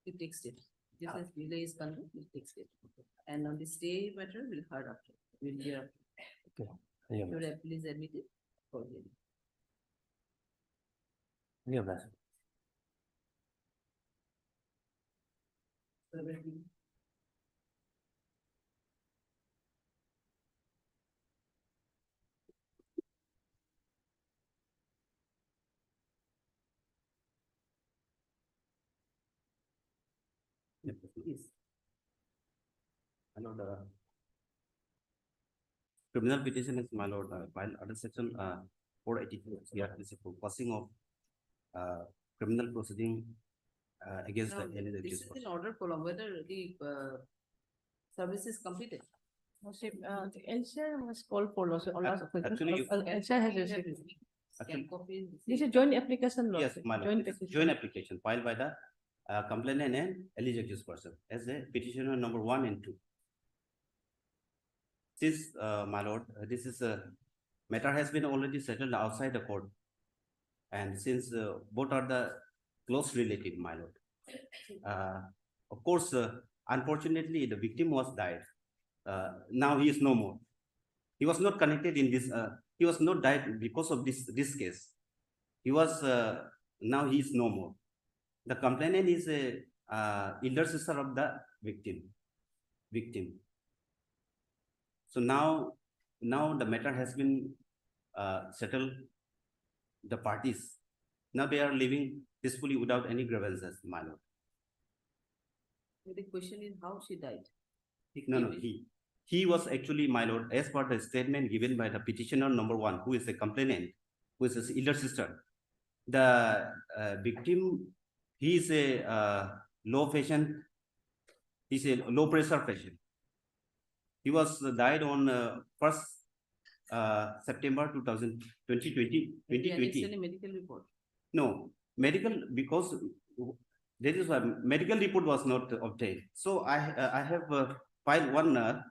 S3: It takes steps. This is delay is conduct, it takes it. And on the stay matter, we'll heard after, we'll hear after.
S8: Yeah,
S3: Should I please admit it? For hearing.
S8: yeah, Bless.
S3: Please.
S5: My lord, criminal petition is, my lord, filed under section 482 CRPC for causing of criminal proceeding against
S3: Now,
S5: the alleged
S3: this
S5: accused
S3: is
S5: person.
S3: in order for whether the service is completed.
S7: Lordship, the LCR was called for lawsuit.
S5: Actually, you-
S7: LCR has received.
S5: Actually,
S7: This is joint application
S5: yes,
S7: lawsuit.
S5: my lord,
S7: Joint
S5: it's
S7: petition.
S5: joint application filed by the complainant and alleged accused person as a petitioner number 1 and 2. Since, my lord, this is a matter has been already settled outside the court. And since both are the close relative, my lord. Of course, unfortunately, the victim was died. Now he is no more. He was not connected in this, he was not died because of this case. He was, now he is no more. The complainant is a elder sister of the victim. So now the matter has been settled. The parties, now they are living peacefully without any grievances, my lord.
S3: The question is how she died.
S5: No, he was actually, my lord, as per the statement given by the petitioner number 1, who is a complainant, who is his elder sister. The victim, he is a low patient, he's a low pressure patient. He was died on 1st September 2020.
S3: Any medical report?
S5: No, medical, because there is a medical report was not obtained. So I have filed one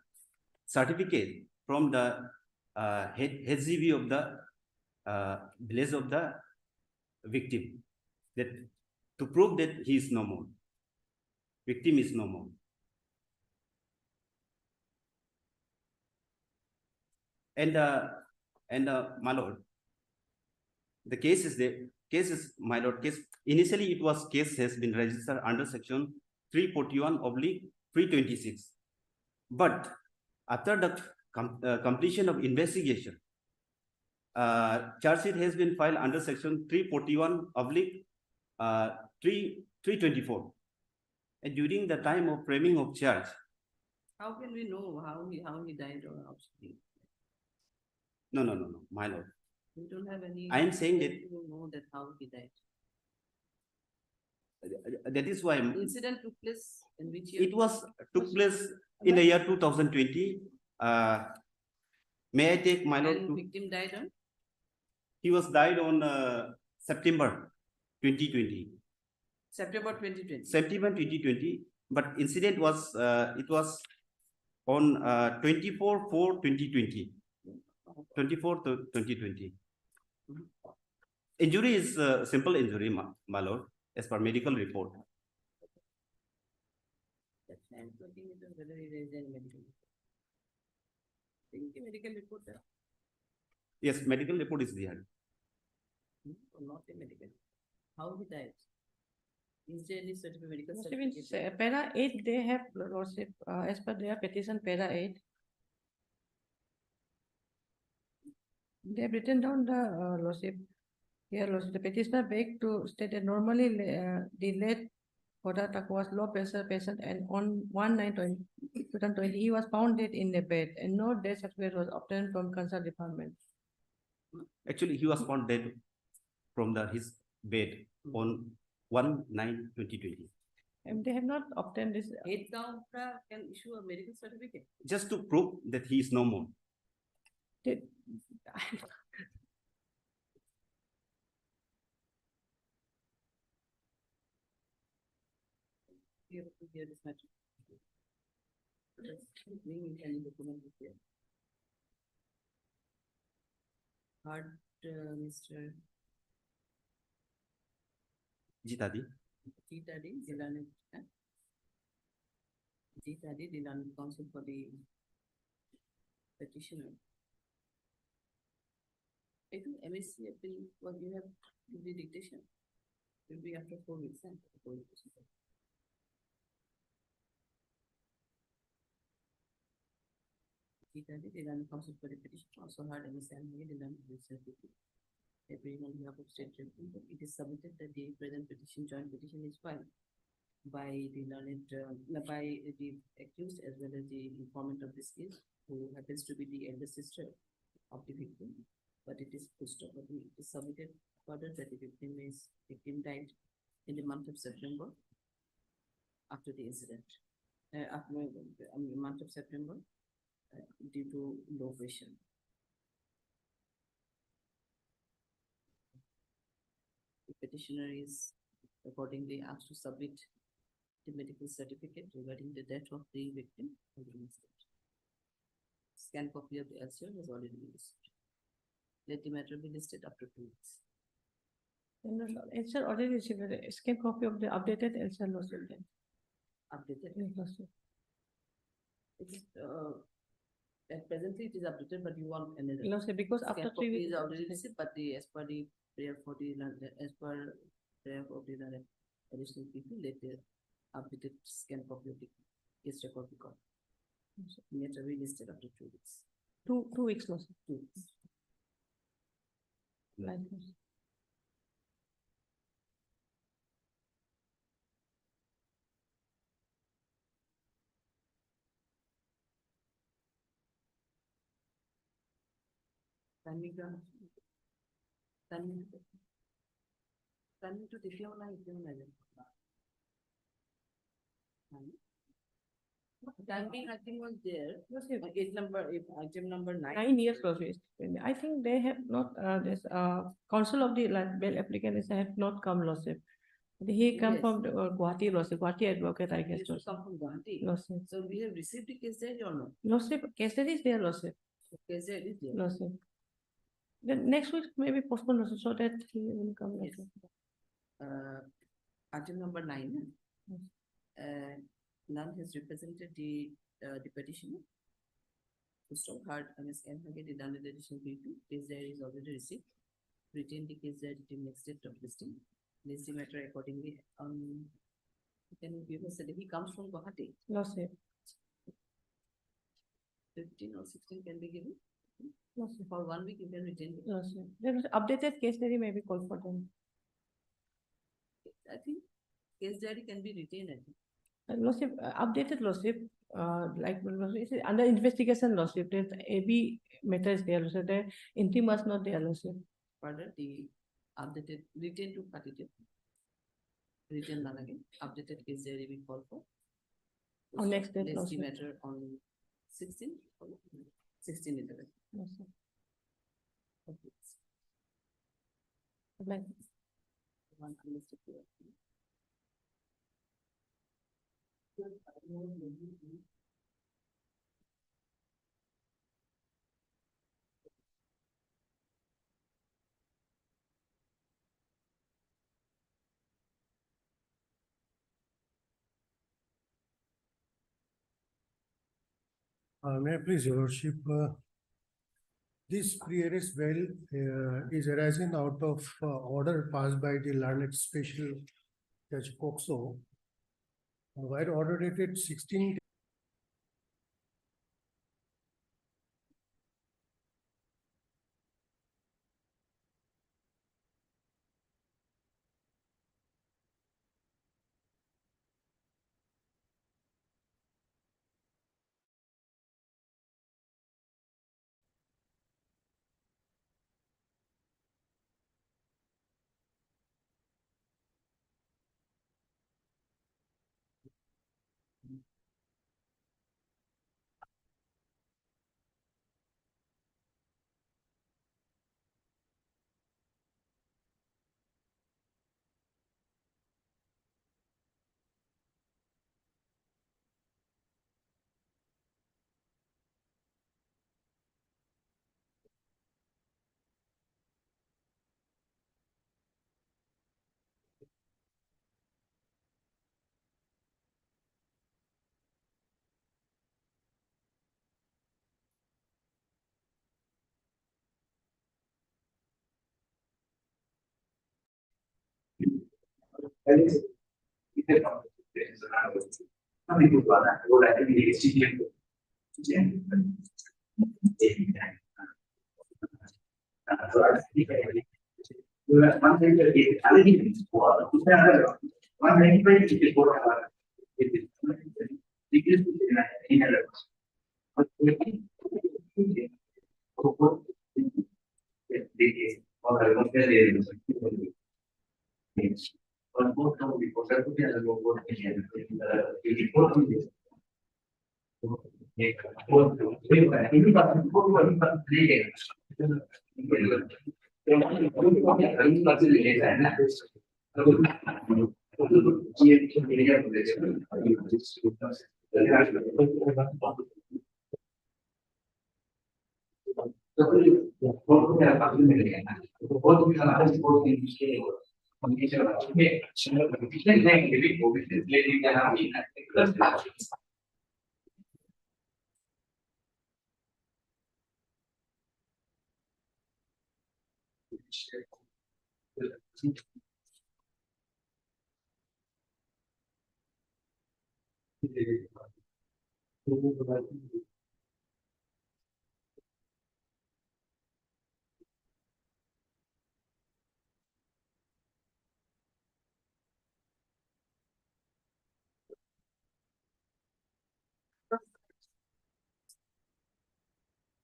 S5: certificate from the HGV of the village of the victim, that to prove that he is no more, victim is no more. And my lord, the case is, my lord, initially it was case has been registered under section 341/326. But after the completion of investigation, charge sheet has been filed under section 341/324. And during the time of framing of charge.
S3: How can we know how he died or how she died?
S5: No, my lord.
S3: We don't have any.
S5: I am saying that.
S3: To know that how he died.
S5: That is why.
S3: Incident took place in which year?
S5: It took place in the year 2020. May I take my lord?
S3: And victim died on?
S5: He was died on September 2020.
S3: September 2020.
S5: September 2020. But incident was it was on 24/4/2020. 24/2020. Injury is simple injury, my lord, as per medical report.
S3: Whether he raised any medical report. Think the medical report there?
S5: Yes, medical report is there.
S3: Not a medical. How he died? Is there any certificate medical
S7: Must have been
S3: certificate?
S7: para 8, they have lordship, as per their petition, para 8. They have written down the lordship. Here, lordship, the petitioner begged to state that normally the late Kodatak was low pressure patient, and on 1/9/2020 he was found dead in the bed, and no death certificate was obtained from concerned department.
S5: Actually, he was found dead from his bed on 1/9/2020.
S7: And they have not obtained this.
S3: Head down can issue a medical certificate.
S5: Just to prove that he is no more.
S7: They-
S3: We have to hear this matter. Bring any document with you. Hard, Mr.
S5: Jitadi.
S3: Titadi, Zilani. Chief added in on counsel for the petitioner. I think MSC appeal, what you have to the dictation will be after 4 weeks. And 4 weeks. Chief added in on counsel for the petition also heard MSC and made in on appearing on behalf of state representative. It is submitted that the present petition, joint petition is filed by the learned, by the accused as well as the informant of this case, who happens to be the elder sister of the victim. But it is pushed up, it is submitted further that the victim died in the month of September after the incident. After the month of September due to low pressure. The petitioner is accordingly asked to submit the medical certificate regarding the death of the victim of the incident. Scan copy of the LCR has already been received. Let the matter be listed after 2 weeks.
S7: LCR already received a scan copy of the updated LCR lawsuit then.
S3: Updated.
S7: Yes, lawsuit.
S3: It is, presently it is updated, but you want another.
S7: Lawsuit, because
S3: Scan
S7: after 3
S3: copy
S7: weeks.
S3: is already received, but the, as per the prayer for the, as per prayer of the additional people, let the updated scan copy of the case record be called. Matter be listed after 2 weeks.
S7: 2 weeks lawsuit.
S3: 2 weeks.
S7: Like,
S3: Standing to দেখি না এটিও না Timing, I think, was there. Gate number, if item number 9.
S7: 9 years lawsuit. I think they have not, this, counsel of the bail applicant have not come lawsuit. He come
S3: Yes.
S7: from the Guwahati lawsuit, Guwahati advocate, I
S3: He
S7: guess.
S3: used to come from Guwahati.
S7: Lawsuit.
S3: So we have received the case there or no?
S7: Lawsuit, case that is there lawsuit.
S3: Case there is there.
S7: Lawsuit. Then next week maybe postpone lawsuit so that he will come.
S3: Yes. Item number 9. None has represented the petitioner. First of heard MS Hage did under the additional briefing. Case there is already received. Retain the case there till next date of listing. List the matter accordingly. Can you give us a, he comes from Guwahati.
S7: Lawsuit.
S3: 15 or 16 can be given.
S7: Lawsuit.
S3: For 1 week you can retain.
S7: Lawsuit. There is updated case diary may be called for them.
S3: I think case diary can be retained, I think.
S7: Lawsuit, updated lawsuit, like under investigation lawsuit, that AB matter is there, so the interim was not there lawsuit.
S3: Further, the updated retain to partitive. Retain none again. Updated case diary we call for.
S7: On next date
S3: Let's see
S7: lawsuit.
S3: matter on 16. 16 is the
S7: Lawsuit. Like,
S3: one listed here.
S13: May I please, Your Lordship, this pre-arrest bail is arising out of order passed by the learned special Judge POCSO, where order dated 16.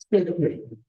S14: Still,